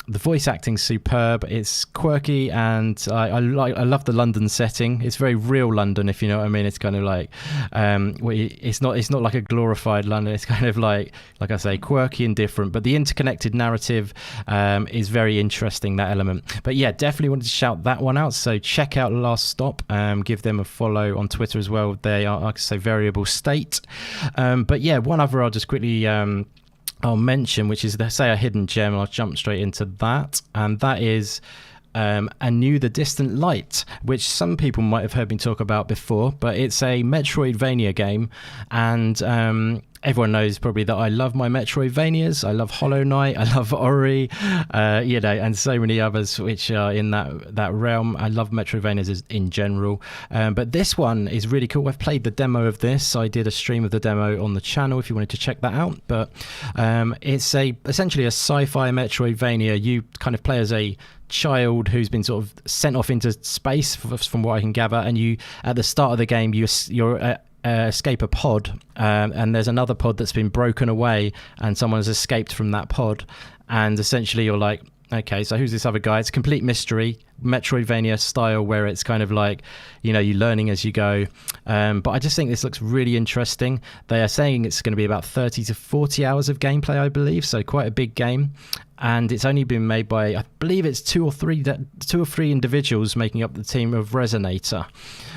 The voice acting's superb. It's quirky, and I love the London setting. It's very real London, if you know what I mean. It's kind of like it's not like a glorified London. It's kind of like I say, quirky and different. But the interconnected narrative is very interesting, that element. But yeah, definitely wanted to shout that one out. So check out Last Stop. Give them a follow on Twitter as well. They are, like I say, Variable State. But yeah, one other I'll just quickly I'll mention, which is, say, a hidden gem. I'll jump straight into that, and that is Anew the Distant Light, which some people might have heard me talk about before, but it's a Metroidvania game, and everyone knows probably that I love my Metroidvanias. I love Hollow Knight, I love Ori, and so many others which are in that realm. I love Metroidvanias in general, but this one is really cool. I've played the demo of this. I did a stream of the demo on the channel if you wanted to check that out. But it's essentially a sci-fi Metroidvania. You kind of play as a child who's been sort of sent off into space, from what I can gather, and you, at the start of the game, you're escape a pod, and there's another pod that's been broken away, and someone has escaped from that pod, and essentially you're like, okay, so who's this other guy? It's a complete mystery. Metroidvania style where it's kind of like, you know, you're learning as you go. But I just think this looks really interesting. They are saying it's going to be about 30 to 40 hours of gameplay, I believe, so quite a big game. And it's only been made by, I believe it's two or three individuals making up the team of Resonator.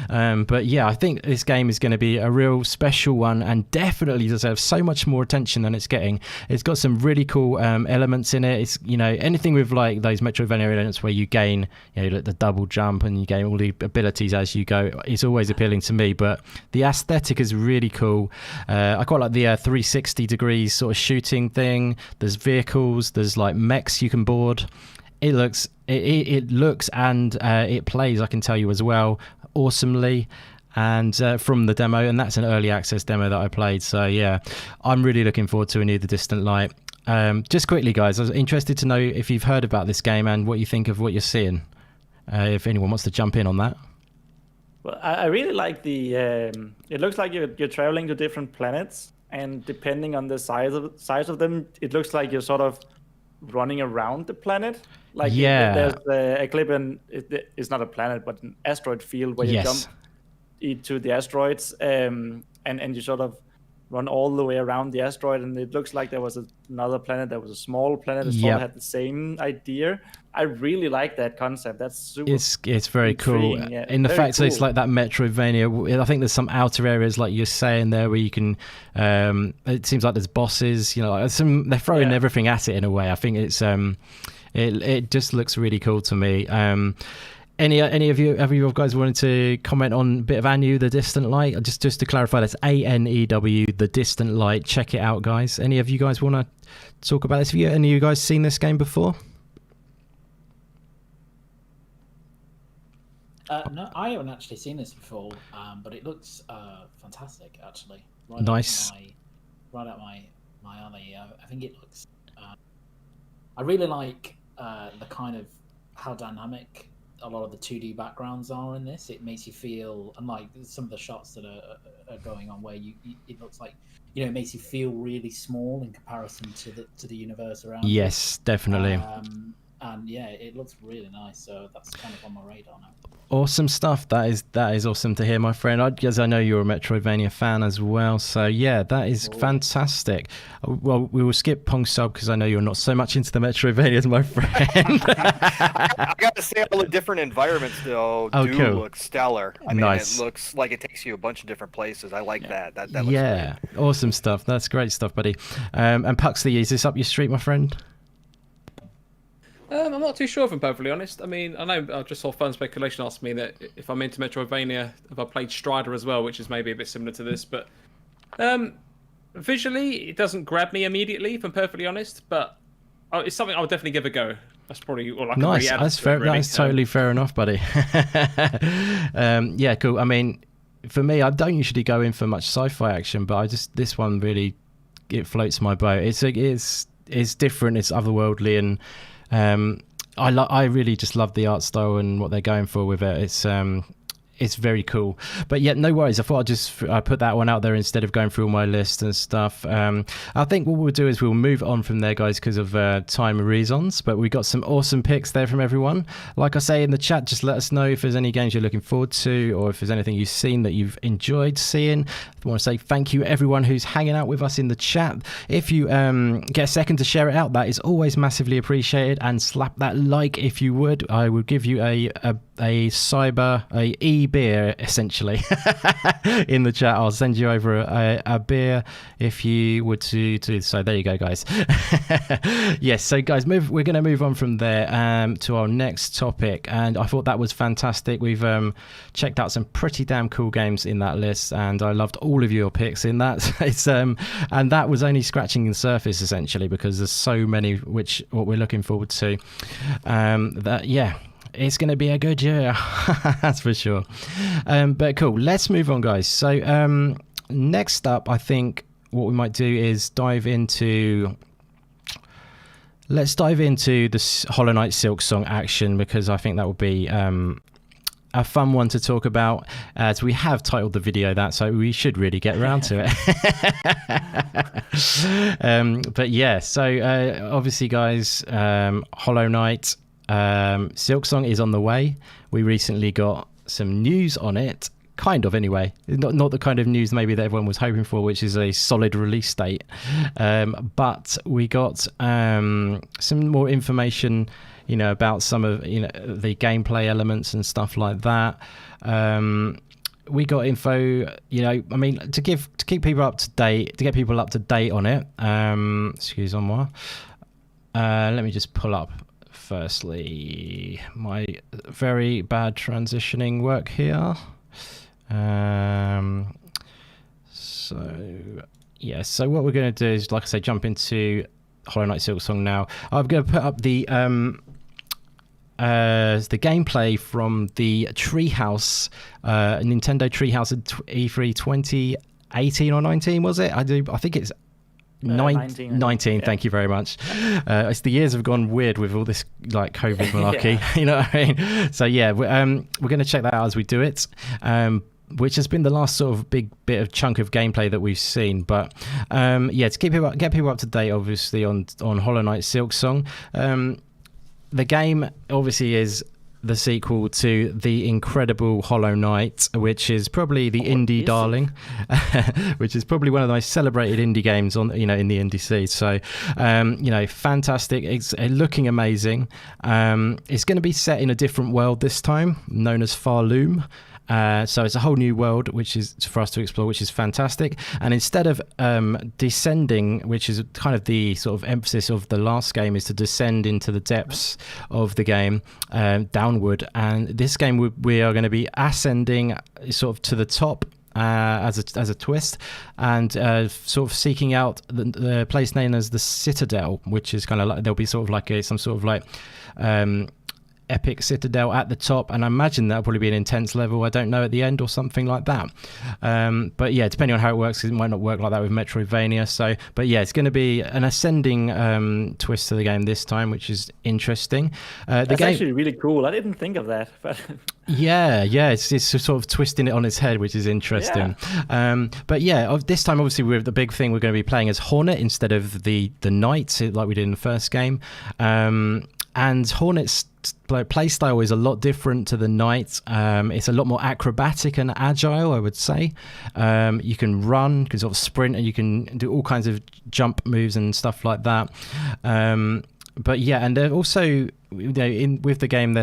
But yeah, I think this game is going to be a real special one, and definitely deserves so much more attention than it's getting. It's got some really cool elements in it. It's, you know, anything with like those Metroidvania elements where you gain, you know, the double jump and you gain all the abilities as you go. It's always appealing to me. But the aesthetic is really cool. I quite like the 360 degrees sort of shooting thing. There's vehicles. There's like mechs you can board. It looks and it plays, I can tell you as well, awesomely. And from the demo, and that's an early access demo that I played, so yeah, I'm really looking forward to Near the Distant Light. Just quickly, guys, I was interested to know if you've heard about this game and what you think of what you're seeing, if anyone wants to jump in on that. Well, I really like the it looks like you're traveling to different planets, and depending on the size of them, it looks like you're sort of running around the planet. Like, yeah, there's a clip, and it's not a planet but an asteroid field where you jump into the asteroids, and you sort of run all the way around the asteroid, and it looks like there was another planet that was a small planet that sort of had the same idea. I really like that concept. That's super. It's very cool. Yeah, in the fact cool. that it's like that Metroidvania. I think there's some outer areas like you're saying there where you can. It seems like there's bosses. You know, like they're throwing everything at it in a way. I think it's it just looks really cool to me. Any of you guys wanted to comment on a bit of Anu, The Distant Light? Just to clarify, that's ANEW, The Distant Light. Check it out, guys. Any of you guys want to talk about this? Have any of you guys seen this game before? No, I haven't actually seen this before, but it looks fantastic, actually. Nice. Right up my alley. I think it looks... I really like the kind of how dynamic a lot of the 2D backgrounds are in this. It makes you feel, unlike some of the shots that are going on where it looks like, you know, it makes you feel really small in comparison to the universe around you. Yes, definitely. And yeah, it looks really nice, so that's kind of on my radar now. Awesome stuff. That is awesome to hear, my friend. Because I know you're a Metroidvania fan as well. So yeah, that is fantastic. Well, we will skip Pong Soul because I know you're not so much into the Metroidvanias, my friend. I gotta say, all the different environments though look stellar. I mean, it looks like it takes you a bunch of different places. I like that. That looks great. Awesome stuff. That's great stuff, buddy. And Puxley, is this up your street, my friend? I'm not too sure, if I'm perfectly honest. I mean, I know I just saw Fun Speculation ask me that if I'm into Metroidvania, if I played Strider as well, which is maybe a bit similar to this, but visually, it doesn't grab me immediately, if I'm perfectly honest, but it's something I'll definitely give a go. That's probably all I can really add. That's fair. Really. That's totally fair enough, buddy. Yeah, cool. I mean, for me, I don't usually go in for much sci-fi action, but this one really, it floats my boat. It's different. It's otherworldly, and I really just love the art style and what they're going for with it. It's very cool. But yeah, no worries. I thought I'd just put that one out there instead of going through all my list and stuff. I think what we'll do is we'll move on from there, guys, because of time reasons. But we got some awesome picks there from everyone. Like I say in the chat, just let us know if there's any games you're looking forward to, or if there's anything you've seen that you've enjoyed seeing. I want to say thank you everyone who's hanging out with us in the chat. If you get a second to share it out, that is always massively appreciated. And slap that like if you would. I would give you a e-beer essentially in the chat. I'll send you over a beer if you would to so there you go, guys. Yes, so guys, we're going to move on from there to our next topic, and I thought that was fantastic. We've checked out some pretty damn cool games in that list, and I loved all of your picks in that. It's and that was only scratching the surface essentially, because there's so many what we're looking forward to. It's going to be a good year, that's for sure. But cool, let's move on, guys. So next up, I think what we might do is dive into the Hollow Knight Silksong action, because I think that would be a fun one to talk about, as we have titled the video that, so we should really get around to it. But yeah, so obviously, guys, Hollow Knight, Silksong is on the way. We recently got some news on it, kind of anyway. Not the kind of news maybe that everyone was hoping for, which is a solid release date. But we got some more information, about some of the gameplay elements and stuff like that. We got info, to keep people up to date, to get people up to date on it. Excuse me. Let me just pull up firstly my very bad transitioning work here. So what we're going to do is, like I say, jump into Hollow Knight Silksong now. I'm going to put up the gameplay from the Treehouse, Nintendo Treehouse at E3 2018 or 19, was it? I think it's 19. Yeah. Thank you very much. It's the years have gone weird with all this like COVID malarkey. Yeah. You know what I mean? So yeah, we're going to check that out as we do it. Which has been the last sort of big bit of chunk of gameplay that we've seen. But to get people up to date, obviously on Hollow Knight Silksong. The game obviously is the sequel to the incredible Hollow Knight, which is probably the indie darling, which is probably one of the most celebrated indie games on in the indie scene. So fantastic. It's looking amazing. It's going to be set in a different world this time, known as Farloom. So it's a whole new world which is for us to explore, which is fantastic. And instead of descending, which is kind of the sort of emphasis of the last game, is to descend into the depths of the game, downward. And this game we are going to be ascending sort of to the top as a twist, and sort of seeking out the place known as the Citadel, which is kind of like there'll be sort of like some sort of like epic citadel at the top, and I imagine that'll probably be an intense level, I don't know, at the end or something like that. But yeah, depending on how it works, 'cause it might not work like that with Metroidvania. So, but yeah, it's going to be an ascending twist to the game this time, which is interesting. That's actually really cool. I didn't think of that, but yeah, it's sort of twisting it on its head, which is interesting. Yeah. But yeah, this time obviously the big thing we're going to be playing as Hornet instead of the Knight, like we did in the first game. And Hornet's playstyle is a lot different to the Knight. It's a lot more acrobatic and agile, I would say. You can run, you can sort of sprint, and you can do all kinds of jump moves and stuff like that. But yeah, and they're also, with the game,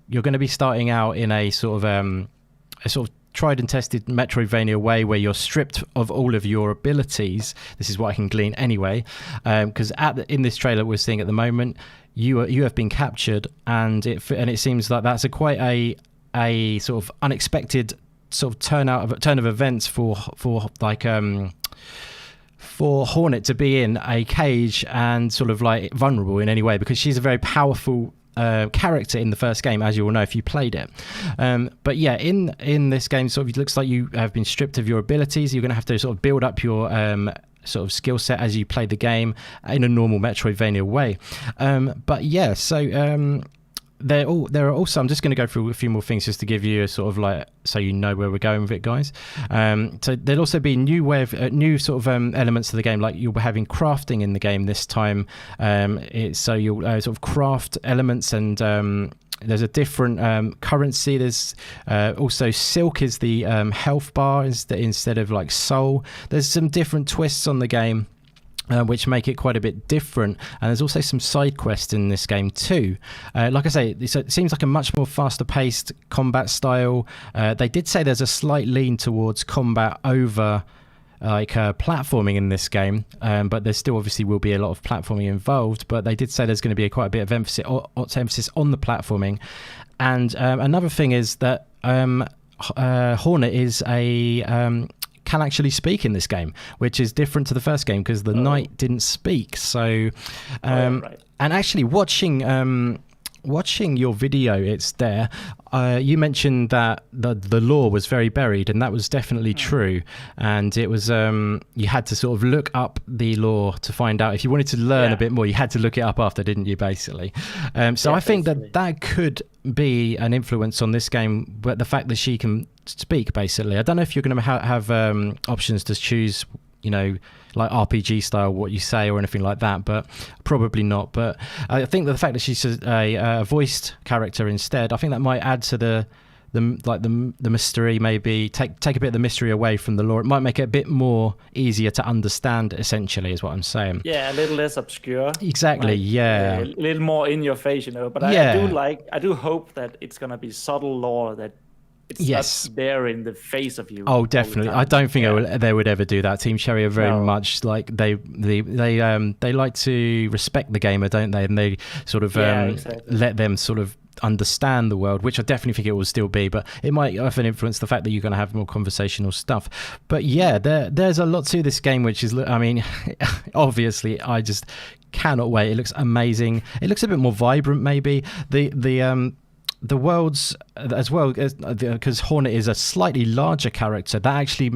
you're going to be starting out in a sort of tried and tested Metroidvania way, where you're stripped of all of your abilities. This is what I can glean anyway, because in this trailer we're seeing at the moment, you have been captured, and it seems like that's quite a sort of unexpected sort of turn of events for Hornet to be in a cage and sort of like vulnerable in any way, because she's a very powerful character in the first game, as you will know if you played it. But yeah, in this game, sort of it looks like you have been stripped of your abilities. You're going to have to sort of build up your sort of skill set as you play the game in a normal Metroidvania way. But yeah, so there are also, I'm just going to go through a few more things just to give you a sort of like, so you know where we're going with it, guys. So there'll also be new sort of elements to the game, like you'll be having crafting in the game this time. So you'll sort of craft elements, and there's a different currency. There's also silk is the health bar instead of like soul. There's some different twists on the game, which make it quite a bit different. And there's also some side quests in this game too. Like I say, it seems like a much more faster paced combat style. They did say there's a slight lean towards combat over platforming in this game, but there still obviously will be a lot of platforming involved. But they did say there's going to be quite a bit of emphasis on the platforming. And another thing is that Hornet is can actually speak in this game, which is different to the first game, because the Knight didn't speak. So right. And actually watching your video, ItsDair, you mentioned that the lore was very buried, and that was definitely true. And it was you had to sort of look up the lore to find out if you wanted to learn a bit more. You had to look it up after, didn't you? Basically. So I think that could be an influence on this game, but the fact that she can speak, basically. I don't know if you're going to have options to choose like RPG style what you say or anything like that, but probably not. But I think that the fact that she's a voiced character instead, I think that might add to the mystery, maybe take a bit of the mystery away from the lore. It might make it a bit more easier to understand, essentially, is what I'm saying. Yeah, a little less obscure. Exactly, yeah. A little more in your face, But I do hope that it's gonna be subtle lore, that it's not there in the face of you. Oh, definitely. I don't think they would ever do that. Team Cherry are very much like they like to respect the gamer, don't they? And they sort of let them sort of understand the world, which I definitely think it will still be, but it might often influence the fact that you're going to have more conversational stuff. But yeah, there's a lot to this game, which is, I mean, obviously I just cannot wait. It looks amazing. It looks a bit more vibrant, maybe. The worlds as well, because Hornet is a slightly larger character, that actually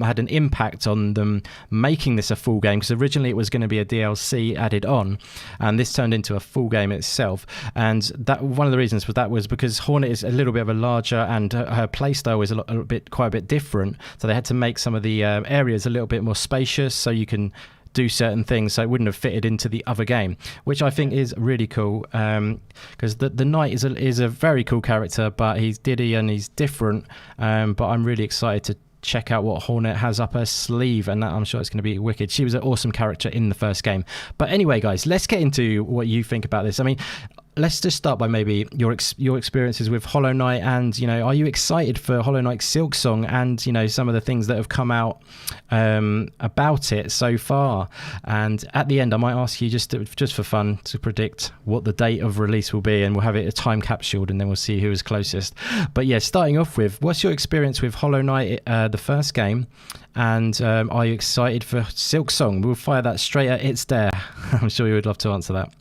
had an impact on them making this a full game, because originally it was going to be a DLC added on, and this turned into a full game itself. And that one of the reasons for that was because Hornet is a little bit of a larger, and her playstyle is quite a bit different, so they had to make some of the areas a little bit more spacious so you can do certain things, so it wouldn't have fitted into the other game, which I think is really cool, because the Knight is a very cool character, but he's Diddy and he's different, but I'm really excited to check out what Hornet has up her sleeve, and I'm sure it's going to be wicked. She was an awesome character in the first game. But anyway, guys, let's get into what you think about this. I mean, let's just start by maybe your experiences with Hollow Knight, and are you excited for Hollow Knight Silksong, and some of the things that have come out about it so far. And at the end, I might ask you just for fun to predict what the date of release will be, and we'll have it time capsuled, and then we'll see who is closest. But yeah, starting off with, what's your experience with Hollow Knight, the first game, and are you excited for Silksong? We'll fire that straight at ItsDair. I'm sure you would love to answer that.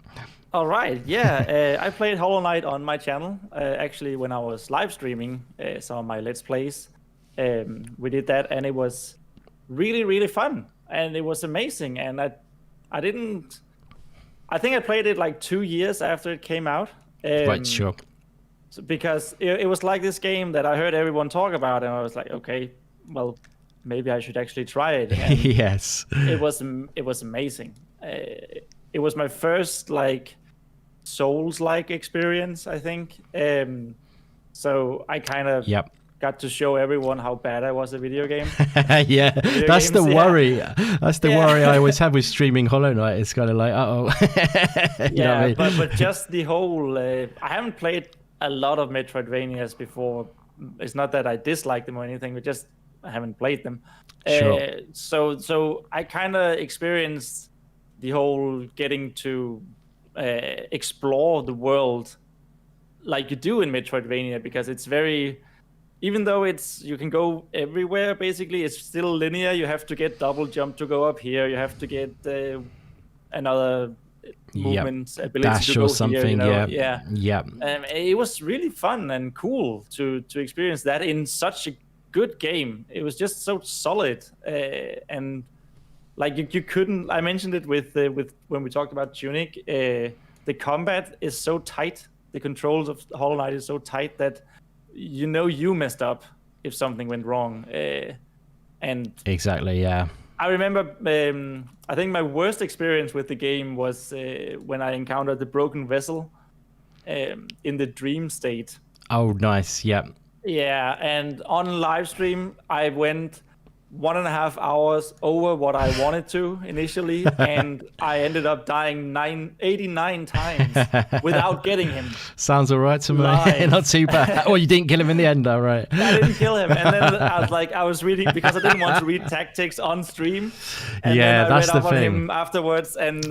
All right, yeah. I played Hollow Knight on my channel, actually, when I was live streaming some of my Let's Plays. We did that, and it was really, really fun, and it was amazing. And I think I played it like 2 years after it came out. Right, sure. Because it was like this game that I heard everyone talk about, and I was like, okay, well, maybe I should actually try it. And yes. It was amazing. It was my first Souls-like experience, I think. So I kind of got to show everyone how bad I was at video game. Yeah, that's the worry. That's the worry I always have with streaming Hollow Knight. It's kind of like, you know what I mean? but just the whole. I haven't played a lot of Metroidvanias before. It's not that I dislike them or anything, but just I haven't played them. Sure. So I kind of experienced the whole getting to explore the world like you do in Metroidvania, because it's very, even though you can go everywhere basically, it's still linear. You have to get double jump to go up here. You have to get another movement ability dash to go or something. Yeah. It was really fun and cool to experience that in such a good game. It was just so solid, and like you couldn't. I mentioned it with when we talked about Tunic. The combat is so tight. The controls of Hollow Knight is so tight that you messed up if something went wrong. And exactly, yeah. I remember. I think my worst experience with the game was when I encountered the broken vessel in the dream state. Oh, nice. Yep. Yeah, and on live stream, I went 1.5 hours over what I wanted to initially, and I ended up dying 89 times without getting him. Sounds all right to me. Not too bad. Oh, you didn't kill him in the end, though, right? I didn't kill him, and then I was reading, because I didn't want to read tactics on stream. And then I read up on him afterwards, and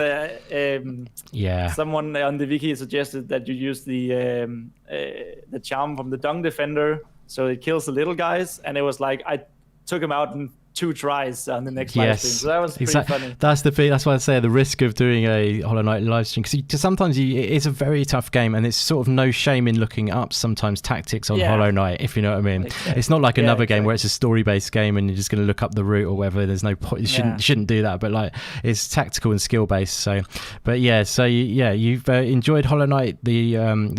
someone on the wiki suggested that you use the charm from the Dung Defender, so it kills the little guys, and it was like I took him out in 2 tries on the next live stream. So that was pretty funny. That's the thing. That's why I say the risk of doing a Hollow Knight live stream, because sometimes it's a very tough game, and it's sort of no shame in looking up sometimes tactics on Hollow Knight, if you know what I mean. Exactly. It's not like another game where it's a story-based game and you're just going to look up the route or whatever. There's no point. You shouldn't do that. But like, it's tactical and skill-based. So, but you've enjoyed Hollow Knight, the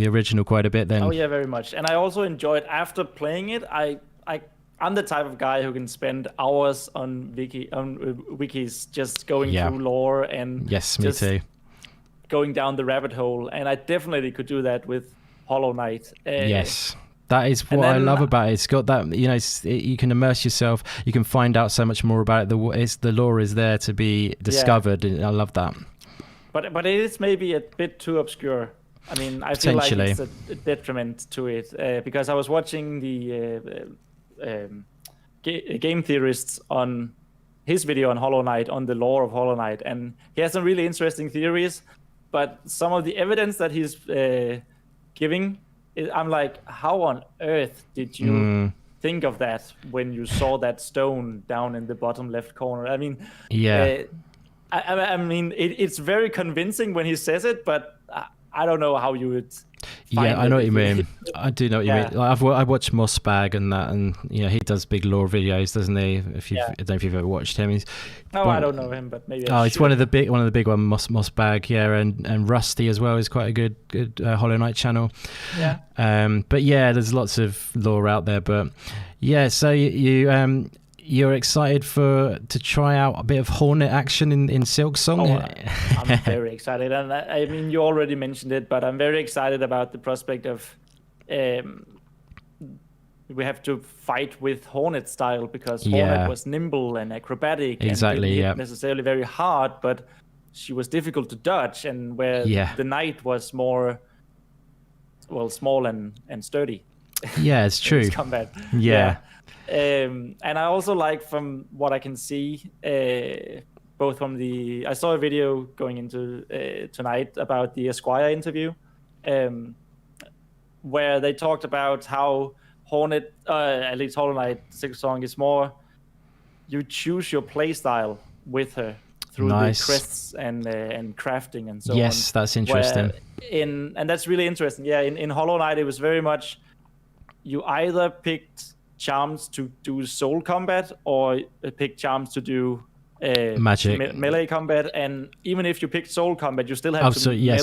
original, quite a bit then. Oh yeah, very much. And I also enjoyed, after playing it, I I'm the type of guy who can spend hours on wikis just going through lore and yes, me too. Going down the rabbit hole, and I definitely could do that with Hollow Knight. Yes. That is what I love about it. It's got that, you know, you can immerse yourself. You can find out so much more about it. The lore is there to be discovered. And I love that. But it is maybe a bit too obscure. I mean, I feel like it's a detriment to it because I was watching the game theorists on his video on Hollow Knight, on the lore of Hollow Knight, and he has some really interesting theories. But some of the evidence that he's giving, I'm like, how on earth did you think of that when you saw that stone down in the bottom left corner? I mean, I mean, it's very convincing when he says it, but I don't know how you would. I know what you mean. I do know what you mean. Like, I watched Mossbag and that, and you know he does big lore videos, doesn't he? I don't know if you've ever watched him. I don't know him, but maybe. It's one of the big Mossbag, and Rusty as well is quite a good Hollow Knight channel. Yeah. But yeah, there's lots of lore out there, but yeah. So you're excited to try out a bit of Hornet action in Silksong? I'm very excited, and I mean you already mentioned it, but I'm very excited about the prospect of we have to fight with Hornet style because Hornet was nimble and acrobatic and didn't hit necessarily very hard, but she was difficult to dodge, and where the Knight was more small and sturdy. Yeah, it's true. Combat. Yeah. And I also like, from what I can see, both from I saw a video going into tonight about the Esquire interview, where they talked about how Hornet, at least Hollow Knight Silksong, is more, you choose your play style with her through the quests and crafting and so on. Yes, that's interesting. And that's really interesting. Yeah, in Hollow Knight, it was very much, you either picked charms to do soul combat or pick charms to do magic melee combat, and even if you picked soul combat, you still have to you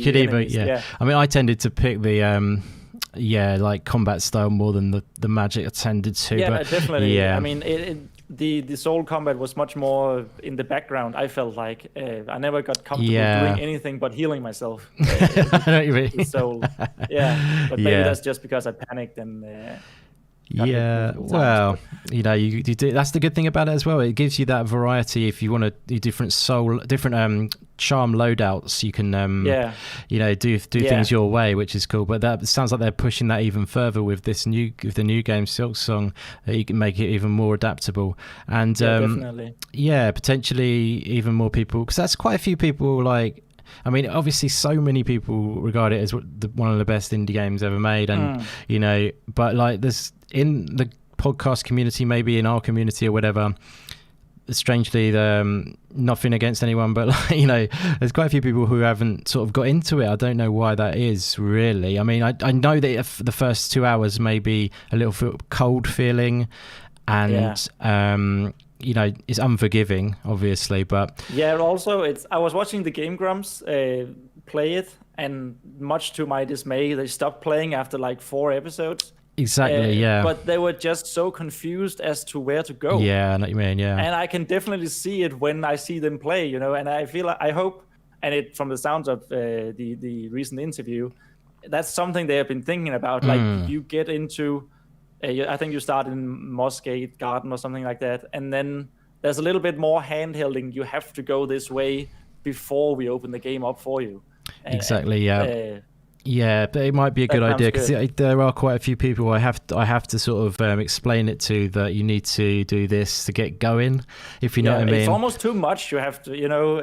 could even I mean I tended to pick the like combat style more than the magic I tended to, but definitely. I mean the soul combat was much more in the background. I felt like I never got comfortable doing anything but healing myself. I know what you mean. Soul. But maybe that's just because I panicked and well, you know, you do. That's the good thing about it as well. It gives you that variety. If you want to do different charm loadouts, you can you know, do things your way, which is cool. But that sounds like they're pushing that even further with the new game Silksong. You can make it even more adaptable, and definitely, potentially even more people, because that's quite a few people. Like, I mean, obviously, so many people regard it as one of the best indie games ever made, and you know, but like, there's in the podcast community, maybe in our community or whatever. Strangely, nothing against anyone, but like, you know, there's quite a few people who haven't sort of got into it. I don't know why that is, really. I mean, I know that the first 2 hours may be a little cold feeling, and you know, it's unforgiving, obviously, but also I was watching the Game Grumps play it, and much to my dismay, they stopped playing after like 4 episodes. Exactly, but they were just so confused as to where to go. I know what you mean. And I can definitely see it when I see them play, you know, and I feel like, I hope, and it, from the sounds of the recent interview, that's something they have been thinking about. Like, you get into I think you start in Mossgate Garden or something like that, and then there's a little bit more handholding. You have to go this way before we open the game up for you. Exactly. Yeah, but it might be a good idea, because there are quite a few people I have to sort of explain it to, that you need to do this to get going, if you know what I mean. It's almost too much. You have to, you know,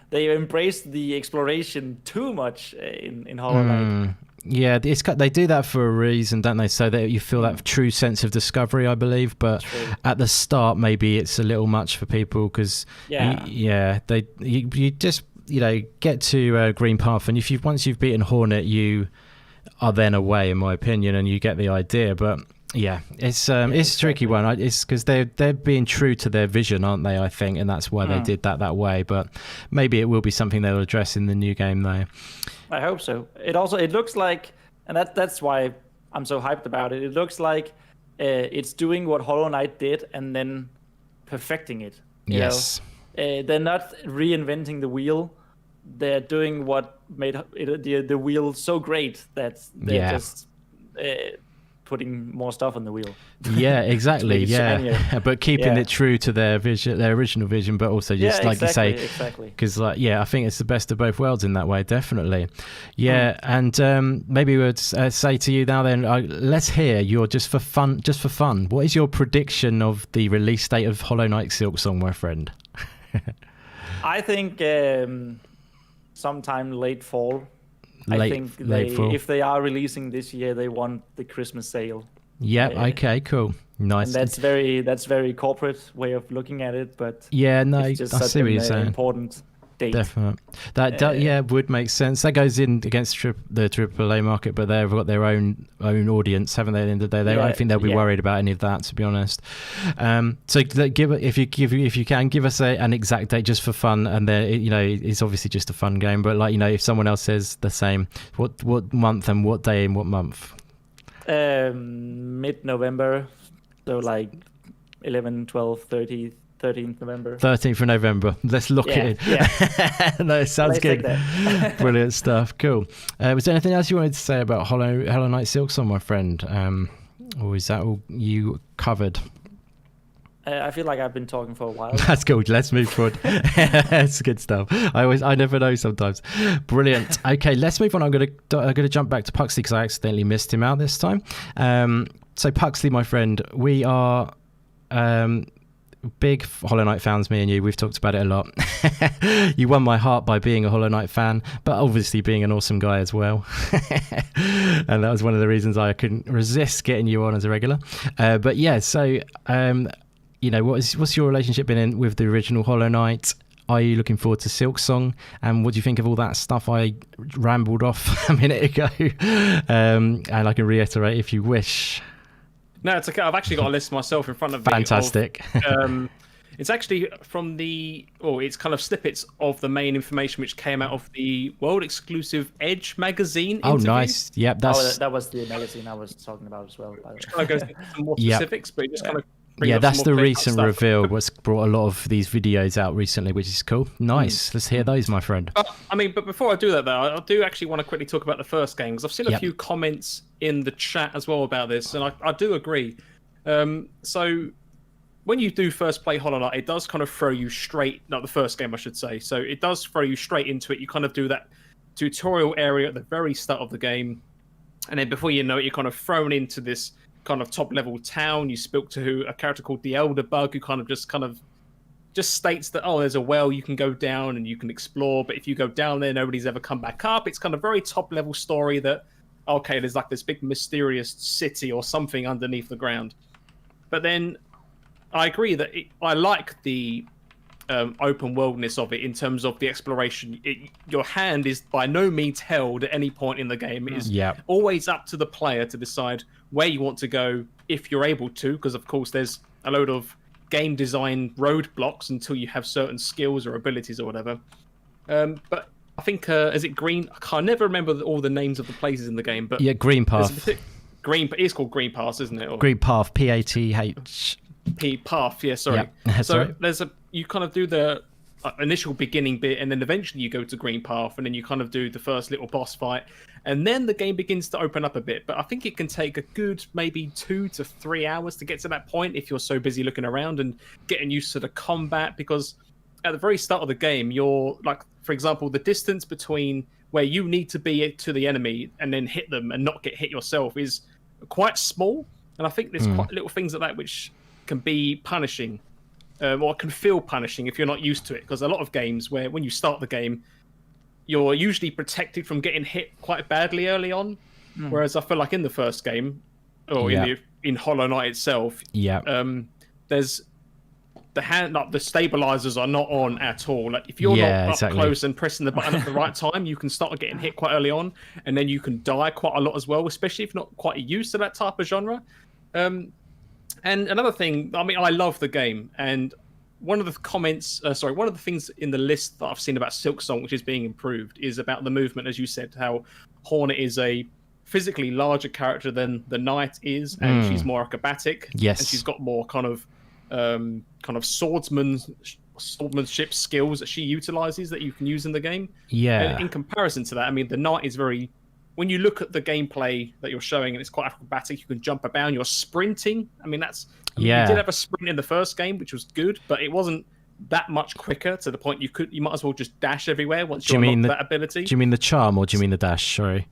they embrace the exploration too much in Hollow Knight. Yeah, they do that for a reason, don't they? So that you feel that true sense of discovery, I believe. But at the start, maybe it's a little much for people, because you just, you know, get to Green Path, and once you've beaten Hornet, you are then away, in my opinion, and you get the idea. But it's a tricky one. It's because they're being true to their vision, aren't they? I think, and that's why they did that way. But maybe it will be something they'll address in the new game, though. I hope so. It looks like, and that's why I'm so hyped about it. It looks like it's doing what Hollow Knight did and then perfecting it. You Yes. know? They're not reinventing the wheel. They're doing what made the wheel so great that they're just putting more stuff on the wheel. Yeah, exactly. Yeah, but keeping it true to their vision, their original vision, but also just like you say, because I think it's the best of both worlds in that way, definitely. Yeah, and maybe we'd say to you now then, let's hear your just for fun. What is your prediction of the release date of Hollow Knight Silksong, my friend? I think sometime late fall. I think if they are releasing this year, they want the Christmas sale. Yeah. Okay. Cool. Nice. And that's very corporate way of looking at it, but it's just I see what you're saying. Important date. Definitely. That would make sense. That goes in against the AAA market, but they've got their own audience, haven't they? At the end of the day, I don't think they'll be worried about any of that, to be honest. So if you can give us an exact date just for fun, and then it's obviously just a fun game, but if someone else says the same, what month and what day and what month? Mid-November, so 11, 12, 30. 13th November. 13th of November. Let's lock it in. Yeah. No, it sounds good. Brilliant stuff. Cool. Was there anything else you wanted to say about Hollow Knight Silksong, my friend? Or is that all you covered? I feel like I've been talking for a while. That's good. Let's move forward. That's good stuff. I never know sometimes. Brilliant. Okay, let's move on. I'm gonna jump back to Puxley because I accidentally missed him out this time. So Puxley, my friend, we are big Hollow Knight fans, me and you. We've talked about it a lot. You won my heart by being a Hollow Knight fan, but obviously being an awesome guy as well. And that was one of the reasons I couldn't resist getting you on as a regular. But yeah, so what's your relationship been in with the original Hollow Knight? Are you looking forward to Silksong? And what do you think of all that stuff I rambled off a minute ago? And I can reiterate if you wish. No, it's okay. I've actually got a list myself in front of me. Fantastic. It's actually from it's kind of snippets of the main information which came out of the world exclusive Edge magazine interview. Oh, nice. Yep, that was the magazine I was talking about as well. By the way. Kind of goes into some more specifics, but it just kind of that's the recent reveal. What's brought a lot of these videos out recently, which is cool. Nice. Let's hear those, my friend. But before I do that, though, I do actually want to quickly talk about the first game because I've seen a few comments in the chat as well about this, and I do agree. So when you do first play Hollow Knight, it does kind of throw you straight, not the first game, I should say. So it does throw you straight into it. You kind of do that tutorial area at the very start of the game, and then before you know it, you're kind of thrown into this kind of top level town. You spoke to a character called the Elder Bug, who kind of just states that there's a well you can go down and you can explore, but if you go down there, nobody's ever come back up. It's kind of very top level story that there's like this big mysterious city or something underneath the ground. But then I agree that I like the open worldness of it in terms of the exploration. Your hand is by no means held at any point in the game. It is always up to the player to decide where you want to go if you're able to, because of course there's a load of game design roadblocks until you have certain skills or abilities or whatever. But I think is it Green? I can never remember all the names of the places in the game, but Green Path. It's called Green Path, isn't it? Or Green Path, PATH. Path, yeah, sorry. Yeah, so you kind of do the initial beginning bit, and then eventually you go to Green Path, and then you kind of do the first little boss fight, and then the game begins to open up a bit. But I think it can take a good maybe 2 to 3 hours to get to that point if you're so busy looking around and getting used to the combat, because at the very start of the game, you're like, for example, the distance between where you need to be to the enemy and then hit them and not get hit yourself is quite small. And I think there's quite little things like that which can be punishing, or can feel punishing if you're not used to it. Because a lot of games where when you start the game, you're usually protected from getting hit quite badly early on. Whereas I feel like in the first game, or in Hollow Knight itself, there's the stabilizers are not on at all. Like if you're not up close and pressing the button at the right time, you can start getting hit quite early on, and then you can die quite a lot as well, especially if not quite used to that type of genre. And another thing, I love the game, and one of the things in the list that I've seen about Silksong, which is being improved, is about the movement, as you said, how Hornet is a physically larger character than the knight is, and she's more acrobatic. Yes, and she's got more kind of swordsmanship skills that she utilizes that you can use in the game. Yeah. And in comparison to that, I mean, the knight is very. When you look at the gameplay that you're showing, and it's quite acrobatic, you can jump about, you're sprinting. I mean, you did have a sprint in the first game, which was good, but it wasn't that much quicker to the point you might as well just dash everywhere once you unlock that ability. Do you mean the charm or do you mean the dash? Sorry.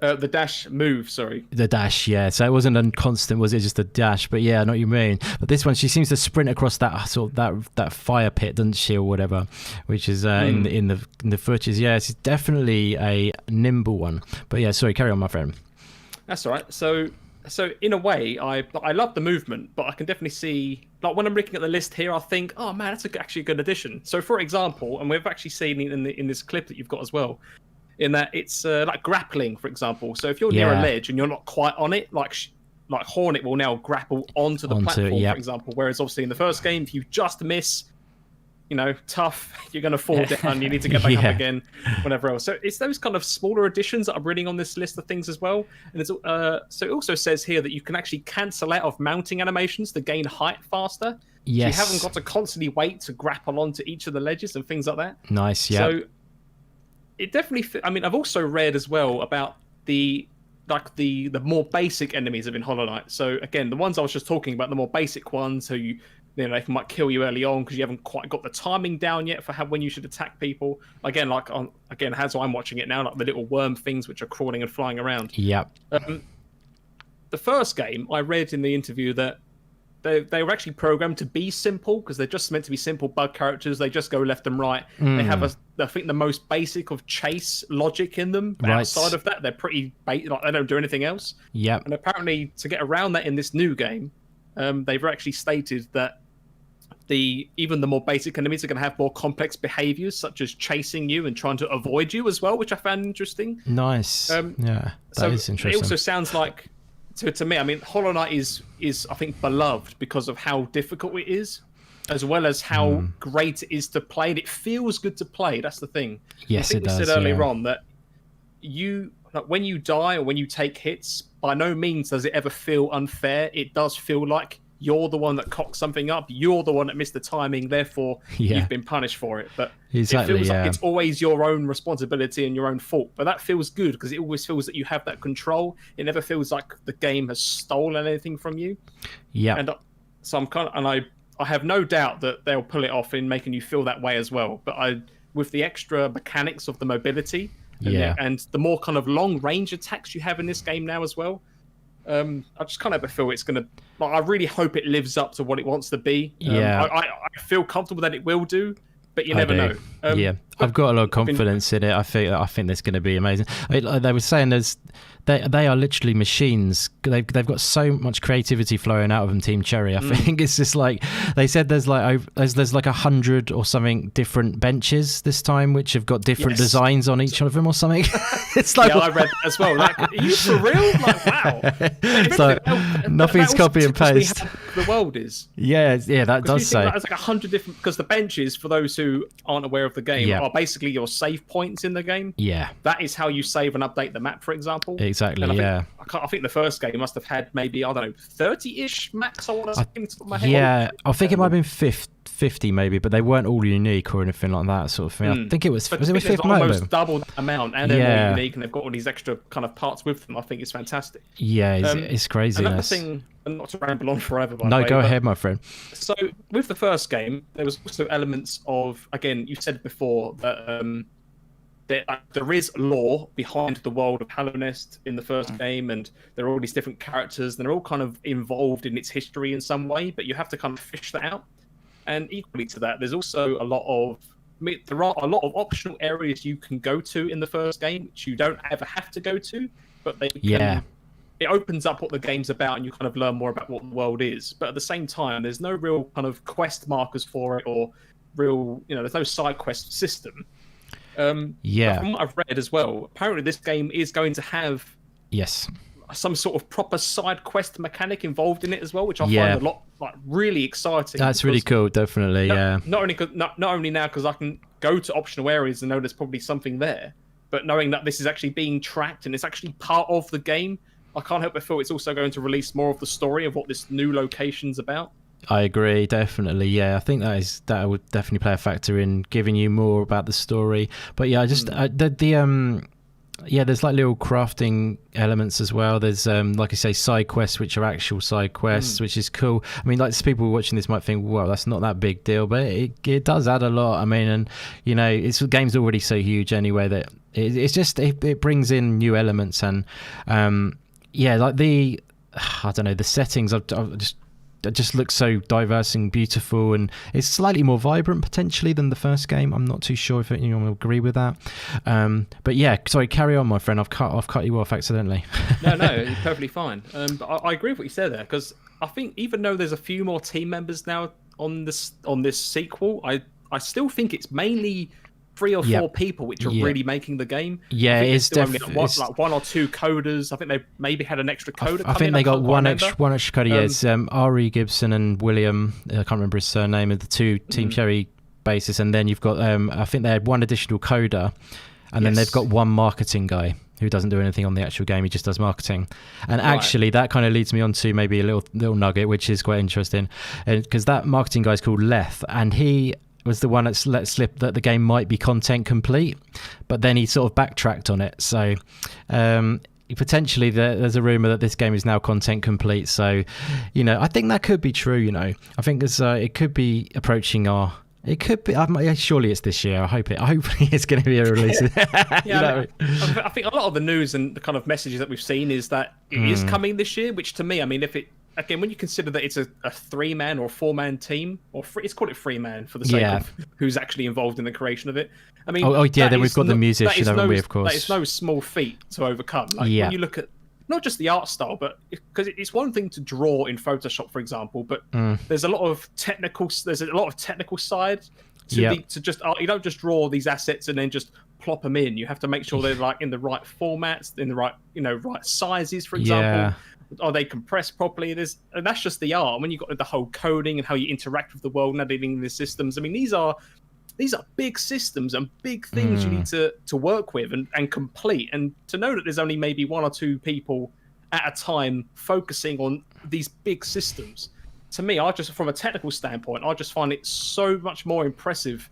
The dash move, sorry. The dash, yeah. So it wasn't a constant, was it? Just a dash. But yeah, I know what you mean. But this one, she seems to sprint across that sort of that fire pit, doesn't she, or whatever, which is in the footage. Yeah, it's definitely a nimble one. But yeah, sorry, carry on, my friend. That's all right. So in a way, I love the movement, but I can definitely see, like when I'm looking at the list here, I think, oh man, that's actually a good addition. So for example, and we've actually seen it in this clip that you've got as well, in that it's like grappling, for example. So if you're near a ledge and you're not quite on it, like Hornet will now grapple onto the platform, for example. Whereas obviously in the first game, if you just miss, tough, you're going to fall down. You need to get back up again, whatever else. So it's those kind of smaller additions that I'm reading on this list of things as well. And it's, so it also says here that you can actually cancel out of mounting animations to gain height faster. Yes. So you haven't got to constantly wait to grapple onto each of the ledges and things like that. Nice, yeah. So it definitely. I mean, I've also read as well about the more basic enemies of in Hollow Knight. So again, the ones I was just talking about, the more basic ones who they might kill you early on because you haven't quite got the timing down yet for when you should attack people. Again, as I'm watching it now, like the little worm things which are crawling and flying around. Yep. The first game, I read in the interview that they were actually programmed to be simple because they're just meant to be simple bug characters. They just go left and right. They have I think the most basic of chase logic in them. But outside of that, they're pretty they don't do anything else. Yeah. And apparently, to get around that in this new game, they've actually stated that even the more basic enemies are going to have more complex behaviors, such as chasing you and trying to avoid you as well, which I found interesting. Nice. Yeah, that is interesting. It also sounds like. To me, I mean, Hollow Knight is I think beloved because of how difficult it is, as well as how great it is to play. And it feels good to play. That's the thing. Yes, I think it does. We said earlier on that when you die or when you take hits, by no means does it ever feel unfair. It does feel like you're the one that cocked something up. You're the one that missed the timing. Therefore, you've been punished for it. But it feels like it's always your own responsibility and your own fault. But that feels good because it always feels that you have that control. It never feels like the game has stolen anything from you. Yeah. And so I have no doubt that they'll pull it off in making you feel that way as well. But with the extra mechanics of the mobility and the more kind of long range attacks you have in this game now as well. I just kind of feel it's going to. I really hope it lives up to what it wants to be. I feel comfortable that it will do, but you never know. I've got a lot of confidence in it. I think that's going to be amazing. They were saying they are literally machines. They've got so much creativity flowing out of them, Team Cherry. I think it's just like they said. There's like 100 or something different benches this time, which have got different designs on each of them or something. It's like I read as well. Like, are you for real? Like, wow. It's like nothing's copy and paste. The world is. Yeah, that does say. It's like 100 different because the benches, for those who aren't aware of the game, are basically your save points in the game. Yeah, that is how you save and update the map, for example. Exactly. I think the first game must have had maybe 30-ish max. I want to think of my head. Yeah, I think it might have been 50 maybe, but they weren't all unique or anything like that sort of thing. I think it was. Was it 50? Almost double the amount, and they're more unique, and they've got all these extra kind of parts with them. I think it's fantastic. Yeah, it's crazy. Another thing, and not to ramble on forever. By the way, go ahead, my friend. So with the first game, there was also elements of, again, you said before that. There is lore behind the world of Hollow Knight in the first game, and there are all these different characters, and they're all kind of involved in its history in some way, but you have to kind of fish that out. And equally to that, there's also there are a lot of optional areas you can go to in the first game, which you don't ever have to go to, but it opens up what the game's about, and you kind of learn more about what the world is. But at the same time, there's no real kind of quest markers for it, or real, there's no side quest system. But from what I've read as well, apparently this game is going to have some sort of proper side quest mechanic involved in it as well, which I find a lot really exciting. That's really cool, definitely. Not only now because I can go to optional areas and know there's probably something there, but knowing that this is actually being tracked and it's actually part of the game, I can't help but feel it's also going to release more of the story of what this new location's about. I agree, definitely. Yeah, I think that would definitely play a factor in giving you more about the story. But yeah, I just there's like little crafting elements as well. There's like I say, side quests which are actual side quests, which is cool. I mean, like people watching this might think, well, that's not that big deal, but it does add a lot. I mean, and you know, the game's already so huge anyway that it brings in new elements and like I don't know, the settings just looks so diverse and beautiful, and it's slightly more vibrant potentially than the first game. I'm not too sure if anyone will agree with that. But yeah, sorry, carry on, my friend. I've cut you off accidentally. No, you're perfectly fine. But I agree with what you said there, because I think even though there's a few more team members now on this sequel, I still think it's mainly 3 or 4 people which are really making the game. Yeah, it's definitely like 1 or 2 coders. I think they maybe had an extra coder. I think they got one extra coder. Yeah, it's Ari Gibson and William. I can't remember his surname. Of the 2 Team Cherry bases, and then you've got I think they had 1 additional coder, and then they've got 1 marketing guy who doesn't do anything on the actual game. He just does marketing. And actually, that kind of leads me on to maybe a little nugget, which is quite interesting, because that marketing guy is called Leth, and he was the one that let slip that the game might be content complete, but then he sort of backtracked on it. So potentially there's a rumor that this game is now content complete. So, you know, I think that could be true. You know, I think it could be approaching it could be. Surely it's this year. Hopefully it's going to be a release. I think a lot of the news and the kind of messages that we've seen is that it is coming this year. Which to me, I mean, again, when you consider that it's a 3-man or 4-man team, let's call it 3-man for the sake of who's actually involved in the creation of it. I mean, then we've got the musician, haven't we? Of course, that is no small feat to overcome. Like, when you look at not just the art style, but because it's one thing to draw in Photoshop, for example, but there's a lot of technical side to just art. You don't just draw these assets and then just plop them in. You have to make sure they're like in the right formats, in the right right sizes, for example. Are they compressed properly? And that's just the art. When you've got the whole coding and how you interact with the world and dealing with the systems. I mean, these are big systems and big things you need to work with and complete. And to know that there's only maybe 1 or 2 people at a time focusing on these big systems, to me, from a technical standpoint, I just find it so much more impressive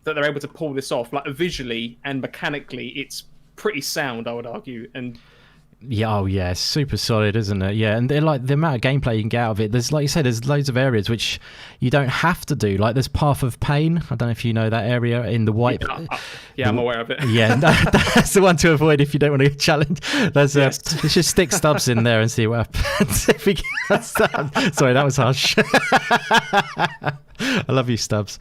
that they're able to pull this off. Like visually and mechanically, it's pretty sound, I would argue. And yeah, it's super solid, isn't it? Yeah, and they're like the amount of gameplay you can get out of it. There's, like you said, there's loads of areas which you don't have to do. Like there's Path of Pain. I don't know if you know that area in the white. I'm aware of it. Yeah, that's the one to avoid if you don't want to get challenged. Let's just stick Stubbs in there and see what happens. If we get Stubbs. Sorry, that was harsh. I love you, Stubbs.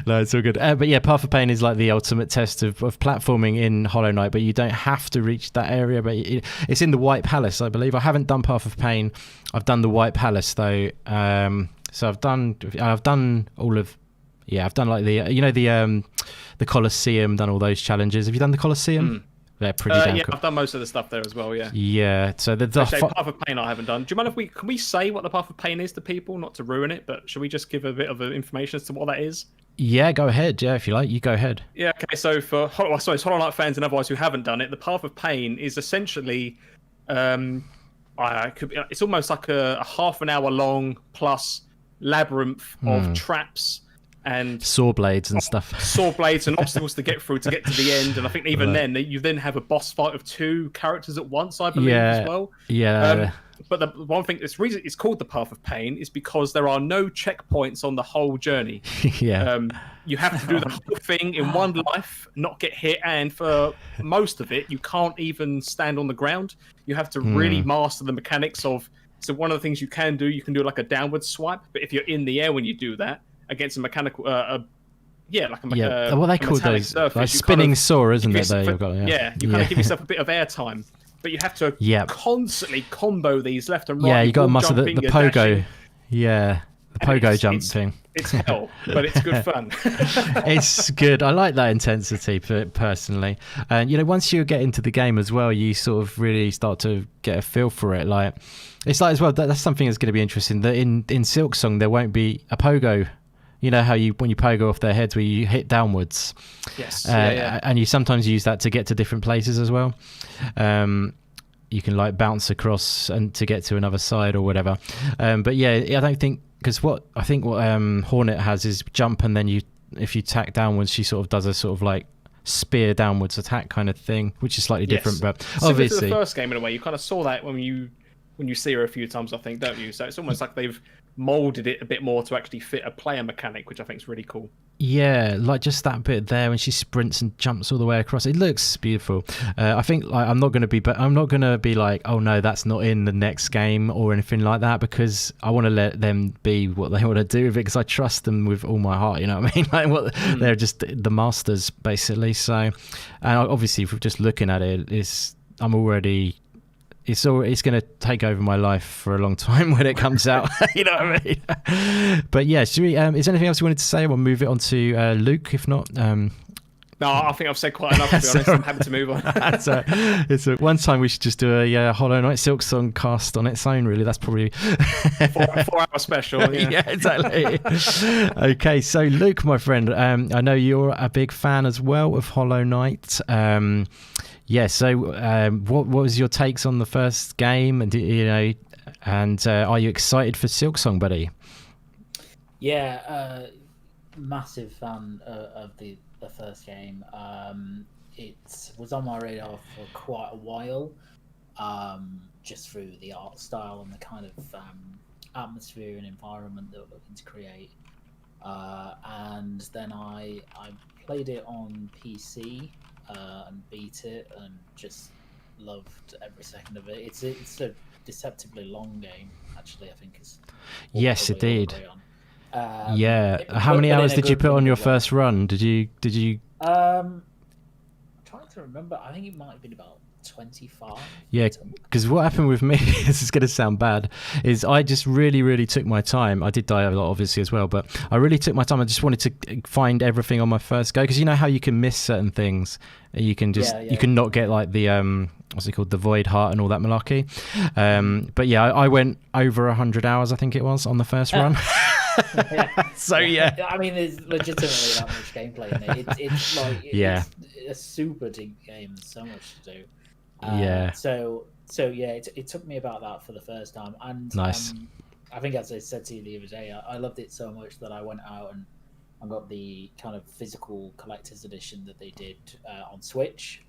No, it's all good. But yeah, Path of Pain is like the ultimate test of platforming in Hollow Knight, but you don't have to reach that area. But it's in the White Palace, I believe. I haven't done Path of Pain. I've done the White Palace though. So I've done all of. Yeah, I've done like the Colosseum, done all those challenges. Have you done the Colosseum? They're pretty damn cool. I've done most of the stuff there as well, yeah. Yeah, so Path of Pain I haven't done. Do you mind if can we say what the Path of Pain is to people, not to ruin it, but should we just give a bit of information as to what that is? Yeah, go ahead. Yeah, if you like, you go ahead. Yeah, okay, so for Hollow Knight fans and otherwise who haven't done it, the Path of Pain is essentially, it's almost like a half an hour long plus labyrinth of traps and saw blades and stuff. Saw blades and obstacles to get through to get to the end. And I think even then, you then have a boss fight of 2 characters at once, I believe, as well. Yeah. But the one thing, reason it's called the Path of Pain is because there are no checkpoints on the whole journey. You have to do the whole thing in one life, not get hit, and for most of it, you can't even stand on the ground. You have to really master the mechanics of. So one of the things you can do like a downward swipe, but if you're in the air when you do that against a mechanical, what they call those surface, like spinning saw, isn't it? There you kind of give yourself a bit of air time. But you have to constantly combo these left and right. Yeah, you got to muscle the pogo. Dashing. Yeah, the pogo jump thing. It's hell, but it's good fun. It's good. I like that intensity personally. And once you get into the game as well, you sort of really start to get a feel for it. Like it's like as well. That's something that's going to be interesting. That in Silksong there won't be a pogo. You know how when you pogo off their heads, where you hit downwards. Yes. And you sometimes use that to get to different places as well. You can like bounce across and to get to another side or whatever. But yeah, I don't think, because what Hornet has is jump, and then if you tack downwards, she sort of does a sort of like spear downwards attack kind of thing, which is slightly different. But similar obviously, to the first game in a way, you kind of saw that when you see her a few times, I think, don't you? So it's almost like they've molded it a bit more to actually fit a player mechanic, which I think is really cool. Yeah, like just that bit there when she sprints and jumps all the way across, it looks beautiful. I think like I'm not going to be like, oh no, that's not in the next game or anything like that, because I want to let them be what they want to do with it, because I trust them with all my heart, you know what I mean? Like they're just the masters basically. So, and obviously just looking at it, I'm already. It's going to take over my life for a long time when it comes out. You know what I mean? But yeah, should we? Is there anything else you wanted to say? We'll move it on to Luke. If not, no, I think I've said quite enough. To be honest, I'm happy to move on. It's one time we should just do a Hollow Knight Silksong cast on its own. Really, that's probably 4-hour special. Yeah, exactly. Okay, so Luke, my friend, I know you're a big fan as well of Hollow Knight. Yeah, so what was your takes on the first game, and are you excited for Silksong, buddy? Yeah, massive fan of the first game. It was on my radar for quite a while, just through the art style and the kind of atmosphere and environment that we're looking to create. And then I played it on PC. And beat it and just loved every second of it. It's a deceptively long game, actually. I think is. Yes, indeed. Yeah. How many hours did you put on your first run? Did you? I'm trying to remember. I think it might have been about 25. Yeah, because what happened with me, this is going to sound bad, is I just really, really took my time. I did die a lot, obviously, as well, but I really took my time. I just wanted to find everything on my first go, because you know how you can miss certain things. You can just you can not get like the what's it called, the void heart and all that malarkey. But yeah, I went over 100 hours, I think it was, on the first run. So yeah, I mean, there's legitimately that much gameplay in it. It's like it's a super deep game. There's so much to do. So yeah, it took me about that for the first time, and nice. I think, as I said to you the other day, I loved it so much that I went out and got the kind of physical collector's edition that they did on Switch.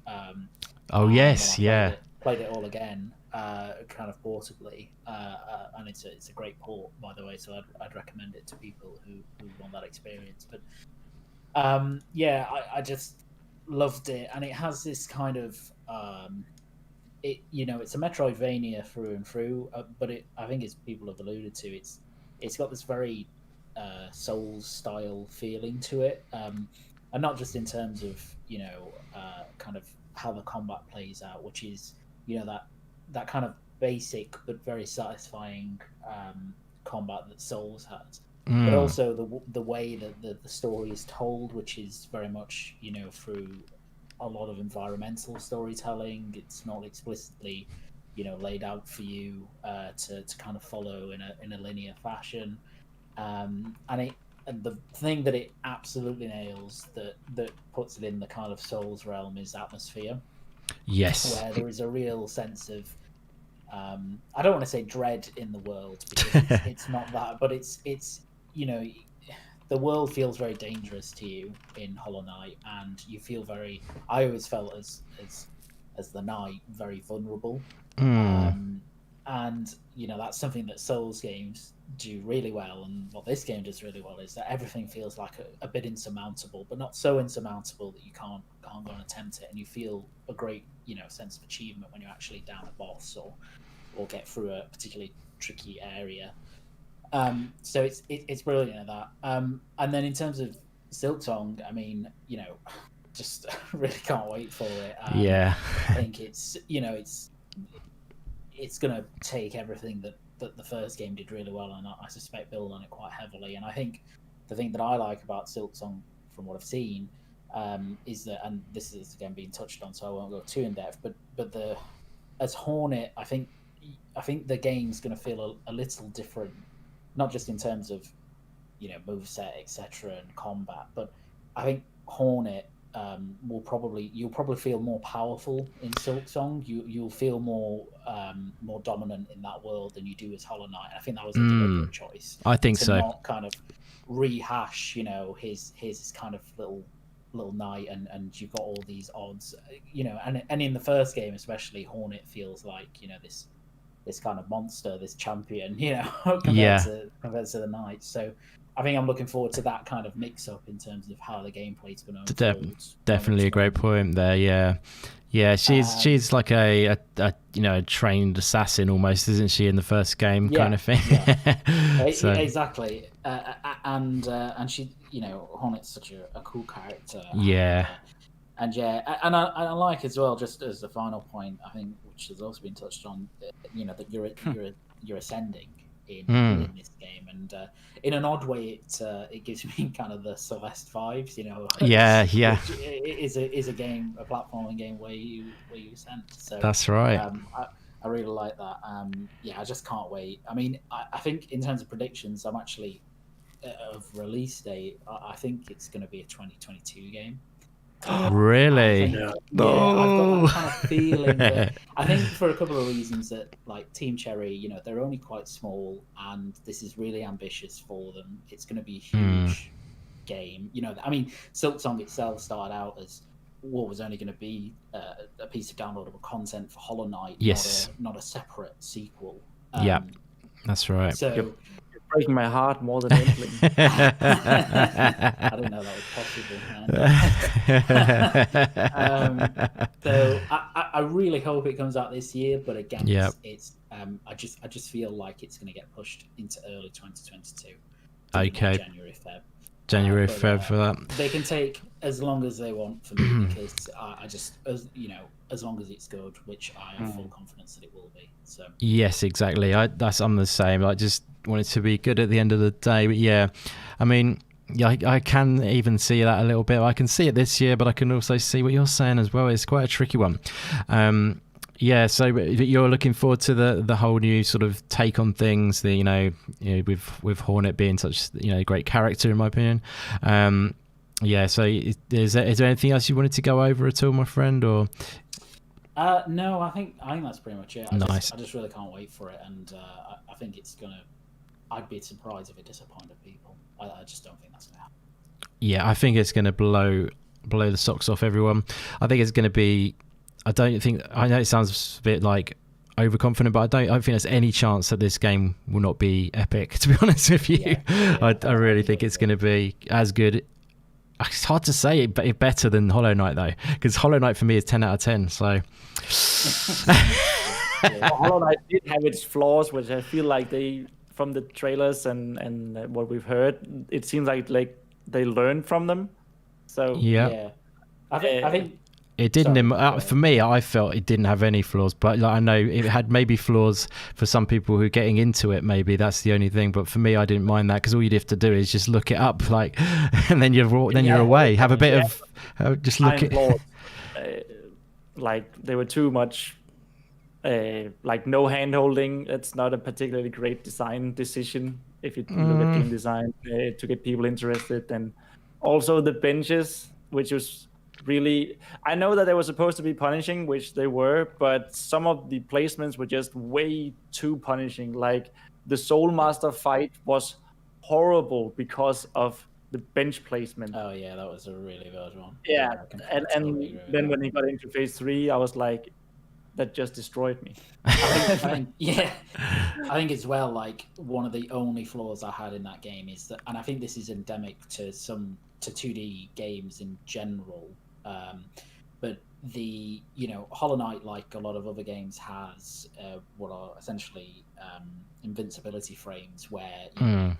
Played it all again, kind of portably, and it's a great port, by the way. So I'd recommend it to people who want that experience. But I just loved it, and it has this kind of it's a Metroidvania through and through, but I think, as people have alluded to, it's got this very Souls style feeling to it, and not just in terms of kind of how the combat plays out, which is that kind of basic but very satisfying combat that Souls has, but also the way that the story is told, which is very much through a lot of environmental storytelling. It's not explicitly laid out for you to kind of follow in a linear fashion, and the thing that it absolutely nails, that puts it in the kind of Souls realm, is atmosphere. Yes, where there is a real sense of I don't want to say dread in the world, because it's not that, but it's the world feels very dangerous to you in Hollow Knight, and you feel I always felt as the knight very vulnerable. And that's something that Souls games do really well, and what this game does really well is that everything feels like a bit insurmountable, but not so insurmountable that you can't go and attempt it, and you feel a great sense of achievement when you're actually down a boss or get through a particularly tricky area. So it's brilliant at that. And then in terms of Silksong, I mean, just really can't wait for it. I think it's going to take everything that the first game did really well, and I suspect build on it quite heavily. And I think the thing that I like about Silksong, from what I've seen, is that, and this is again being touched on, so I won't go too in depth, but as Hornet, I think the game's going to feel a little different, not just in terms of moveset, etc., and combat. But I think Hornet you'll probably feel more powerful in Silksong. You'll feel more dominant in that world than you do as Hollow Knight. And I think that was a deliberate choice. I think so. Not kind of rehash, his kind of little knight, and you've got all these odds, and in the first game especially, Hornet feels like this kind of monster, this champion, compared to the knight. So I think I'm looking forward to that kind of mix-up in terms of how the gameplay's going to unfold. Definitely a great point there. Yeah. She's like a trained assassin almost, isn't she, in the first game, kind of thing? Yeah. So. Exactly. And she, Hornet's such a cool character. Yeah. And I like as well, just as a final point, I think, which has also been touched on, that you're ascending in this game, and in an odd way, it gives me kind of the Celeste vibes, Yeah. It is a game, a platforming game where you ascend. So that's right. I really like that. I just can't wait. I mean, I think in terms of predictions, I'm actually of release date. I think it's going to be a 2022 game. Really? I've got that kind of feeling. That I think for a couple of reasons, that like Team Cherry, they're only quite small, and this is really ambitious for them. It's going to be a huge game. I mean, Silksong itself started out as what was only going to be a piece of downloadable content for Hollow Knight, not a separate sequel. That's right. So. Breaking my heart more than anything. I didn't know that was possible, man. So I really hope it comes out this year, but again, it's I just feel like it's going to get pushed into early 2022. Okay. January, Feb for that. They can take as long as they want for me, because I just, as long as it's good, which I have full confidence that it will be. So yes, exactly. I'm the same. I just want it to be good at the end of the day. But I mean, I can even see that a little bit. I can see it this year, but I can also see what you're saying as well. It's quite a tricky one. So you're looking forward to the whole new sort of take on things. With Hornet being such a great character, in my opinion. So is there anything else you wanted to go over at all, my friend, or? No, I think that's pretty much it. I just really can't wait for it, and I think it's gonna. I'd be surprised if it disappointed people. I just don't think that's gonna happen. Yeah, I think it's gonna blow the socks off everyone. I think it's gonna be. I know it sounds a bit like overconfident, but I don't think there's any chance that this game will not be epic, to be honest with you. I really think it's going to be as good. It's hard to say, but better than Hollow Knight, though, because Hollow Knight for me is 10 out of 10. So Hollow Knight did have its flaws, which I feel like from the trailers and what we've heard, it seems like they learned from them. So I think. It didn't. For me, I felt it didn't have any flaws, but I know it had maybe flaws for some people who are getting into it. Maybe that's the only thing. But for me, I didn't mind that, because all you'd have to do is just look it up, and then you're away. Have a bit of just look at. They were too much. No hand holding. It's not a particularly great design decision if you look at game design to get people interested, and also the benches, which was. Really, I know that they were supposed to be punishing, which they were, but some of the placements were just way too punishing. Like the Soul Master fight was horrible because of the bench placement. Oh yeah, that was a really bad one. Yeah, and then when he got into phase 3, I was like, that just destroyed me. I think as well, like one of the only flaws I had in that game is that, and I think this is endemic to 2D games in general. But the Hollow Knight, like a lot of other games, has what are essentially invincibility frames where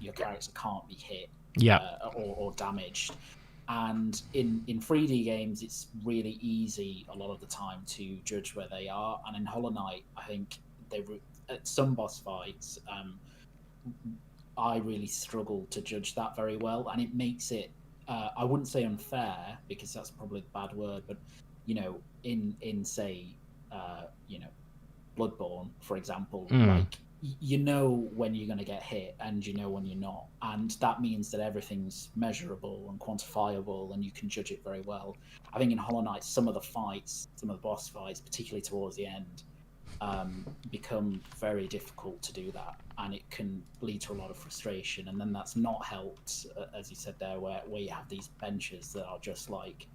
your character can't be hit or damaged. And in 3D games, it's really easy a lot of the time to judge where they are. And in Hollow Knight, I think at some boss fights, I really struggle to judge that very well, and it makes it. I wouldn't say unfair, because that's probably a bad word, but in say Bloodborne, for example, like you know when you're going to get hit and you know when you're not, and that means that everything's measurable and quantifiable and you can judge it very well. I think in Hollow Knight, some of the boss fights, particularly towards the end, become very difficult to do that, and it can lead to a lot of frustration. And then that's not helped, as you said there, where you have these benches that are just like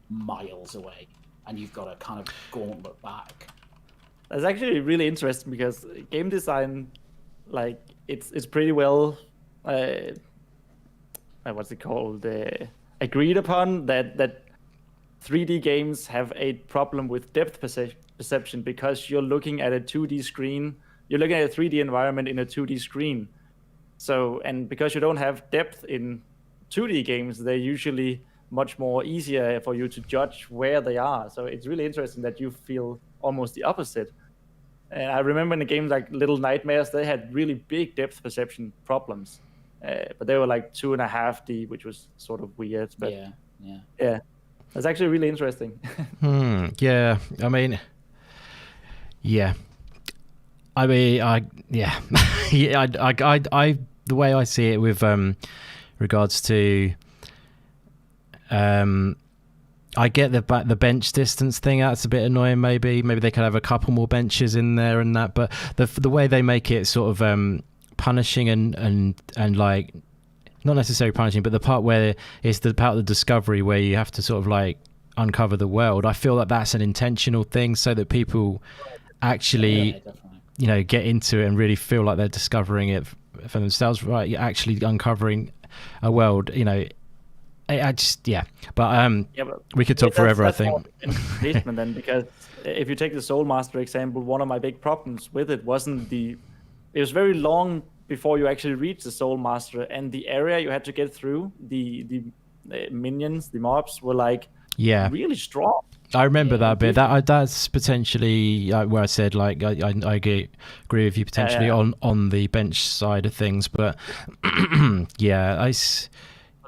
miles away and you've got to kind of gauntlet back. That's actually really interesting because game design, like it's pretty well, what's it called? Agreed upon that 3D games have a problem with depth perception because you're looking at a 2D screen. You're looking at a 3D environment in a 2D screen. So, and because you don't have depth in 2D games, they're usually much more easier for you to judge where they are. So it's really interesting that you feel almost the opposite. And I remember in a game like Little Nightmares, they had really big depth perception problems, but they were like 2.5D, which was sort of weird. But yeah, that's actually really interesting. Yeah, I mean, yeah, the way I see it with regards to I get the bench distance thing. That's a bit annoying. Maybe they could have a couple more benches in there and that. But the way they make it sort of punishing and like not necessarily punishing, but the part where it's the part of the discovery where you have to sort of like uncover the world. I feel like that's an intentional thing so that people actually get into it and really feel like they're discovering it for themselves. Right, you're actually uncovering a world. I just but we could talk forever. I think. Then, because if you take the Soul Master example, one of my big problems with it wasn't it was very long before you actually reach the Soul Master, and the area you had to get through, the minions, the mobs were like really strong. I remember that bit. That's potentially where I said like I agree with you potentially on the bench side of things, but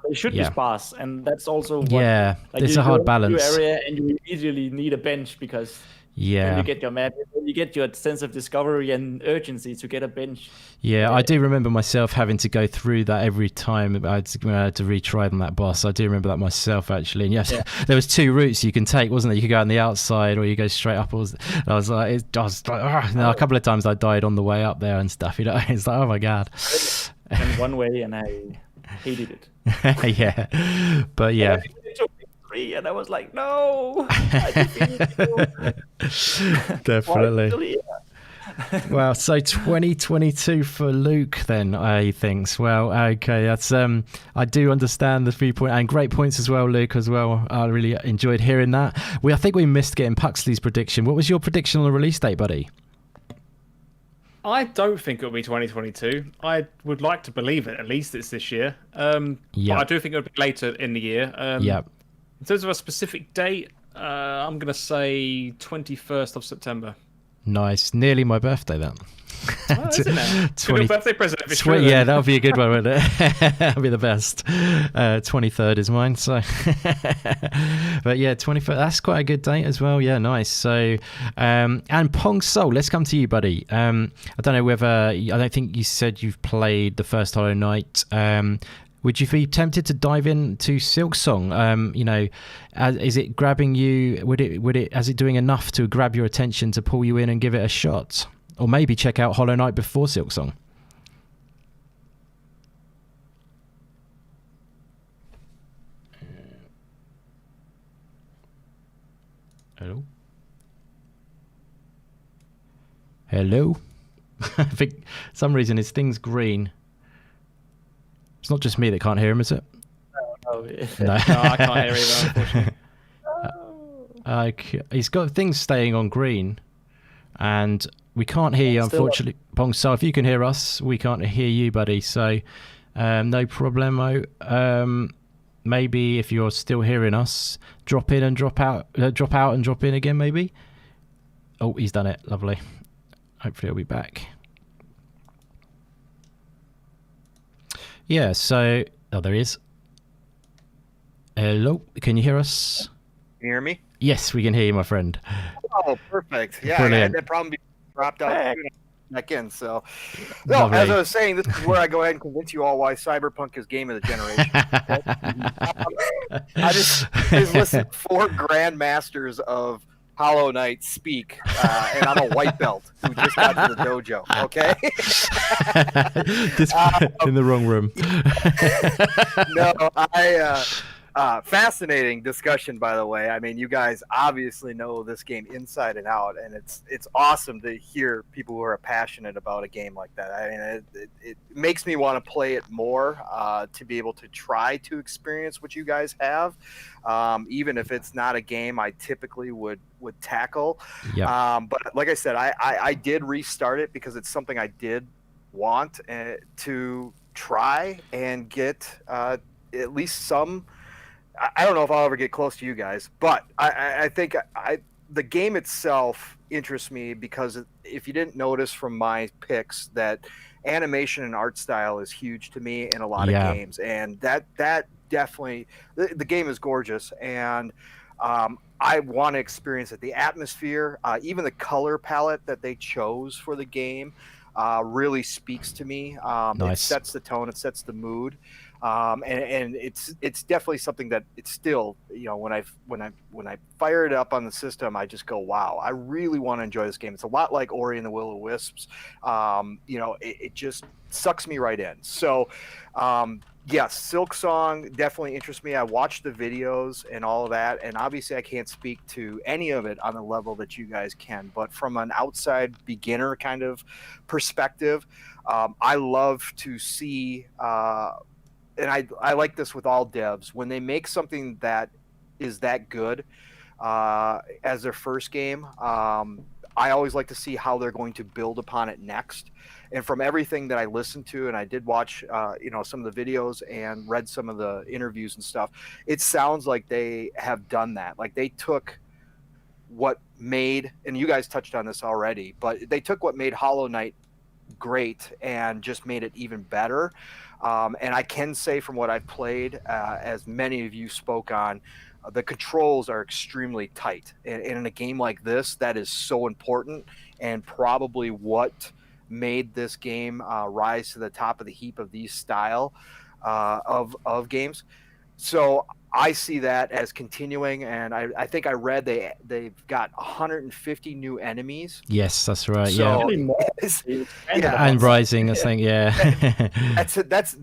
They should be sparse, and that's also it's a hard balance. Area, and you immediately need a bench because then you get your map, you get your sense of discovery and urgency to get a bench. I do remember myself having to go through that every time when I had to retry on that boss. I do remember that myself actually. And there was two routes you can take, wasn't there? You could go on the outside or you go straight up. I was like, a couple of times I died on the way up there and stuff. It's like, oh my god. And one way, and I hated it. But yeah. And I was like, no, I defeated you. Definitely. Well, so 2022 for Luke then, I think. Well, okay, that's I do understand the 3 point and great points as well, Luke, as well. I really enjoyed hearing that. I think we missed getting Puxley's prediction. What was your prediction on the release date, buddy? I don't think it'll be 2022. I would like to believe it. At least it's this year. But I do think it'll be later in the year. In terms of a specific date, I'm going to say 21st of September. Nice. Nearly my birthday then. Oh, isn't it? Good birthday present. If it's true, yeah, that'll be a good one, wouldn't it? That'll be the best. 23rd is mine. So, but yeah, 21st. That's quite a good date as well. Yeah, nice. So, and Pong Soul. Let's come to you, buddy. I don't know whether I don't think you said you've played the first Hollow Knight. Would you be tempted to dive into Silksong? Is it grabbing you? Would it? Is it doing enough to grab your attention to pull you in and give it a shot? Or maybe check out Hollow Knight before Silksong. Hello? I think for some reason his thing's green. It's not just me that can't hear him, is it? No, I can't hear either, unfortunately. He's got things staying on green. And we can't hear you, unfortunately, Pong. So if you can hear us, we can't hear you, buddy. So no problemo. Maybe if you're still hearing us, drop in and drop out and drop in again, maybe. Oh, he's done it. Lovely. Hopefully he'll be back. Yeah, so... Oh, there he is. Hello, can you hear us? Can you hear me? Yes, we can hear you, my friend. Oh, perfect. Yeah, Brilliant. I had that problem before I dropped out. back in. So, no, Lovely. as I was saying, this is where I go ahead and convince you all why Cyberpunk is game of the generation. I just listened to 4 grandmasters of Hollow Knight speak, and I'm a white belt who just got to the dojo. Okay. In the wrong room. No, fascinating discussion, by the way. I mean, you guys obviously know this game inside and out, and it's awesome to hear people who are passionate about a game like that. I mean, it makes me want to play it more, to be able to try to experience what you guys have, even if it's not a game I typically would tackle. Yeah. But like I said, I did restart it because it's something I did want to try and get at least some. I don't know if I'll ever get close to you guys, but I think the game itself interests me because if you didn't notice from my picks, that animation and art style is huge to me in a lot of games, and that definitely the game is gorgeous, and I want to experience it. The atmosphere, even the color palette that they chose for the game, really speaks to me. It sets the tone, it sets the mood. And it's definitely something that it's still, when I fire it up on the system, I just go, wow, I really want to enjoy this game. It's a lot like Ori and the Will of Wisps. It just sucks me right in. So, yes, Silksong definitely interests me. I watched the videos and all of that, and obviously I can't speak to any of it on the level that you guys can, but from an outside beginner kind of perspective, I love to see, and I like this with all devs, when they make something that is that good as their first game, I always like to see how they're going to build upon it next. And from everything that I listened to, and I did watch, some of the videos and read some of the interviews and stuff, it sounds like they have done that. Like they took what made, and you guys touched on this already, but they took what made Hollow Knight great and just made it even better. And I can say from what I've played, as many of you spoke on, the controls are extremely tight. And in a game like this, that is so important, and probably what made this game rise to the top of the heap of these style of games. So I see that as continuing, and I think I read they've got 150 new enemies. Yes, that's right. So, and Rising, I think.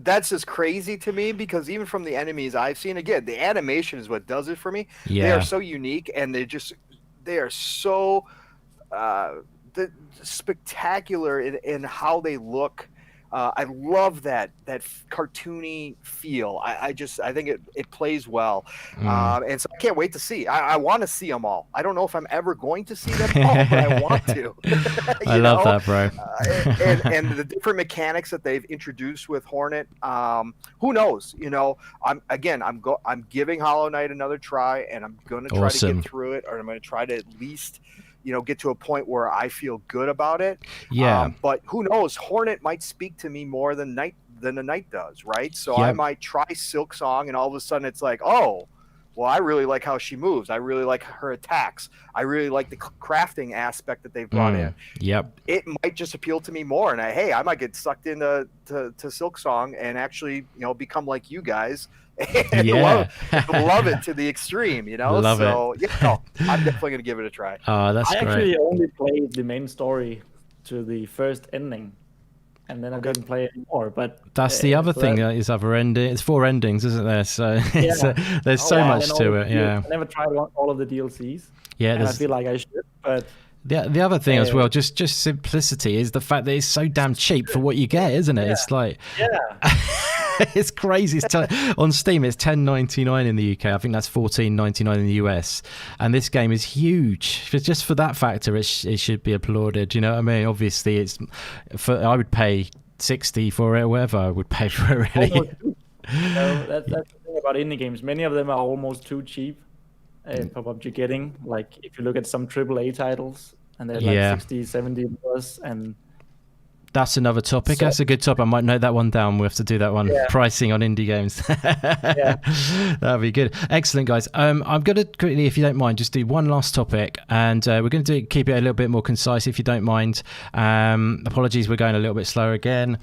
That's just crazy to me, because even from the enemies I've seen, again, the animation is what does it for me. Yeah. They are so unique, and they are so spectacular in how they look. I love that cartoony feel. I think it plays well, and so I can't wait to see. I want to see them all. I don't know if I'm ever going to see them all, but I want to. I love that, bro. and the different mechanics that they've introduced with Hornet. Who knows? I'm giving Hollow Knight another try, and I'm going to try to get through it, or I'm going to try to at least get to a point where I feel good about it. Yeah. But who knows? Hornet might speak to me more than the Knight does, right? So I might try Silksong, and all of a sudden it's like, oh, well, I really like how she moves. I really like her attacks. I really like the crafting aspect that they've brought in. Yep. It might just appeal to me more, and I might get sucked into to Silksong and actually, become like you guys. And love it to the extreme, Love it. I'm definitely gonna give it a try. Oh, that's great. I actually only played the main story to the first ending, and then I didn't play it anymore. But that's the other thing is other ending. It's 4 endings, isn't there? So there's so much to it. Yeah. I never tried all of the DLCs. Yeah, and I feel like I should, but. The other thing as well, just simplicity, is the fact that it's so damn cheap for what you get, isn't it? Yeah. It's like, it's crazy. On Steam, it's $10.99 in the UK. I think that's $14.99 in the US. And this game is huge. Just for that factor, it should be applauded. You know what I mean? Obviously, I would pay $60 for it, or whatever I would pay for it. Really. That's the thing about indie games. Many of them are almost too cheap. For what you're getting, like if you look at some AAA titles, and they're like 60, 70 plus, and That's another topic. That's a good topic. I might note that one down. We'll have to do that one. Pricing on indie games. That'll be good. Excellent, guys. I'm going to quickly, if you don't mind, just do one last topic, and we're going to keep it a little bit more concise, if you don't mind. Apologies, we're going a little bit slower again.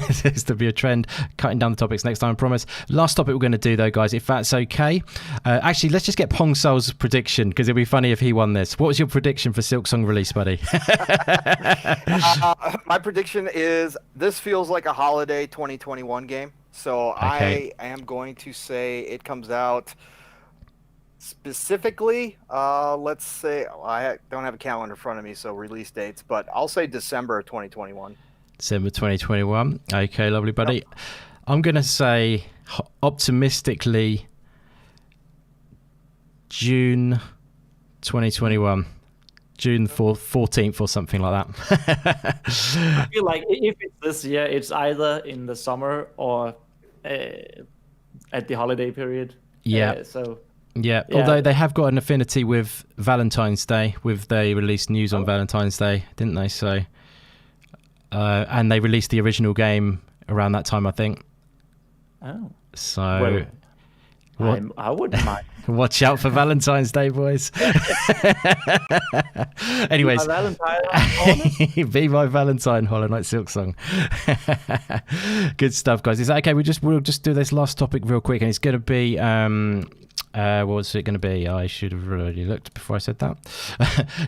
Seems to be a trend. Cutting down the topics next time, I promise. Last topic we're going to do, though, guys, if that's okay. Actually, let's just get Pong Soul's prediction, because it'd be funny if he won this. What was your prediction for Silksong release, buddy? My prediction is this feels like a holiday 2021 game. So I am going to say it comes out specifically, let's say, I don't have a calendar in front of me, so release dates, but I'll say December 2021. December 2021. Okay, lovely, buddy. Yep. I'm going to say, optimistically, June 2021. June 14th or something like that. I feel like if it's this year, it's either in the summer or at the holiday period. Yeah. Yeah. Although they have got an affinity with Valentine's Day, they released news on Valentine's Day, didn't they? So, and they released the original game around that time, I think. Oh. So, I wouldn't mind. Watch out for Valentine's Day, boys. Anyways, be my Valentine, Hollow Knight Silksong. Good stuff, guys. Is that okay? We'll just do this last topic real quick, and it's going to be what's it going to be? I should have already looked before I said that.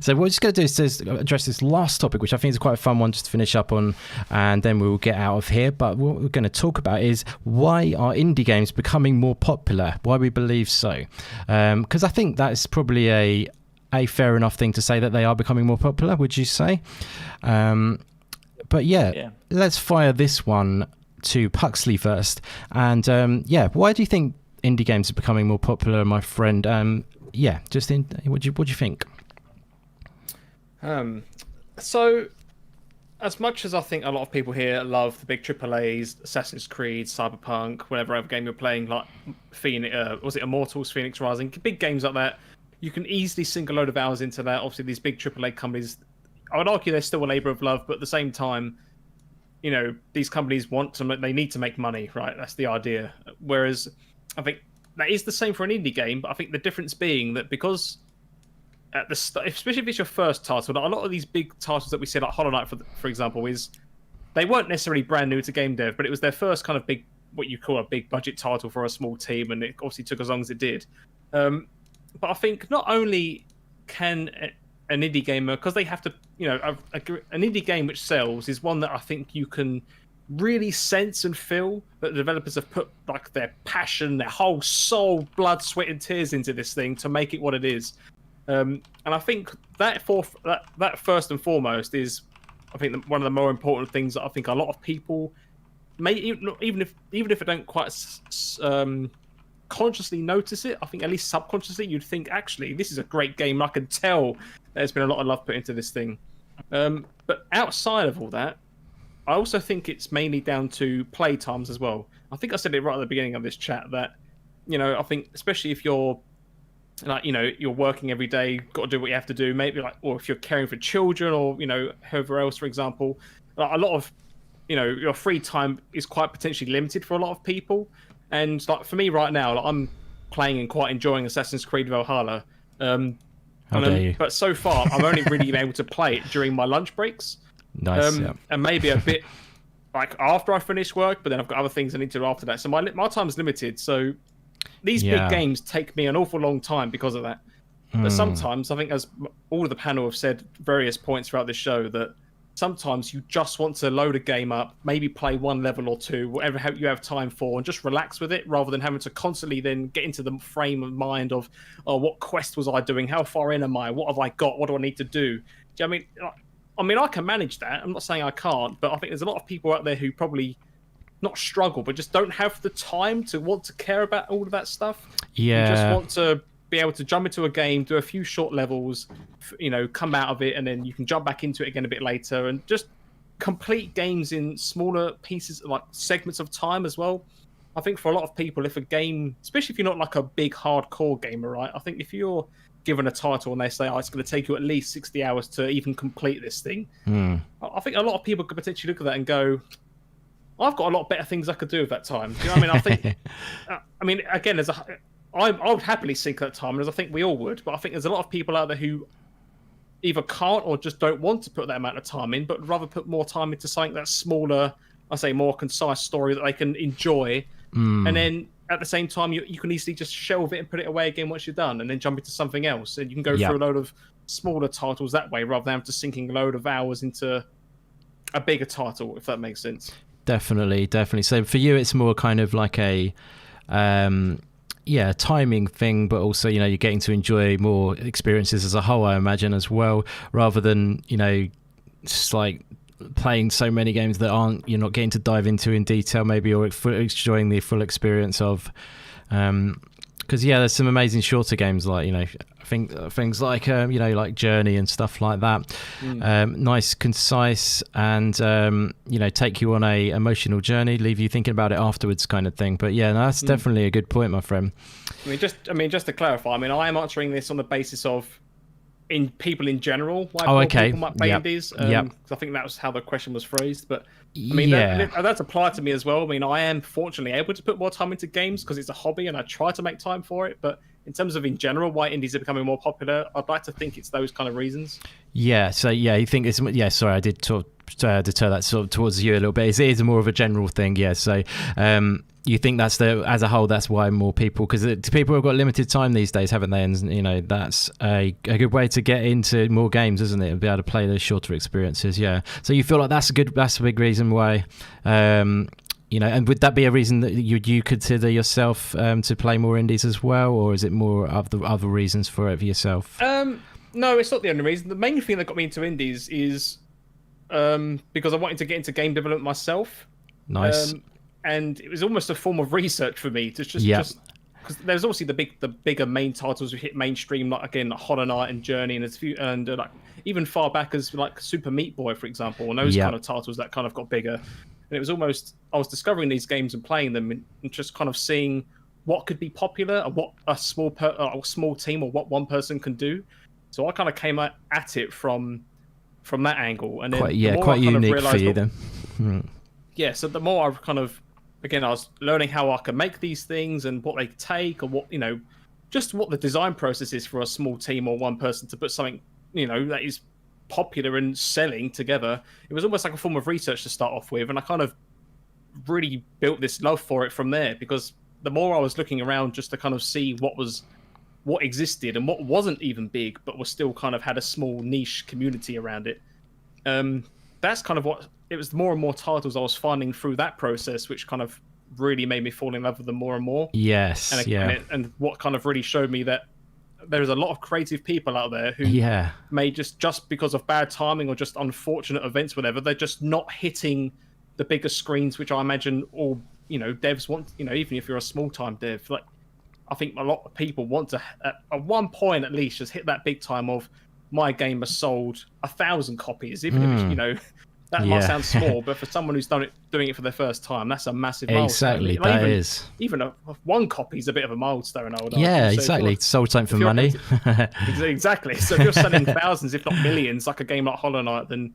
So what we're just going to do is address this last topic, which I think is quite a fun one just to finish up on, and then we'll get out of here. But what we're going to talk about is why are indie games becoming more popular? Why we believe so. Because I think that's probably a fair enough thing to say that they are becoming more popular, would you say? But let's fire this one to Puxley first. And why do you think indie games are becoming more popular, my friend? What do you think? So, as much as I think a lot of people here love the big AAAs, Assassin's Creed, Cyberpunk, whatever other game you're playing, like was it Immortals, Phoenix Rising, big games like that, you can easily sink a load of hours into that. Obviously, these big AAA companies, I would argue they're still a labour of love, but at the same time, you know, these companies they need to make money, right? That's the idea. Whereas I think that is the same for an indie game, but I think the difference being that because at the start, especially if it's your first title, a lot of these big titles that we see, like Hollow Knight, for example, they weren't necessarily brand new to game dev, but it was their first kind of big, what you call a big budget title for a small team, and it obviously took as long as it did. But I think not only can an indie gamer, because they have to, an indie game which sells is one that I think you can really sense and feel that the developers have put like their passion, their whole soul, blood, sweat, and tears into this thing to make it what it is. And I think that first and foremost is, I think, one of the more important things that I think a lot of people may, even if they don't quite consciously notice it, I think at least subconsciously you'd think, actually, this is a great game. I can tell there's been a lot of love put into this thing. But outside of all that, I also think it's mainly down to play times as well. I think I said it right at the beginning of this chat that, I think especially if you're you're working every day, got to do what you have to do, maybe or if you're caring for children or, whoever else, for example, a lot of, your free time is quite potentially limited for a lot of people. And for me right now, I'm playing and quite enjoying Assassin's Creed Valhalla. But so far, I'm only really been able to play it during my lunch breaks. Nice. And maybe a bit after I finish work, but then I've got other things I need to do after that. So my time is limited. So these big games take me an awful long time because of that. But sometimes, I think, as all of the panel have said various points throughout this show, that sometimes you just want to load a game up, maybe play one level or two, whatever you have time for, and just relax with it, rather than having to constantly then get into the frame of mind of, oh, what quest was I doing? How far in am I? What have I got? What do I need to do? Do you know what I mean? I can manage that. I'm not saying I can't, but I think there's a lot of people out there who probably not struggle, but just don't have the time to want to care about all of that stuff. Yeah. You just want to be able to jump into a game, do a few short levels, come out of it, and then you can jump back into it again a bit later, and just complete games in smaller pieces, like segments of time as well. I think for a lot of people, if a game, especially if you're not like a big hardcore gamer, right? I think if you're given a title and they say, it's going to take you at least 60 hours to even complete this thing. I think a lot of people could potentially look at that and go, I've got a lot better things I could do with that time. Do you know what I mean? I think, again, I would happily sink that time, as I think we all would, but I think there's a lot of people out there who either can't or just don't want to put that amount of time in, but rather put more time into something that's smaller, more concise story that they can enjoy. And then at the same time, you can easily just shelve it and put it away again once you're done, and then jump into something else. And you can go through a load of smaller titles that way, rather than having to sinking a load of hours into a bigger title, if that makes sense. Definitely. So for you, it's more kind of like a timing thing, but also, you're getting to enjoy more experiences as a whole, I imagine, as well, rather than, just like playing so many games that you're not getting to dive into in detail maybe, or enjoying the full experience of. Because there's some amazing shorter games like I think things like like Journey and stuff like that. Nice, concise, and take you on a emotional journey, leave you thinking about it afterwards, kind of thing. But that's definitely a good point, my friend. Just to clarify, I am answering this on the basis of people in general. Why people might play indies. I think that was how the question was phrased. But that's applied to me as well. I am fortunately able to put more time into games because it's a hobby and I try to make time for it. But in terms of in general, why indies are becoming more popular, I'd like to think it's those kind of reasons. So you think it's sorry, I did deter that sort of towards you a little bit. It is more of a general thing. So you think that's as a whole, that's why more people, because people have got limited time these days, haven't they? And that's a good way to get into more games, isn't it? And be able to play those shorter experiences. So you feel like that's a big reason why. And would that be a reason that you consider yourself to play more indies as well, or is it more of the other reasons for it for yourself? No, it's not the only reason. The main thing that got me into indies is because I wanted to get into game development myself. Nice. And it was almost a form of research for me to just because there's obviously the bigger main titles who hit mainstream, like Hollow Knight and Journey, and like even far back as like Super Meat Boy, for example, and those kind of titles that kind of got bigger. And it was almost, I was discovering these games and playing them and just kind of seeing what could be popular and what a small team or what one person can do. So I kind of came at it from that angle, and then quite unique for you then. So the more I've kind of, again, I was learning how I can make these things and what they take, or what just what the design process is for a small team or one person to put something that is popular and selling together. It was almost like a form of research to start off with, and I kind of really built this love for it from there, because the more I was looking around just to kind of see what existed and what wasn't even big but was still kind of had a small niche community around it, that's kind of what it was. More and more titles I was finding through that process, which kind of really made me fall in love with them more and more. And what kind of really showed me that there's a lot of creative people out there who may just because of bad timing or just unfortunate events, whatever, they're just not hitting the bigger screens, which I imagine all devs want. Even if you're a small time dev, like I think a lot of people want to at one point at least just hit that big time of my game has sold 1,000 copies, even if it's that might sound small, but for someone who's doing it for their first time, that's a massive milestone. Exactly, that is. Even one copy is a bit of a milestone, I would argue. Yeah, exactly. Sold something for money. Exactly. So if you're selling thousands, if not millions, like a game like Hollow Knight, then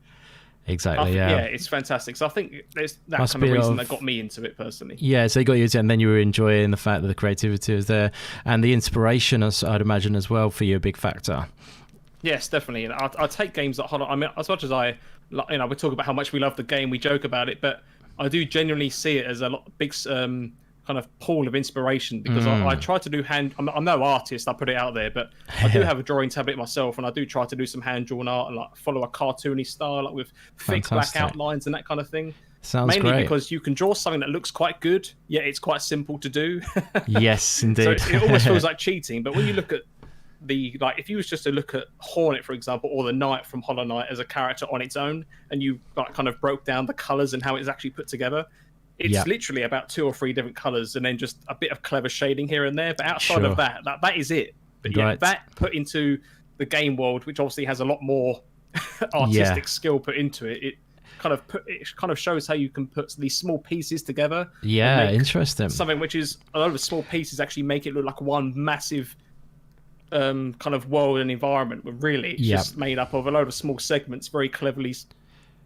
exactly, it's fantastic. So I think there's that kind of reason that got me into it personally. Yeah, so you got you, and then you were enjoying the fact that the creativity was there, and the inspiration, I'd imagine, as well, for you, a big factor. Yes, definitely. And I take games like Hollow. As much as we talk about how much we love the game, we joke about it, but I do genuinely see it as a big kind of pool of inspiration, because I try to do I'm no artist, I put it out there, but I do have a drawing tablet myself, and I do try to do some hand-drawn art and like follow a cartoony style, like with thick black outlines and that kind of thing. Sounds mainly great. Because you can draw something that looks quite good, yet it's quite simple to do. Yes, indeed. So it almost feels like cheating, but when you look at if you was just to look at Hornet, for example, or the Knight from Hollow Knight as a character on its own, and you kind of broke down the colors and how it's actually put together, it's literally about 2 or 3 different colors and then just a bit of clever shading here and there. But outside of that is it. But that put into the game world, which obviously has a lot more artistic skill put into it, it kind of shows how you can put these small pieces together. Yeah, interesting. Something which is a lot of small pieces actually make it look like one massive kind of world and environment, but really it's just made up of a load of small segments, very cleverly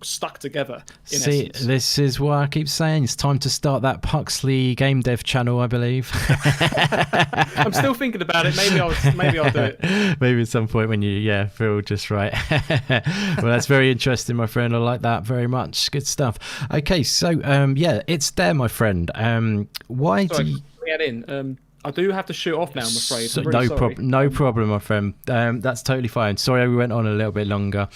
stuck together. See, this is what I keep saying. It's time to start that Puxley game dev channel, I believe. I'm still thinking about it. Maybe I'll do it. Maybe at some point when you feel just right. Well, that's very interesting, my friend. I like that very much. Good stuff. Okay, so ItsDair, my friend. Why Sorry, do you... add in? I do have to shoot off now, I'm afraid. So, really no problem, my friend. That's totally fine. Sorry we went on a little bit longer.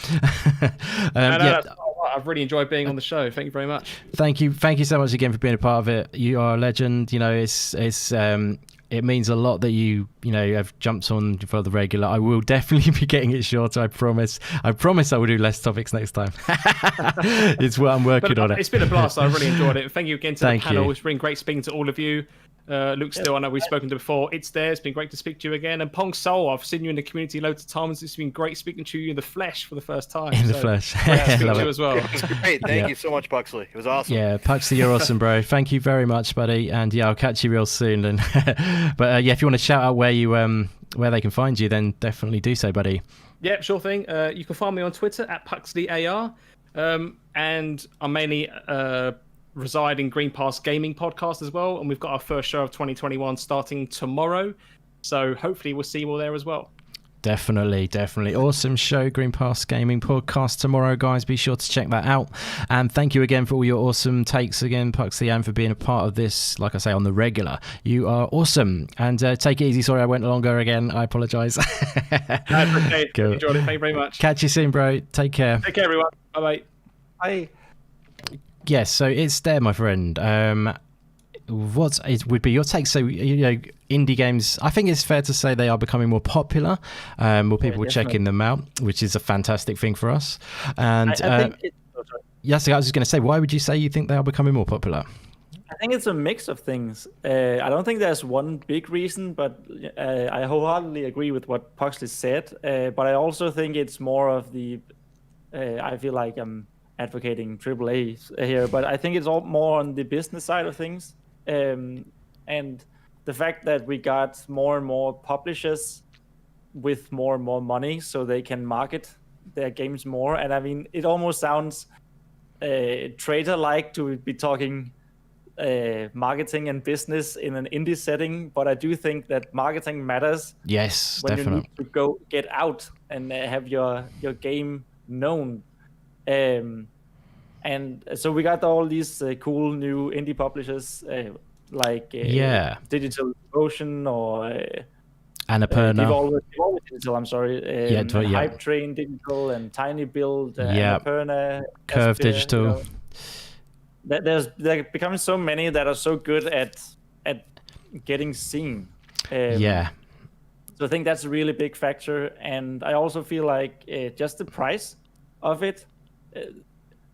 I've really enjoyed being on the show. Thank you very much. Thank you so much again for being a part of it. You are a legend. You know, it means a lot that you have jumped on for the regular. I will definitely be getting it shorter. I promise I will do less topics next time. It's what I'm working on. It's been a blast. I really enjoyed it. Thank you again to the panel. It's been great speaking to all of you. Luke Steele, I know we've spoken to before. ItsDair. It's been great to speak to you again. And Pong Soul, I've seen you in the community loads of times. It's been great speaking to you in the flesh for the first time. In the flesh. Great to speak to you as well. It was great. Thank you so much, Puxley. It was awesome. Yeah, Puxley, you're awesome, bro. Thank you very much, buddy. And I'll catch you real soon. And but if you want to shout out where they can find you, then definitely do so, buddy. Yeah, sure thing. You can find me on Twitter at PuxleyAR. And I'm mainly reside in Green Pass Gaming Podcast as well, and we've got our first show of 2021 starting tomorrow, so hopefully we'll see you all there as well. Definitely awesome show, Green Pass Gaming Podcast tomorrow, guys. Be sure to check that out, and thank you again for all your awesome takes again, Puxley, and for being a part of this, like I say, on the regular. You are awesome, and take it easy. Sorry I went longer again, I apologize. That's okay. Cool. Enjoyed it. Thank you very much. Catch you soon, bro. Take care, everyone. Bye. Yes, so ItsDair, my friend. What would be your take? So, indie games, I think it's fair to say they are becoming more popular. More people checking them out, which is a fantastic thing for us. And I think yes, I was just going to say, why would you say you think they are becoming more popular? I think it's a mix of things. I don't think there's one big reason, but I wholeheartedly agree with what Puxley said. But I also think it's more of the, I feel like I'm advocating AAA here, but I think it's all more on the business side of things, and the fact that we got more and more publishers with more and more money, so they can market their games more. And I mean, it almost sounds traitor-like to be talking marketing and business in an indie setting, but I do think that marketing matters. Yes, when definitely. You need to go get out and have your game known. And so we got all these cool new indie publishers like Digital Ocean or Annapurna. Devolver Digital, I'm sorry. Hype Train Digital and Tiny Build, Annapurna, Curve Aspire, Digital. There becoming so many that are so good at getting seen. So I think that's a really big factor, and I also feel like just the price of it.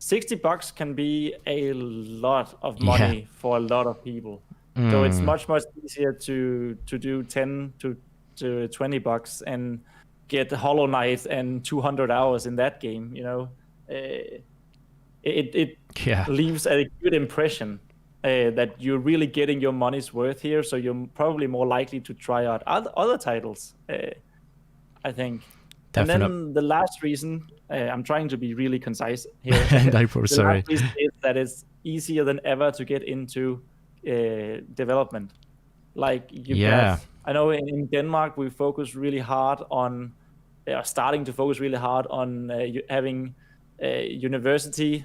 $60 can be a lot of money for a lot of people. So it's much easier to do $10 to $20 and get Hollow Knight and 200 hours in that game. It leaves a good impression that you're really getting your money's worth here. So you're probably more likely to try out other titles, I think. Definitely. And then the last reason, I'm trying to be really concise here. No problem, sorry. The last reason is that it's easier than ever to get into development. Like I know in Denmark we focus really hard on, starting to focus really hard on having universities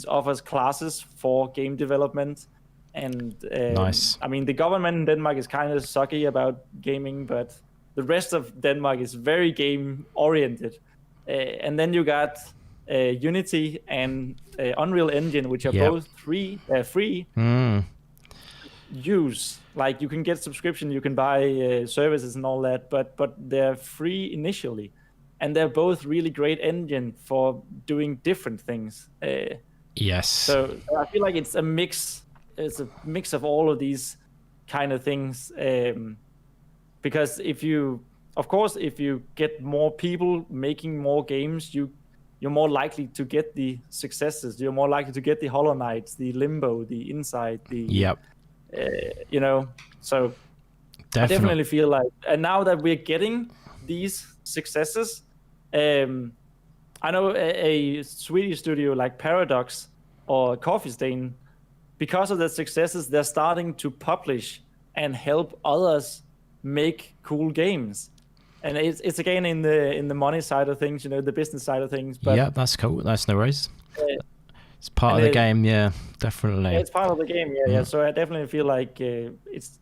offers classes for game development. And nice. I mean, the government in Denmark is kind of sucky about gaming, but the rest of Denmark is very game oriented. And then you got Unity and Unreal Engine, which are both free. Use, like you can get subscription, you can buy services and all that, but they're free initially, and they're both really great engine for doing different things. Yes. So I feel like it's a mix. It's a mix of all of these kind of things. Because if you get more people making more games, you're more likely to get the successes. You're more likely to get the Hollow Knights, the Limbo, the Inside, the so I definitely feel like, and now that we're getting these successes, I know a Swedish studio like Paradox or Coffee Stain, because of their successes, they're starting to publish and help others make cool games. And it's again in the money side of things, the business side of things. But yeah, that's cool. That's no worries. It's part of the game, yeah, definitely. Yeah, it's part of the game, yeah. So I definitely feel like it's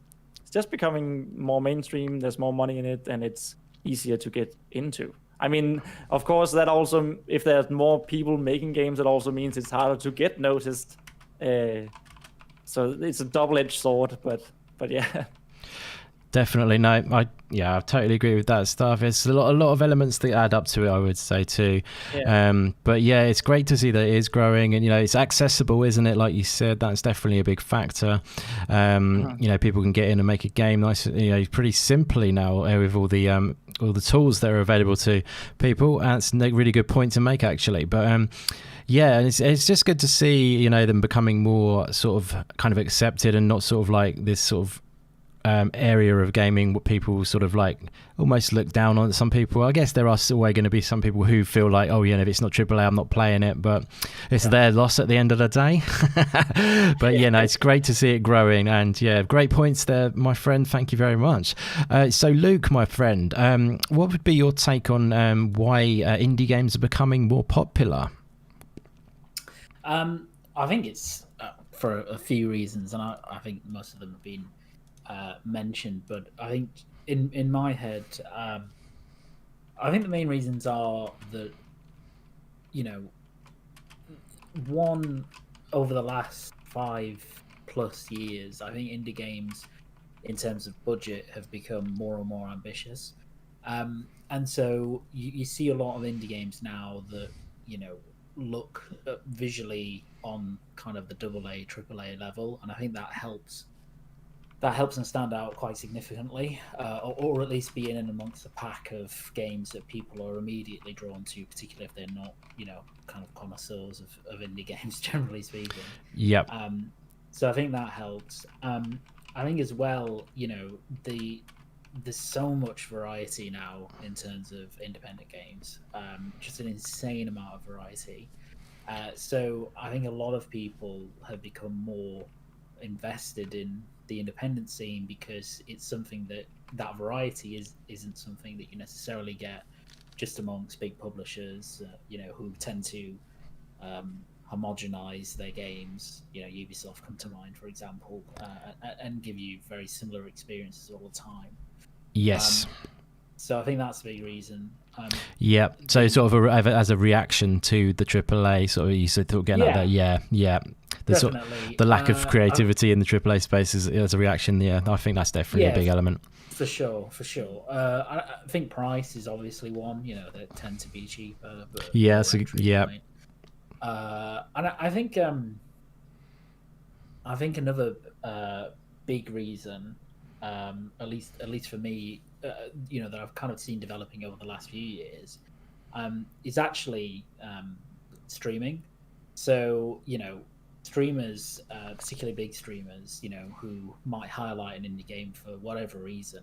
just becoming more mainstream. There's more money in it, and it's easier to get into. I mean, of course, that also, if there's more people making games, it also means it's harder to get noticed. So it's a double-edged sword, but yeah. Definitely, no. I totally agree with that stuff. It's a lot of elements that add up to it, I would say too. Yeah. But yeah, it's great to see that it is growing, and it's accessible, isn't it? Like you said, that's definitely a big factor. People can get in and make a game nice, pretty simply now with all the tools that are available to people. And it's a really good point to make, actually. But yeah, and it's just good to see them becoming more sort of kind of accepted, and not sort of like this sort of area of gaming what people sort of like almost look down on. Some people, I guess there are still going to be some people who feel like, oh yeah, if it's not AAA, I'm not playing it, but it's their loss at the end of the day. But it's great to see it growing, and great points there, my friend. Thank you very much. So Luke, my friend, what would be your take on why indie games are becoming more popular? I think it's for a few reasons, and I think most of them have been mentioned, but I think in my head, I think the main reasons are that one, over the last 5+ years, I think indie games in terms of budget have become more and more ambitious, and so you see a lot of indie games now that look visually on kind of the AA, AAA level, and I think that helps them stand out quite significantly, or at least be in and amongst the pack of games that people are immediately drawn to, particularly if they're not, kind of connoisseurs of indie games, generally speaking. Yep. So I think that helps. I think as well, there's so much variety now in terms of independent games, just an insane amount of variety. So I think a lot of people have become more invested in the independent scene because it's something that variety isn't something that you necessarily get just amongst big publishers, who tend to homogenize their games. Ubisoft come to mind, for example, and give you very similar experiences all the time. Yes. So I think that's a big reason. So sort of as a reaction to the AAA, sort of you sort of getting at that. Yeah. The lack of creativity in the AAA space is as a reaction. Yeah, I think that's definitely a big element. For sure. I think price is obviously one. They tend to be cheaper. But and I think another big reason, at least for me, that I've kind of seen developing over the last few years, is actually streaming. So streamers, particularly big streamers, who might highlight an indie game for whatever reason.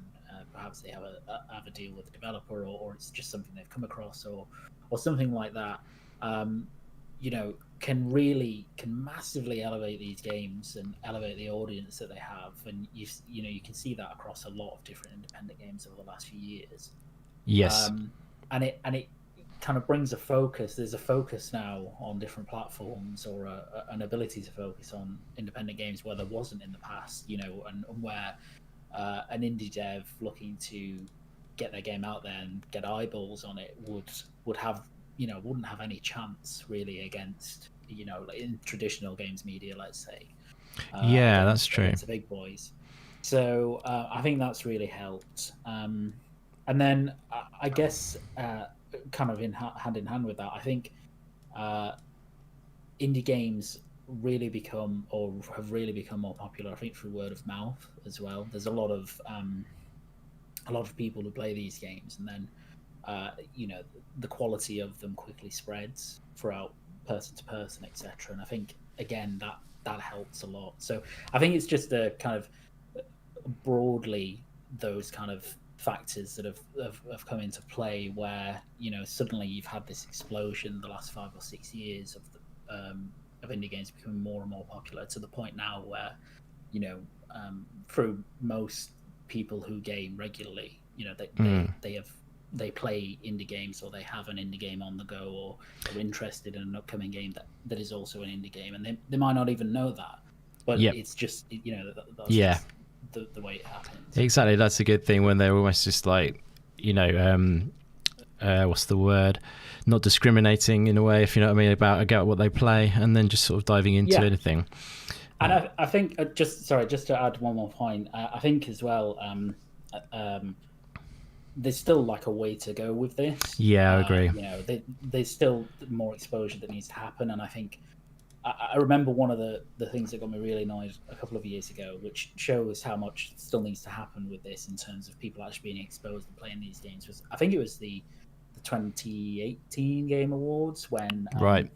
Perhaps they have a deal with the developer, or it's just something they've come across, or something like that. Can massively elevate these games and elevate the audience that they have, and you can see that across a lot of different independent games over the last few years. Yes, and it kind of brings a focus. There's a focus now on different platforms, or an ability to focus on independent games where there wasn't in the past. And where an indie dev looking to get their game out there and get eyeballs on it would have wouldn't have any chance really against in traditional games media, let's say. That's true. It's the big boys. So I think that's really helped. And then I guess kind of hand in hand with that, I think indie games have really become more popular, I think, through word of mouth as well. There's a lot of people who play these games, and then the quality of them quickly spreads throughout person to person, etc. And I think again that helps a lot. So I think it's just a kind of broadly those kind of factors that have come into play, where suddenly you've had this explosion the last 5 or 6 years of indie games becoming more and more popular, to the point now where through most people who game regularly, they play indie games, or they have an indie game on the go, or are interested in an upcoming game that is also an indie game, and they might not even know that, but it's just that's just the way it happens. Exactly, that's a good thing, when they're almost just like what's the word, not discriminating in a way, if you know what I mean, about what they play, and then just sort of diving into anything. And I think just to add one more point, I think as well, there's still like a way to go with this. Yeah, I agree. There's still more exposure that needs to happen, and I think I remember one of the things that got me really annoyed a couple of years ago, which shows how much still needs to happen with this in terms of people actually being exposed and playing these games, was I think it was the 2018 Game Awards, when for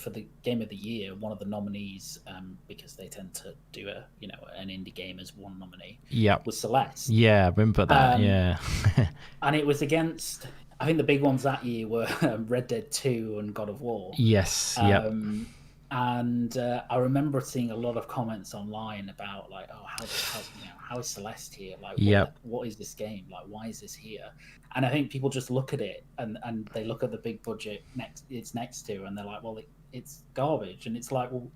the Game of the Year, one of the nominees, because they tend to do an indie game as one nominee, was Celeste. Yeah, I remember that. And it was against, I think the big ones that year were Red Dead 2 and God of War. Yes. And I remember seeing a lot of comments online about like, oh, how is Celeste here? Like, what is this game? Like, why is this here? And I think people just look at it and they look at the big budget it's next to, and they're like, well, it's garbage. And it's like, well,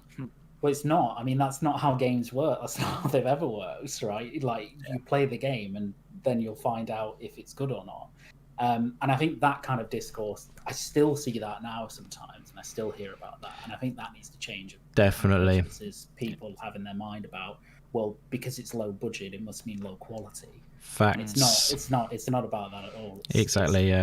it's not. I mean, that's not how games work. That's not how they've ever worked, right? Like, you play the game and then you'll find out if it's good or not. And I think that kind of discourse, I still see that now sometimes, and I still hear about that. And I think that needs to change. Definitely. Is people have in their mind about, well, because it's low budget, it must mean low quality. Facts. It's not about that at all. Exactly.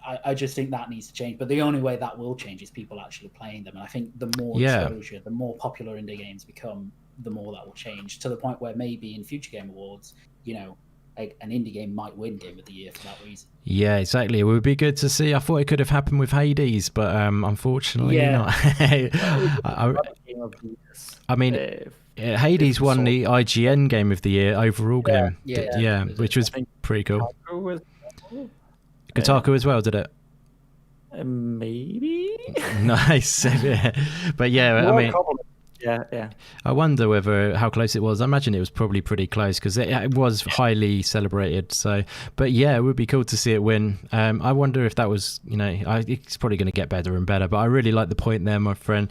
I just think that needs to change. But the only way that will change is people actually playing them. And I think the more exposure, the more popular indie games become, the more that will change, to the point where maybe in future Game Awards, an indie game might win Game of the Year for that reason. Yeah, exactly. It would be good to see. I thought it could have happened with Hades, but unfortunately not. I mean, Hades won the IGN Game of the Year overall game. Which was pretty cool. Kotaku as well, did it? Maybe. Nice. But I mean... Yeah. I wonder how close it was. I imagine it was probably pretty close, because it was highly celebrated. So, but it would be cool to see it win. I wonder if that was, it's probably going to get better and better. But I really like the point there, my friend.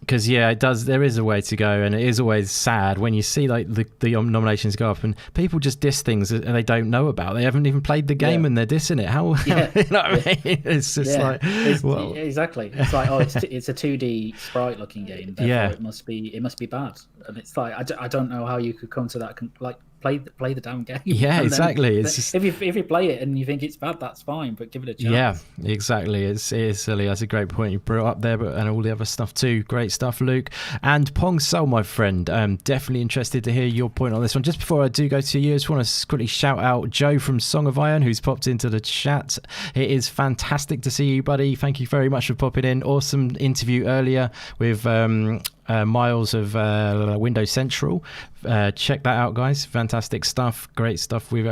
Because it does. There is a way to go, and it is always sad when you see like the nominations go up and people just diss things and they don't know about. They haven't even played the game and they're dissing it. How you know what I mean? It's just like exactly. It's like, oh, it's a 2D sprite looking game. Therefore it must be bad. And it's like I don't know how you could come to that. Like play the damn game. Yeah, exactly. It's just... if you play it and you think it's bad, that's fine, but give it a chance. Yeah, exactly. It is silly. That's a great point you brought up there, and all the other stuff too. Great stuff, Luke. And Pong Soul, my friend, definitely interested to hear your point on this one. Just before I do go to you, I just want to quickly shout out Joe from Song of Iron, who's popped into the chat. It is fantastic to see you, buddy. Thank you very much for popping in. Awesome interview earlier with Miles of Windows Central. Check that out, guys. Fantastic stuff. Great stuff with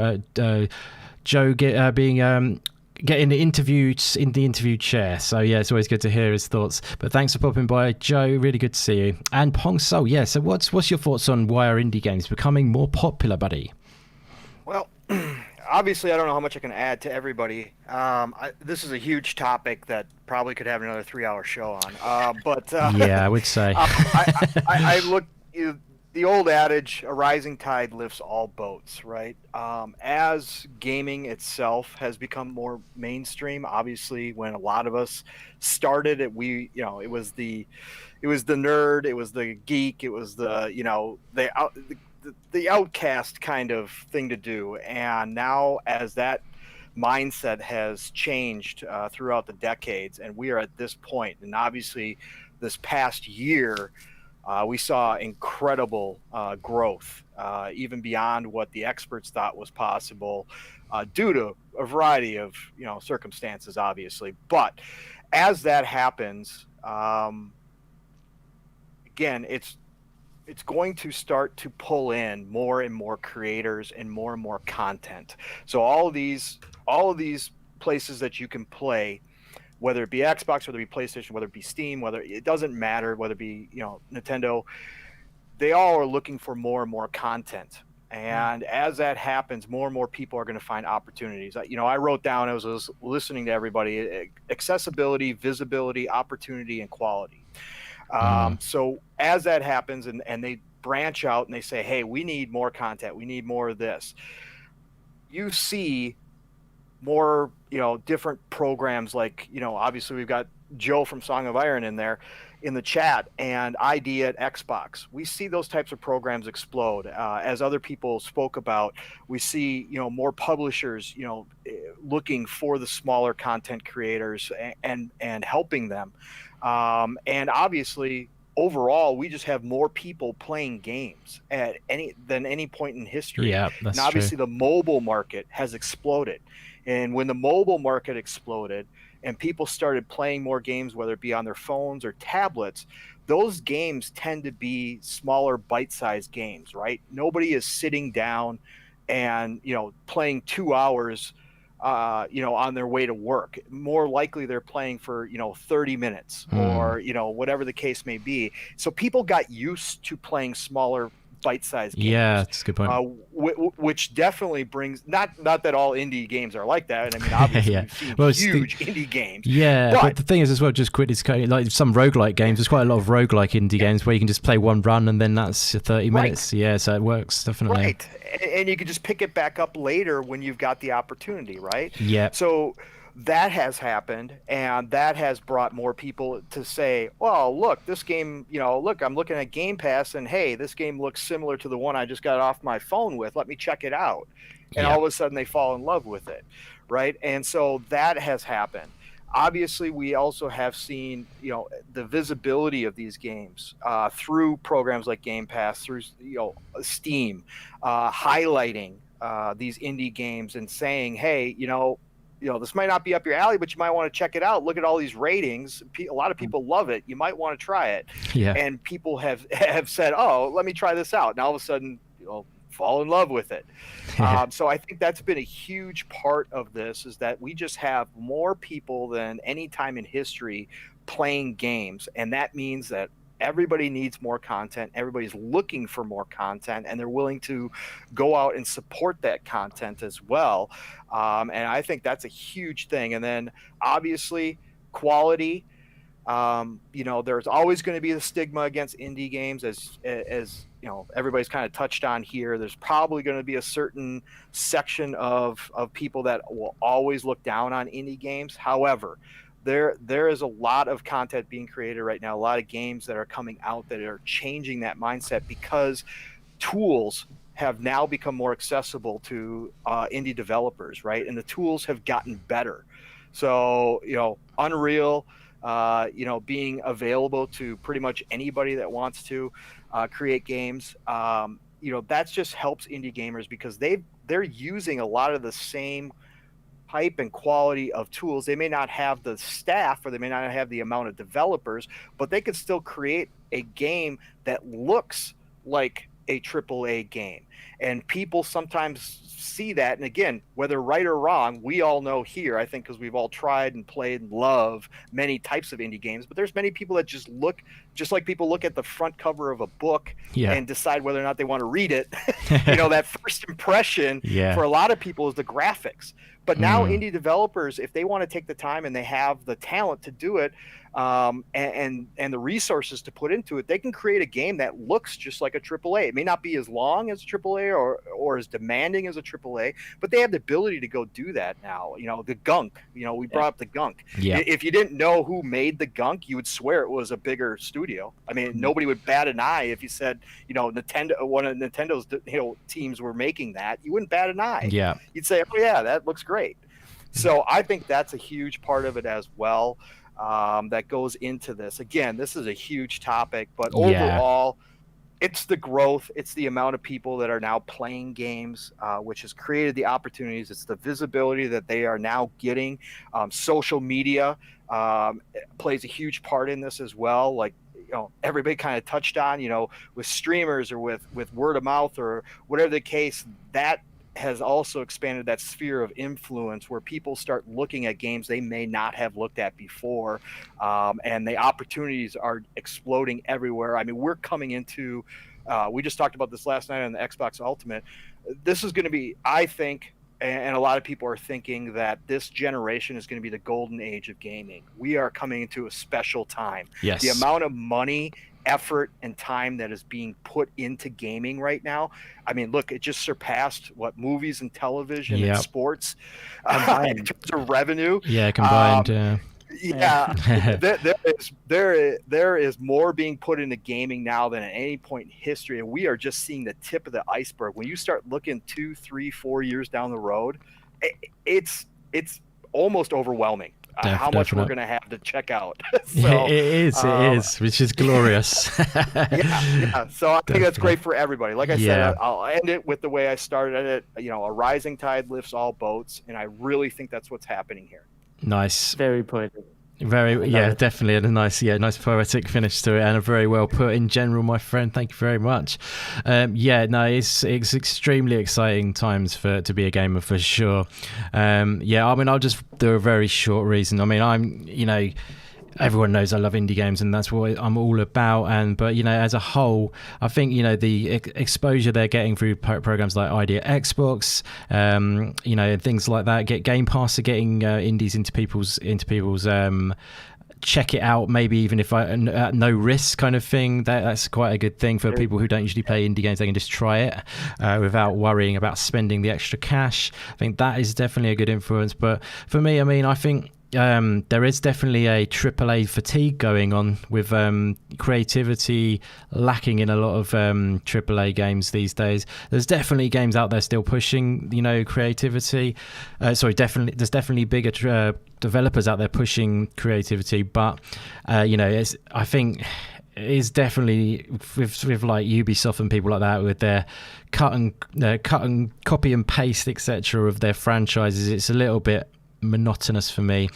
Joe getting the interview in the interview chair. So it's always good to hear his thoughts. But thanks for popping by, Joe. Really good to see you. And Pong Soul, so what's your thoughts on why are indie games becoming more popular, buddy? Well, obviously, I don't know how much I can add to everybody. This is a huge topic that probably could have another 3-hour show on. But I would say I look. The old adage, a rising tide lifts all boats, right? As gaming itself has become more mainstream, obviously, when a lot of us started it, it was the nerd, it was the geek, it was the outcast kind of thing to do. And now, as that mindset has changed throughout the decades, and we are at this point, and obviously, this past year. We saw incredible growth, even beyond what the experts thought was possible, due to a variety of circumstances, obviously. But as that happens, again, it's it's going to start to pull in more and more creators and more content. So all of these places that you can play, whether it be Xbox, whether it be PlayStation, whether it be Steam, it doesn't matter, whether it be, Nintendo, they all are looking for more and more content. And as that happens, more and more people are going to find opportunities. I wrote down, I was listening to everybody, accessibility, visibility, opportunity, and quality. So as that happens and they branch out and they say, hey, we need more content, we need more of this, you see more, different programs like, obviously we've got Joe from Song of Iron in there in the chat, and ID at Xbox. We see those types of programs explode. As other people spoke about, we see, more publishers, looking for the smaller content creators and helping them. And obviously, overall, we just have more people playing games than any point in history. Yeah, that's and obviously true. The mobile market has exploded. And when the mobile market exploded and people started playing more games, whether it be on their phones or tablets, those games tend to be smaller bite-sized games, right? Nobody is sitting down and, playing 2 hours, on their way to work. More likely they're playing for, 30 minutes or, whatever the case may be. So people got used to playing smaller bite-sized games. Yeah, that's a good point. Which definitely brings, not that all indie games are like that. I mean, obviously we've seen huge indie games. Yeah, but the thing is as well, just quickly, like some roguelike games, there's quite a lot of roguelike indie games where you can just play one run and then that's 30 minutes. Yeah, so it works, definitely. Right, and you can just pick it back up later when you've got the opportunity, right? Yeah. So that has happened, and that has brought more people to say, well, look, this game, look, I'm looking at Game Pass, and hey, this game looks similar to the one I just got off my phone with. Let me check it out. And all of a sudden they fall in love with it, right? And so that has happened. Obviously, we also have seen, the visibility of these games through programs like Game Pass, through, Steam, highlighting these indie games and saying, hey, this might not be up your alley, but you might want to check it out. Look at all these ratings. A lot of people love it. You might want to try it. Yeah. And people have said, oh, let me try this out. And all of a sudden, fall in love with it. So I think that's been a huge part of this, is that we just have more people than any time in history playing games. And that means that everybody needs more content. Everybody's looking for more content, and they're willing to go out and support that content as well. And I think that's a huge thing. And then obviously quality. There's always going to be the stigma against indie games, as everybody's kind of touched on here. There's probably going to be a certain section of people that will always look down on indie games. However, there is a lot of content being created right now, a lot of games that are coming out that are changing that mindset, because tools have now become more accessible to indie developers, right? And the tools have gotten better. So, Unreal, being available to pretty much anybody that wants to create games, that just helps indie gamers, because they're using a lot of the same type and quality of tools. They may not have the staff, or they may not have the amount of developers, but they could still create a game that looks like a AAA game. And people sometimes see that, and again, whether right or wrong, we all know here, I think, because we've all tried and played and love many types of indie games, but there's many people that just look, just like people look at the front cover of a book and decide whether or not they want to read it. That first impression for a lot of people is the graphics. But now indie developers, if they want to take the time and they have the talent to do it, and the resources to put into it, they can create a game that looks just like a AAA. It may not be as long as a AAA or as demanding as a AAA, but they have the ability to go do that now. The Gunk, we brought up the Gunk. Yeah. If you didn't know who made the Gunk, you would swear it was a bigger studio. I mean, nobody would bat an eye if you said, Nintendo, one of Nintendo's, teams were making that. You wouldn't bat an eye. Yeah. You'd say, oh yeah, that looks great. So I think that's a huge part of it as well. That goes into this. Again, this is a huge topic, but overall, it's the growth, it's the amount of people that are now playing games, which has created the opportunities. It's the visibility that they are now getting. Social media plays a huge part in this as well. Like, everybody kind of touched on, with streamers or with word of mouth or whatever the case, that has also expanded that sphere of influence where people start looking at games they may not have looked at before, and the opportunities are exploding everywhere. I mean, we're coming into, we just talked about this last night on the Xbox Ultimate. This is going to be, I think, and a lot of people are thinking that this generation is going to be the golden age of gaming. We are coming into a special time. Yes. The amount of money, effort, and time that is being put into gaming right now. I mean, look, it just surpassed what movies and television and sports in terms of revenue. Yeah, combined. There is more being put into gaming now than at any point in history, and we are just seeing the tip of the iceberg. When you start looking 2, 3, 4 years down the road, it's almost overwhelming. How much we're going to have to check out. So, it is, which is glorious. yeah. So I think that's great for everybody. Like I said, I'll end it with the way I started it. A rising tide lifts all boats, and I really think that's what's happening here. Nice. Very poetic. Definitely, and a nice poetic finish to it, and a very well put in general, my friend. Thank you very much. It's extremely exciting times to be a gamer for sure. I mean, I'll just do a very short reason. I mean, everyone knows I love indie games, and that's what I'm all about. But as a whole, I think the exposure they're getting through programs like Idea Xbox, things like that. Game Pass are getting indies into people's check it out, maybe even if at no risk kind of thing. That's quite a good thing for people who don't usually play indie games. They can just try it without worrying about spending the extra cash. I think that is definitely a good influence. But for me, I mean, I think there is definitely a AAA fatigue going on with creativity lacking in a lot of AAA games these days. There's definitely games out there still pushing, creativity. There's definitely bigger developers out there pushing creativity, but I think it is definitely with like Ubisoft and people like that with their cut and copy and paste etc. of their franchises. It's a little bit monotonous for me.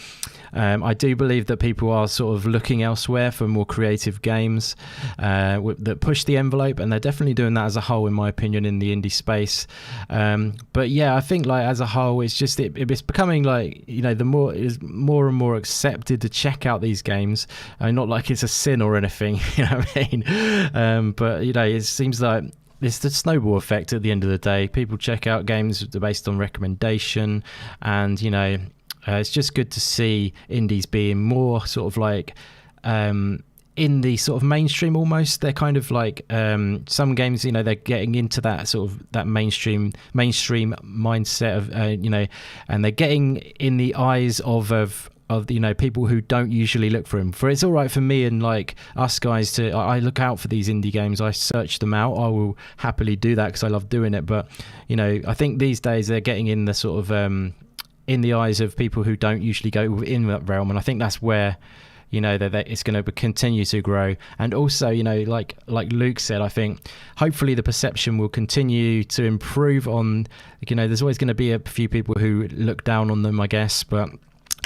I do believe that people are sort of looking elsewhere for more creative games that push the envelope, and they're definitely doing that as a whole, in my opinion, in the indie space. But I think like as a whole, it's just it's becoming like the more is more and more accepted to check out these games. Not like it's a sin or anything, what I mean. But it seems like it's the snowball effect at the end of the day. People check out games based on recommendation, and it's just good to see indies being more sort of like in the sort of mainstream almost. They're kind of like some games, they're getting into that sort of that mainstream mindset of and they're getting in the eyes of people who don't usually look for them. For it's all right for me and like us guys I look out for these indie games. I search them out. I will happily do that because I love doing it. But I think these days they're getting in the sort of in the eyes of people who don't usually go within that realm, and I think that's where that it's going to continue to grow. And also like Luke said, I think hopefully the perception will continue to improve on there's always going to be a few people who look down on them, I guess, but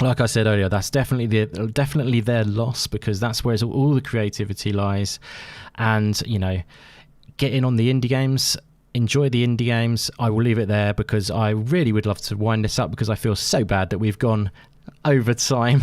like I said earlier, that's definitely their loss, because that's where all the creativity lies. And get in on the indie games, enjoy the indie games. I will leave it there because I really would love to wind this up because I feel so bad that we've gone over time.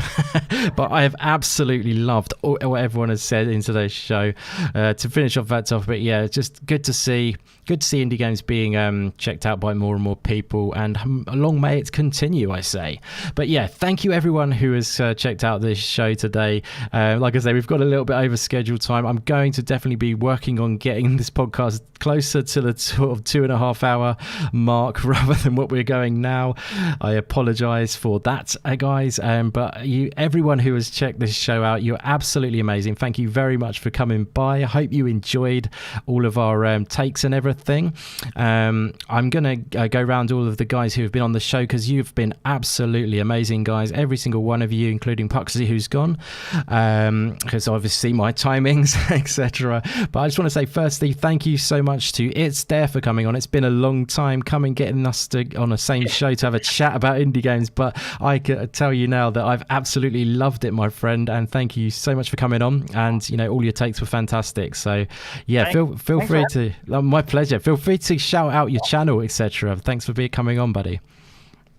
But I have absolutely loved what everyone has said in today's show. To finish off that topic, just good to see indie games being checked out by more and more people, and long may it continue, I say. But thank you everyone who has checked out this show today. Like I say, we've got a little bit over scheduled time. I'm going to definitely be working on getting this podcast closer to the sort of 2.5 hour mark rather than what we're going now. I apologize for that, guys, but everyone who has checked this show out, you're absolutely amazing. Thank you very much for coming by. I hope you enjoyed all of our takes and everything. I'm gonna go around all of the guys who have been on the show, because you've been absolutely amazing, guys, every single one of you, including Puxley, who's gone, because obviously my timings etc. But I just want to say firstly thank you so much to ItsDair for coming on. It's been a long time coming, getting us on the same show to have a chat about indie games, but I can tell you you now that I've absolutely loved it, my friend, and thank you so much for coming on. And all your takes were fantastic. So yeah, feel free to. My pleasure. Feel free to shout out your channel, etc. Thanks for coming on, buddy.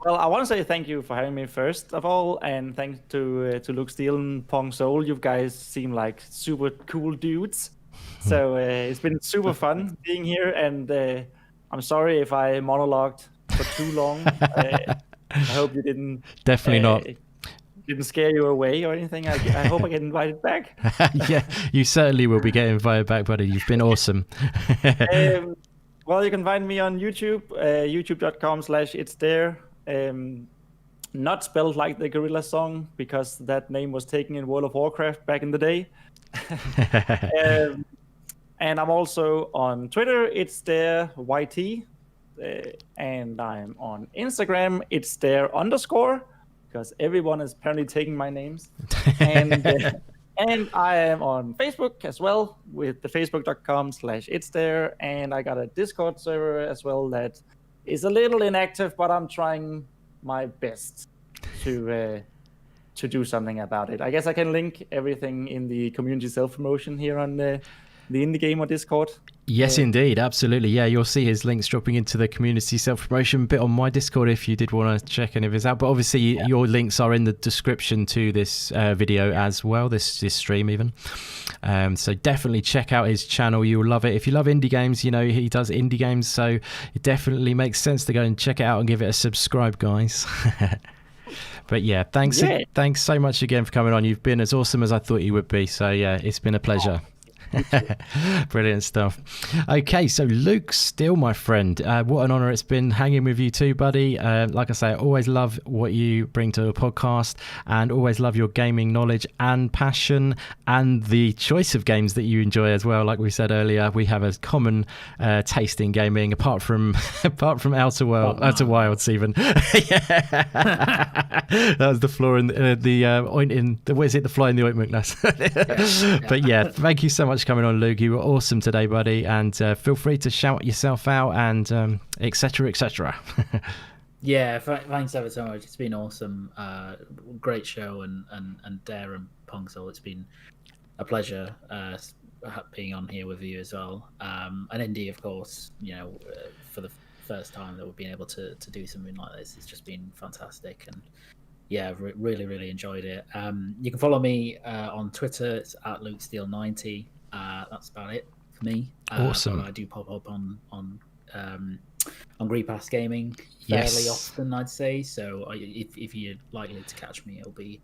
Well, I want to say thank you for having me first of all, and thanks to Luke Steele and Pong Soul. You guys seem like super cool dudes. So it's been super fun being here, and I'm sorry if I monologued for too long. I hope you didn't. Definitely not. Didn't scare you away or anything. I hope I get invited back. Yeah, you certainly will be getting invited back, buddy. You've been awesome. Well, you can find me on YouTube, youtube.com/ItsDair. Not spelled like the Gorilla song, because that name was taken in World of Warcraft back in the day. And I'm also on Twitter, ItsDair YT. And I'm on Instagram, ItsDair_, because everyone is apparently taking my names. And I am on Facebook as well, with the facebook.com/ItsDair. And I got a Discord server as well that is a little inactive, but I'm trying my best to do something about it. I guess I can link everything in the community self-promotion here on the Indie Gamer Discord. Yes, indeed. Absolutely. Yeah, you'll see his links dropping into the community self-promotion bit on my Discord if you did want to check any of his out. But obviously, your links are in the description to this video as well, this stream even. So definitely check out his channel. You'll love it. If you love indie games, he does indie games. So it definitely makes sense to go and check it out and give it a subscribe, guys. But yeah, thanks so much again for coming on. You've been as awesome as I thought you would be. So yeah, it's been a pleasure. Brilliant stuff. Okay, so Luke Steele, my friend, what an honor it's been hanging with you too, buddy. Like I say, I always love what you bring to a podcast, and always love your gaming knowledge and passion, and the choice of games that you enjoy as well. Like we said earlier, we have a common taste in gaming, apart from Outer Wilds even. That was the flaw in the fly in the ointment glass. But yeah, thank you so much for coming on, Luke. You were awesome today, buddy, and feel free to shout yourself out and etc. Yeah, thanks ever so much. It's been awesome. Great show, and Dare and Pong Soul. It's been a pleasure being on here with you as well. And Indy, of course, for the first time that we've been able to do something like this, it's just been fantastic. And yeah, really, really enjoyed it. You can follow me on Twitter. It's at LukeSteele90. That's about it for me. Awesome. I do pop up on Green Pass Gaming fairly often, I'd say. So if you're likely to catch me, it'll be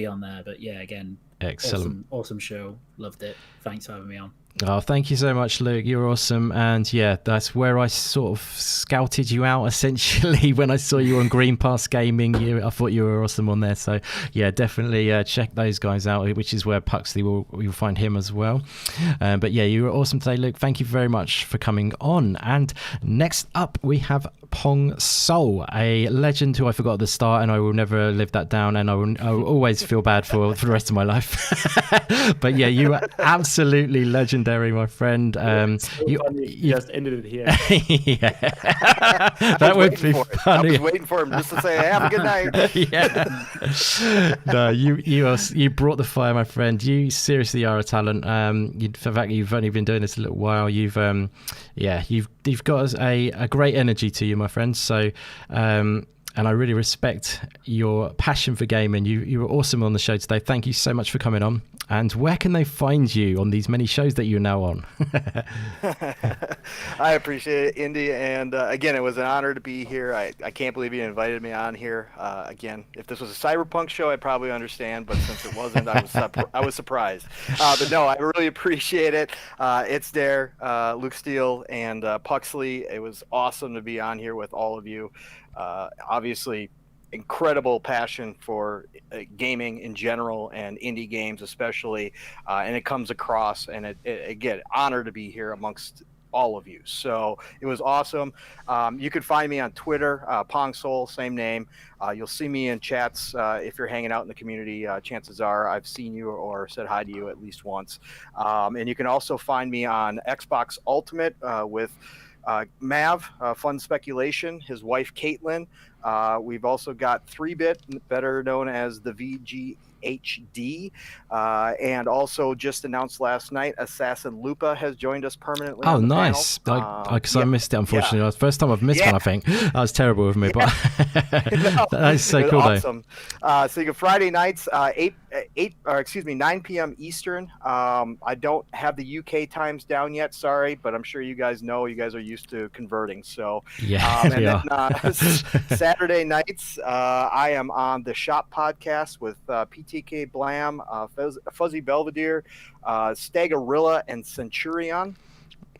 on there. But yeah, again, excellent, awesome show. Loved it. Thanks for having me on. Oh, thank you so much, Luke. You're awesome. And yeah, that's where I sort of scouted you out, essentially. When I saw you on Green Pass Gaming, I thought you were awesome on there. So yeah, definitely check those guys out, which is where Puxley you'll find him as well. But yeah, you were awesome today, Luke. Thank you very much for coming on. And next up, we have Pong Soul, a legend who I forgot at the start, and I will never live that down, and I will always feel bad for the rest of my life. But yeah, you were absolutely legendary, my friend. You just ended it here. Yeah. That would be funny. I was waiting for him just to say, have a good night. Yeah. No, you brought the fire, my friend. You seriously are a talent. In fact, you've only been doing this a little while. You've got a great energy to you, my friend. So and I really respect your passion for gaming. You were awesome on the show today. Thank you so much for coming on. And where can they find you on these many shows that you're now on? I appreciate it, Indy. And again, it was an honor to be here. I can't believe you invited me on here. Again, if this was a Cyberpunk show, I'd probably understand. But since it wasn't, I was surprised. But no, I really appreciate it. ItsDair, Luke Steele, and Puxley. It was awesome to be on here with all of you. Obviously, incredible passion for gaming in general and indie games especially, and it comes across, and again, honor to be here amongst all of you. So it was awesome. You could find me on Twitter, Pong Soul, same name. You'll see me in chats if you're hanging out in the community. Chances are I've seen you or said hi to you at least once. And you can also find me on Xbox Ultimate with Mav, Fun Speculation, his wife Caitlin, We've also got 3-Bit, better known as the VGHD, and also just announced last night, Assassin Lupa has joined us permanently. Oh, on the nice! Because I missed it, unfortunately. It's the first time I've missed one. I think that was terrible of me, but that's so cool, awesome. So you go Friday nights, 9 p.m. Eastern. I don't have the UK times down yet, sorry, but I'm sure you guys know. You guys are used to converting, so yeah. And then Saturday nights, I am on the Shop podcast with PTK Blam, Fuzzy Belvedere, Stagorilla, and Centurion.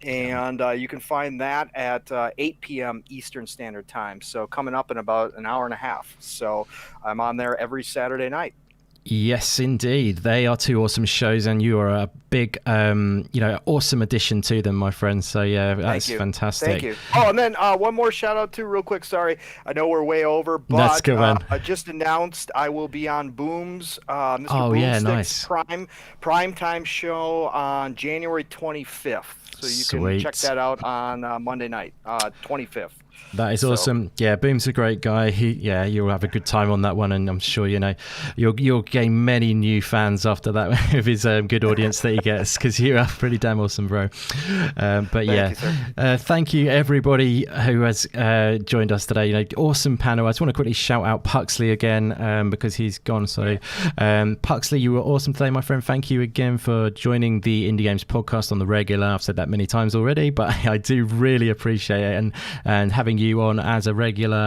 And you can find that at 8 p.m. Eastern Standard Time. So coming up in about an hour and a half. So I'm on there every Saturday night. Yes, indeed. They are two awesome shows, and you are a big, awesome addition to them, my friend. So, yeah, that's fantastic. Thank you. Oh, and then one more shout out too, real quick. Sorry, I know we're way over, but that's good, man. I just announced I will be on Boom's Mr. Nice. Prime time show on January 25th. So you can check that out on Monday night, 25th. That is awesome. Yeah, Boom's a great guy. You'll have a good time on that one, and I'm sure you'll gain many new fans after that with his good audience that he gets, because you are pretty damn awesome, bro. Thank you everybody who has joined us today. Awesome panel. I just want to quickly shout out Puxley again because he's gone. So Puxley, you were awesome today, my friend. Thank you again for joining the Indie Games podcast on the regular. I've said that many times already, but I do really appreciate it, and having you on as a regular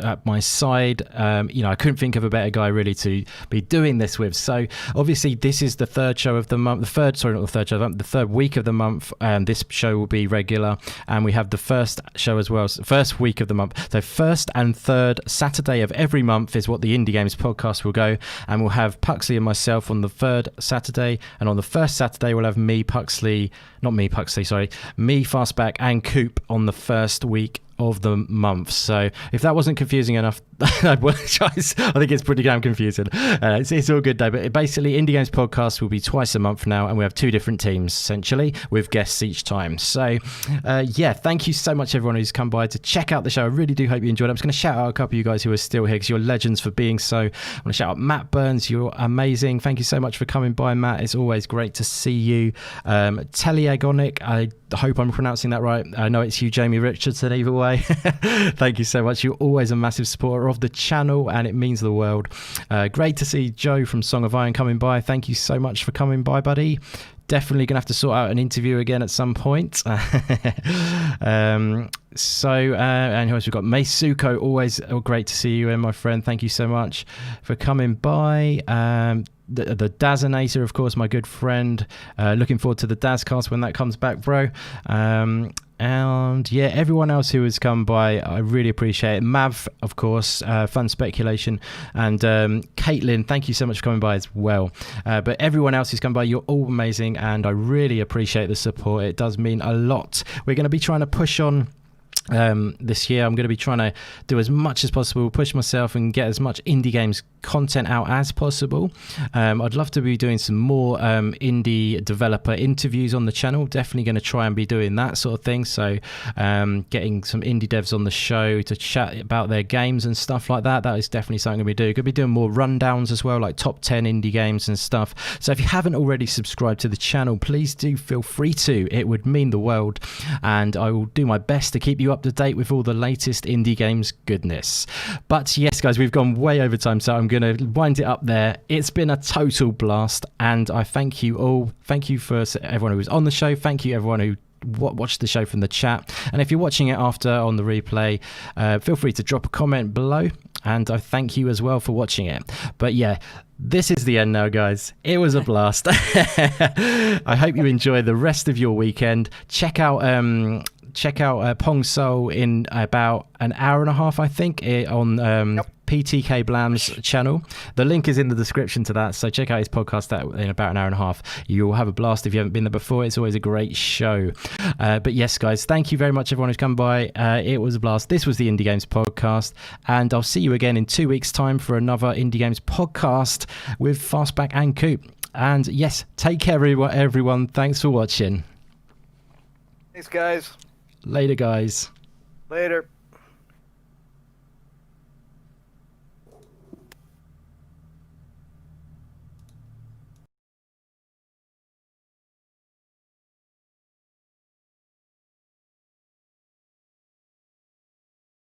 at my side. I couldn't think of a better guy really to be doing this with. So obviously this is the third show of the month, the third week of the month, and this show will be regular, and we have the first show as well, first week of the month. So first and third Saturday of every month is what the Indie Games podcast will go, and we'll have Puxley and myself on the third Saturday, and on the first Saturday we'll have me, Fastback, and Coop on the first week of the month. So if that wasn't confusing enough, I apologize. I think it's pretty damn confusing. It's all good though. But basically, Indie Games podcast will be twice a month now, and we have two different teams essentially with guests each time. So thank you so much everyone who's come by to check out the show. I really do hope you enjoyed it. I'm just going to shout out a couple of you guys who are still here because you're legends for being so. I want to shout out Matt Burns. You're amazing. Thank you so much for coming by, Matt. It's always great to see you. Teleagonic, I hope I'm pronouncing that right. I know it's you, Jamie Richardson, either way. Thank you so much. You're always a massive supporter of the channel, and it means the world. Great to see Joe from Song of Iron coming by. Thank you so much for coming by, buddy. Definitely gonna have to sort out an interview again at some point. And who else we've got? Meisuko, always great to see you, my friend. Thank you so much for coming by. The Dazinator, of course, my good friend. Looking forward to the Dazcast when that comes back, bro. And yeah, everyone else who has come by, I really appreciate it. Mav, of course, Fun Speculation, and Caitlin, thank you so much for coming by as well. But everyone else who's come by, you're all amazing, and I really appreciate the support. It does mean a lot. We're going to be trying to push on this year. I'm going to be trying to do as much as possible, push myself and get as much indie games content out as possible. I'd love to be doing some more indie developer interviews on the channel. Definitely going to try and be doing that sort of thing. So getting some indie devs on the show to chat about their games and stuff like that. That is definitely something we do. Going to be doing more rundowns as well, like top 10 indie games and stuff. So if you haven't already subscribed to the channel, please do feel free to. It would mean the world, and I will do my best to keep you up to date with all the latest indie games goodness. But yes, guys, we've gone way over time, so I'm going to wind it up there. It's been a total blast, and I thank you all. Thank you for everyone who was on the show. Thank you everyone who watch the show from the chat, and if you're watching it after on the replay, feel free to drop a comment below, and I thank you as well for watching it. But yeah, this is the end now, guys. It was a blast. I hope you enjoy the rest of your weekend. Check out Pong Soul in about an hour and a half, I think, on PTK Blam's channel. The link is in the description to that, so check out his podcast in about an hour and a half. You'll have a blast if you haven't been there before. It's always a great show. But yes, guys, thank you very much everyone who's come by. It was a blast. This was the Indie Games podcast, and I'll see you again in 2 weeks' time for another Indie Games podcast with Fastback and Coop. And yes, take care everyone. Thanks for watching. Thanks, guys. Later, guys. Later.